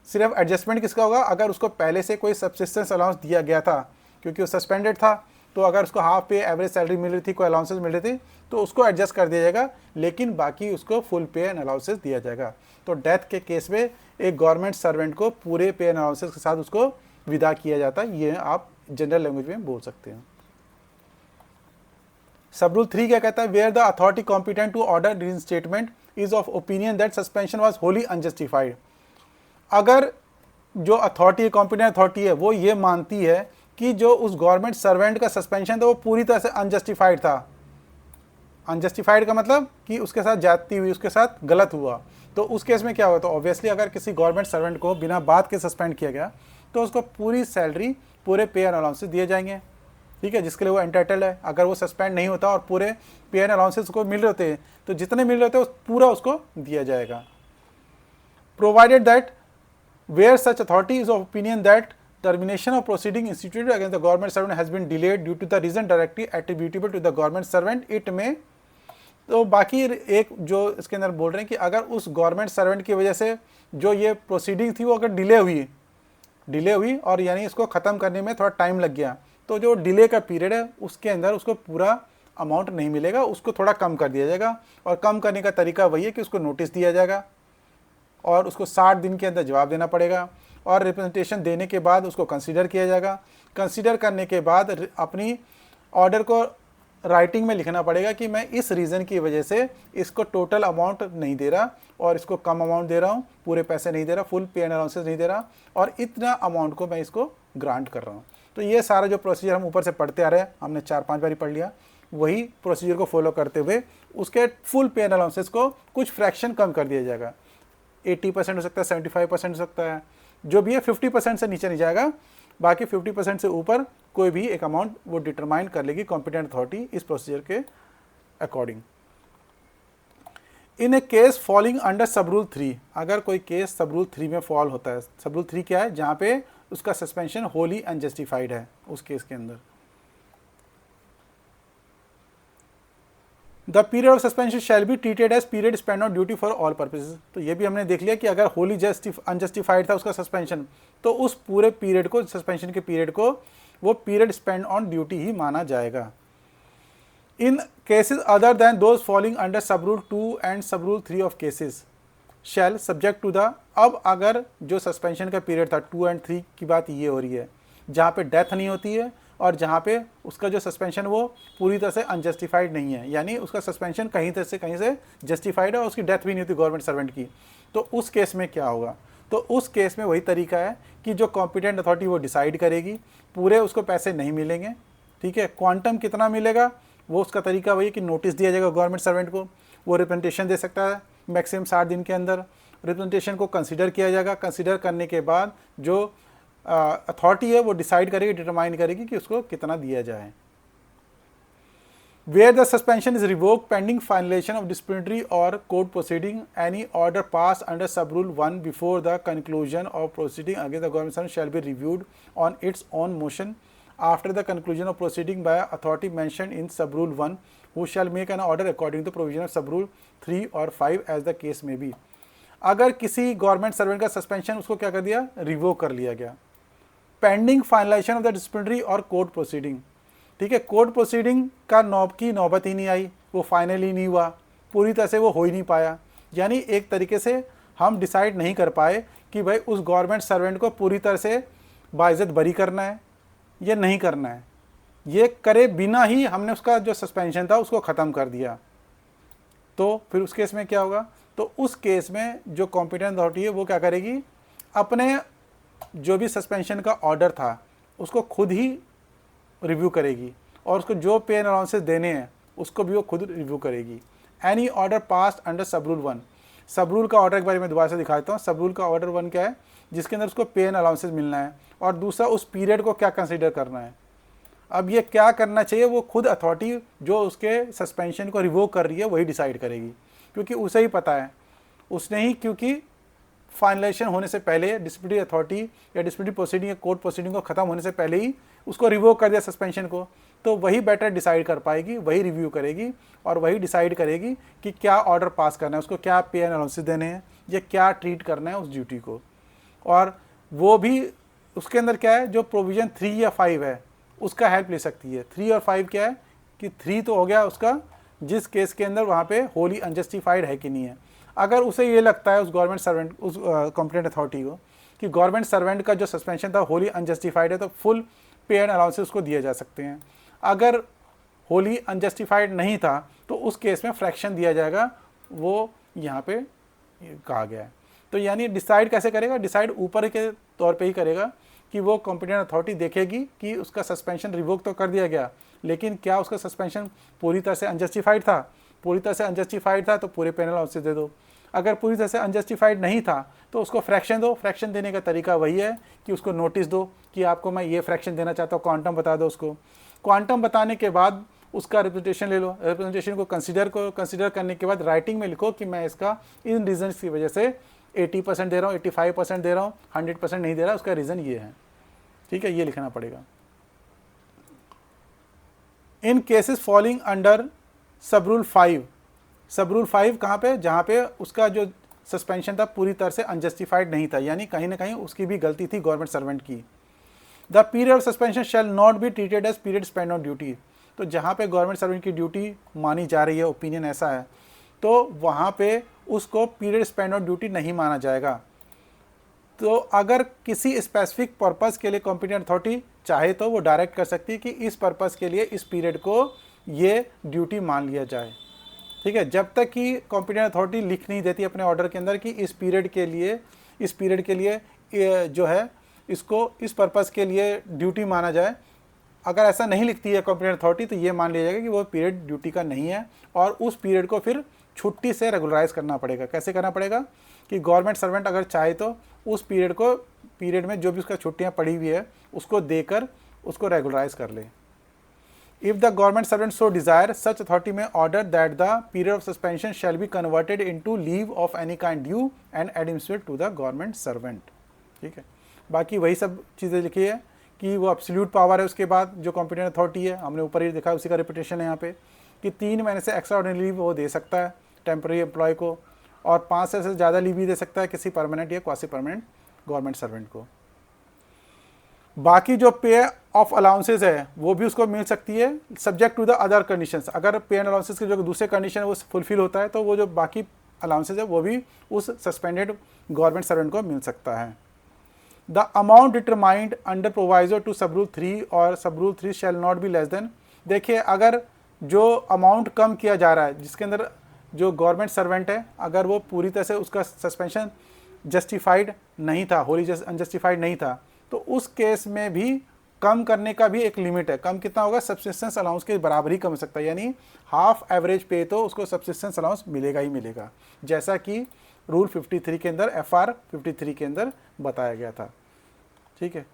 सिर्फ एडजस्टमेंट किसका होगा, अगर उसको पहले से कोई सब्सिस्टेंस अलाउंस दिया गया था क्योंकि वो सस्पेंडेड था, तो अगर उसको हाफ पे एवरेज सैलरी मिल रही थी, कोई अलाउंसेस मिल रही थी तो उसको एडजस्ट कर दिया जाएगा, लेकिन बाकी उसको फुल पे एंड अलाउंसेस दिया जाएगा। तो डेथ के केस में एक गवर्नमेंट सर्वेंट को पूरे पे एंड अलाउंसेस के साथ उसको विदा किया जाता है, ये आप जनरल लैंग्वेज में बोल सकते हैं। सब रूल 3 क्या कहता है, where the authority competent to order reinstatement is of opinion that suspension was wholly unjustified. अगर जो अथॉरिटी कॉम्पिटेंट अथॉरिटी है वो ये मानती है कि जो उस गवर्नमेंट सर्वेंट का सस्पेंशन था वो पूरी तरह से अनजस्टिफाइड था, अनजस्टिफाइड का मतलब कि उसके साथ ज्यादती हुई, उसके साथ गलत हुआ, तो उस केस में क्या हुआ, तो ऑब्वियसली अगर किसी गवर्नमेंट सर्वेंट को बिना बात के सस्पेंड किया गया तो उसको पूरी सैलरी, पूरे पे एंड अलाउंसेस दिए जाएंगे। ठीक है, जिसके लिए वो एंटाइटल्ड है। अगर वो सस्पेंड नहीं होता और पूरे पे एंड अलाउंसेस को मिल रहे होते हैं तो जितने मिल रहे होते हैं पूरा उसको दिया जाएगा, provided that where such authority is of opinion that termination of proceeding instituted against the government servant has been delayed due to the reason directly attributable to the government servant it may। तो बाकी एक जो इसके अंदर बोल रहे हैं कि अगर उस गवर्नमेंट सर्वेंट की वजह से जो ये प्रोसीडिंग थी वो अगर डिले हुई और यानी इसको ख़त्म करने में थोड़ा टाइम लग गया, तो जो डिले का पीरियड है उसके अंदर उसको पूरा अमाउंट नहीं मिलेगा, उसको थोड़ा कम कर दिया जाएगा। और कम करने का तरीका वही है कि उसको नोटिस दिया जाएगा और उसको 60 दिन के अंदर जवाब देना पड़ेगा और रिप्रेजेंटेशन देने के बाद उसको कंसीडर किया जाएगा। कंसीडर करने के बाद अपनी ऑर्डर को राइटिंग में लिखना पड़ेगा कि मैं इस रीज़न की वजह से इसको टोटल अमाउंट नहीं दे रहा और इसको कम अमाउंट दे रहा हूँ, पूरे पैसे नहीं दे रहा, फुल पे एंड अलाउंसेस नहीं दे रहा और इतना अमाउंट को मैं इसको ग्रांट कर रहा हूँ। तो ये सारा जो प्रोसीजर हम ऊपर से पढ़ते आ रहे हैं, हमने 4-5 बार पढ़ लिया, वही प्रोसीजर को फॉलो करते हुए उसके फुल पे एंड अलाउंसेस को कुछ फ्रैक्शन कम कर दिया जाएगा। 80% हो सकता है, 75% हो सकता है, जो भी है 50% से नीचे नहीं जाएगा, बाकी 50% से ऊपर कोई भी एक अमाउंट वो डिटरमाइन कर लेगी कॉम्पिटेंट अथॉरिटी इस प्रोसीजर के अकॉर्डिंग। इन ए case falling under sub rule 3, अगर कोई केस सब रूल 3 में फॉल होता है, सब रूल 3 क्या है, जहाँ पे उसका सस्पेंशन होली अनजस्टिफाइड है, उस केस के अंदर the period of suspension shall be treated as period spend on duty for all purposes. तो ये भी हमने देख लिया कि अगर होली अनजस्टिफाइड था उसका सस्पेंशन, तो उस पूरे पीरियड को, सस्पेंशन के पीरियड को वो पीरियड स्पेंड ऑन ड्यूटी ही माना जाएगा। In cases other than those falling under sub rule 2 and sub rule 3 of cases shall subject to the. अब अगर जो सस्पेंशन का पीरियड था 2 एंड 3 की बात ये हो रही है, जहाँ पे डेथ नहीं होती है और जहाँ पे उसका जो सस्पेंशन वो पूरी तरह से अनजस्टिफाइड नहीं है, यानी उसका सस्पेंशन कहीं से जस्टिफाइड है और उसकी डेथ भी नहीं होती गवर्नमेंट सर्वेंट की, तो उस केस में क्या होगा, तो उस केस में वही तरीका है कि जो कॉम्पिटेंट अथॉरिटी वो डिसाइड करेगी, पूरे उसको पैसे नहीं मिलेंगे, ठीक है। क्वांटम कितना मिलेगा वो उसका तरीका वही कि नोटिस दिया जाएगा गवर्नमेंट सर्वेंट को, वो रिप्रेजेंटेशन दे सकता है मैक्सिमम 60 दिन के अंदर। रिप्रेजेंटेशन को कंसिडर किया जाएगा, कंसिडर करने के बाद जो अथॉरिटी है वो डिसाइड करेगी, डिटरमाइन करेगी कि उसको कितना दिया जाए। Where the suspension is revoked pending finalization of disciplinary or court proceeding, any order passed under sub-rule 1 before the conclusion of proceeding against the government servant shall be reviewed on its own motion after the conclusion of proceeding by authority mentioned in sub-rule 1, who shall make an order according to provision of sub-rule 3 or 5 as the case may be। अगर किसी government servant का suspension उसको क्या कर दिया, revoke कर लिया गया, pending finalisation of the disciplinary और कोर्ट प्रोसीडिंग, ठीक है। कोर्ट प्रोसीडिंग का नौबत ही नहीं आई, वो फाइनल ही नहीं हुआ, पूरी तरह से वो हो ही नहीं पाया, यानी एक तरीके से हम डिसाइड नहीं कर पाए कि भाई उस गवर्नमेंट सर्वेंट को पूरी तरह से बाइज्जत बरी करना है या नहीं करना है। ये करे बिना ही हमने उसका जो सस्पेंशन था उसको ख़त्म कर दिया, तो फिर उस केस में क्या होगा, तो उस केस में जो कॉम्पिटेंट अथॉरिटी है वो क्या करेगी, अपने जो भी सस्पेंशन का ऑर्डर था उसको खुद ही रिव्यू करेगी और उसको जो पे एंड अलाउंसेस देने हैं उसको भी वो खुद रिव्यू करेगी। Any order passed under sub rule 1, सब रूल का ऑर्डर के बारे में दोबारा से दिखा देता हूँ। सब रूल का ऑर्डर 1 क्या है, जिसके अंदर उसको पे एंड अलाउंसेस मिलना है, और दूसरा उस पीरियड को क्या कंसिडर करना है। अब ये क्या करना चाहिए वो खुद अथॉरिटी जो उसके सस्पेंशन को रिवोक कर रही है वही डिसाइड करेगी, क्योंकि उसे ही पता है, उसने ही, क्योंकि फाइनलाइजेशन होने से पहले डिसिप्लिनरी अथॉरिटी या डिसिप्लिनरी प्रोसीडिंग या कोर्ट प्रोसीडिंग को खत्म होने से पहले ही उसको रिवोक कर दिया सस्पेंशन को, तो वही बेटर डिसाइड कर पाएगी, वही रिव्यू करेगी और वही डिसाइड करेगी कि क्या ऑर्डर पास करना है, उसको क्या पे एंड अलाउंसेस देने हैं या क्या ट्रीट करना है उस ड्यूटी को। और वो भी उसके अंदर क्या है, जो प्रोविज़न 3 या 5 है उसका हेल्प ले सकती है। 3 और 5 क्या है कि 3 तो हो गया उसका जिस केस के अंदर वहाँ पे होली अनजस्टिफाइड है कि नहीं है। अगर उसे ये लगता है उस गवर्नमेंट सर्वेंट, उस कॉम्पिटेंट अथॉरिटी को, कि गवर्नमेंट सर्वेंट का जो सस्पेंशन था होली अनजस्टिफाइड है, तो फुल पे एंड अलाउंसेस उसको दिए जा सकते हैं। अगर होली अनजस्टिफाइड नहीं था तो उस केस में फ्रैक्शन दिया जाएगा, वो यहाँ पे कहा गया है। तो यानी डिसाइड कैसे करेगा, डिसाइड ऊपर के तौर पे ही करेगा कि वो कॉम्पिटेंट अथॉरिटी देखेगी कि उसका सस्पेंशन रिवोक तो कर दिया गया, लेकिन क्या उसका सस्पेंशन पूरी तरह से अनजस्टिफाइड था। पूरी तरह से अनजस्टिफाइड था तो पूरे पेनल अलाउंसेस दे दो, अगर पूरी तरह से अनजस्टिफाइड नहीं था तो उसको फ्रैक्शन दो। फ्रैक्शन देने का तरीका वही है कि उसको नोटिस दो कि आपको मैं ये फ्रैक्शन देना चाहता हूँ, क्वांटम बता दो उसको। क्वांटम बताने के बाद उसका रिप्रेजेंटेशन ले लो, रिप्रेजेंटेशन को कंसिडर करने के बाद राइटिंग में लिखो कि मैं इसका इन रीजन्स की वजह से 80% दे रहा हूँ, 85% दे रहा हूँ, 100% नहीं दे रहा, उसका रीज़न ये है, ठीक है, ये लिखना पड़ेगा। इन cases falling under sub rule 5, सब रूल 5 कहाँ पे, जहाँ पे उसका जो सस्पेंशन था पूरी तरह से अनजस्टिफाइड नहीं था, यानी कहीं ना कहीं उसकी भी गलती थी गवर्नमेंट सर्वेंट की। The period of suspension shall not be treated as period spend on duty, तो जहाँ पे गवर्नमेंट सर्वेंट की ड्यूटी मानी जा रही है, ओपिनियन ऐसा है, तो वहाँ पे उसको पीरियड स्पेंड ऑन ड्यूटी नहीं माना जाएगा। तो अगर किसी स्पेसिफिक पर्पज़ के लिए कॉम्पिटेंट अथॉरिटी चाहे तो वो डायरेक्ट कर सकती है कि इस पर्पज़ के लिए इस पीरियड को ये ड्यूटी मान लिया जाए, ठीक है। जब तक कि कॉम्पिटेंट अथॉरिटी लिख नहीं देती अपने ऑर्डर के अंदर कि इस पीरियड के लिए जो है इसको इस पर्पज़ के लिए ड्यूटी माना जाए, अगर ऐसा नहीं लिखती है कॉम्पिटेंट अथॉरिटी तो ये मान लिया जाएगा कि वो पीरियड ड्यूटी का नहीं है, और उस पीरियड को फिर छुट्टी से रेगुलराइज करना पड़ेगा। कैसे करना पड़ेगा कि गवर्नमेंट सर्वेंट अगर चाहे तो उस पीरियड में जो भी उसका छुट्टियाँ पड़ी हुई है उसको देकर उसको रेगुलराइज कर ले। If the government servant so desire, such authority may order that the period of suspension shall be converted into leave of any kind due and administered to the government servant, ठीक है। बाकी वही सब चीज़ें लिखी है कि वो एब्सोल्यूट पावर है। उसके बाद जो कॉम्पिटेंट अथॉरिटी है, हमने ऊपर ही देखा, उसी का रिपीटेशन है यहाँ पे, कि 3 महीने से एक्स्ट्रा ऑर्डिनरी लीव वो दे सकता है टेम्प्रेरी एम्प्लॉय को, और 5 से ज़्यादा लीव भी दे सकता है किसी परमानेंट या क्वासी परमानेंट गवर्नमेंट सर्वेंट को। बाकी जो पे ऑफ अलाउंसेस है वो भी उसको मिल सकती है subject to the other conditions. अगर पे एंड अलाउंसेस के जो दूसरे कंडीशन है वो फुलफिल होता है तो वो जो बाकी अलाउंसेस है वो भी उस सस्पेंडेड गवर्नमेंट सर्वेंट को मिल सकता है। The amount determined under proviso to sub rule 3 और sub rule 3 shall not be less than, देखिए अगर जो अमाउंट कम किया जा रहा है जिसके अंदर जो गवर्नमेंट सर्वेंट है अगर वो पूरी तरह से उसका सस्पेंशन जस्टिफाइड नहीं था, होली अनजस्टिफाइड नहीं था, तो उस केस में भी कम करने का भी एक लिमिट है। कम कितना होगा? सब्सिस्टेंस अलाउंस के बराबर ही कम हो सकता है, यानी हाफ एवरेज पे तो उसको सब्सिस्टेंस अलाउंस मिलेगा ही मिलेगा, जैसा कि रूल 53 के अंदर, FR 53 के अंदर बताया गया था। ठीक है,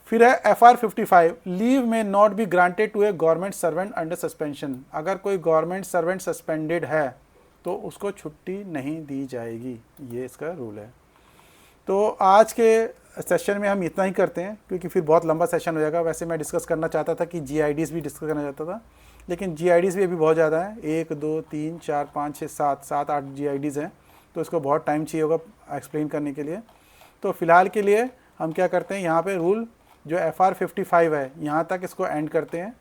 फिर है FR 55, leave may not be granted to a government servant under suspension. अगर कोई गवर्नमेंट सर्वेंट सस्पेंडेड है तो उसको छुट्टी नहीं दी जाएगी, ये इसका रूल है। तो आज के सेशन में हम इतना ही करते हैं, क्योंकि फिर बहुत लंबा सेशन हो जाएगा। वैसे मैं डिस्कस करना चाहता था कि GIDs भी डिस्कस करना चाहता था, लेकिन GIDs भी अभी बहुत ज़्यादा है, 1 2 3 4 5 6 7 8 GIDs हैं, तो इसको बहुत टाइम चाहिए होगा एक्सप्लेन करने के लिए। तो फिलहाल के लिए हम क्या करते हैं, यहाँ पे रूल जो FR 55 है यहाँ तक इसको एंड करते हैं,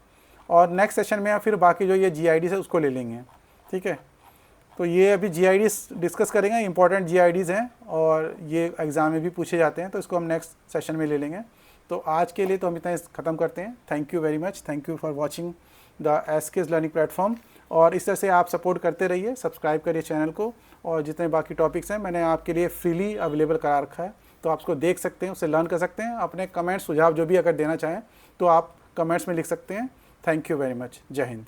और नेक्स्ट सेशन में फिर बाकी जो ये GIDs है उसको ले लेंगे। ठीक है, तो ये अभी GIDs डिस्कस करेंगे, इंपॉर्टेंट GIDs हैं और ये एग्ज़ाम में भी पूछे जाते हैं, तो इसको हम नेक्स्ट सेशन में ले लेंगे। तो आज के लिए तो हम इतना ख़त्म करते हैं। Thank you very much, thank you for watching the SK's learning platform. और इस तरह से आप सपोर्ट करते रहिए, सब्सक्राइब करिए चैनल को, और जितने बाकी टॉपिक्स हैं मैंने आपके लिए फ्रीली अवेलेबल करा रखा है, तो आप उसको देख सकते हैं, उससे लर्न कर सकते हैं। अपने कमेंट्स सुझाव जो भी अगर देना चाहें तो आप कमेंट्स में लिख सकते हैं। थैंक यू वेरी मच, जय हिंद।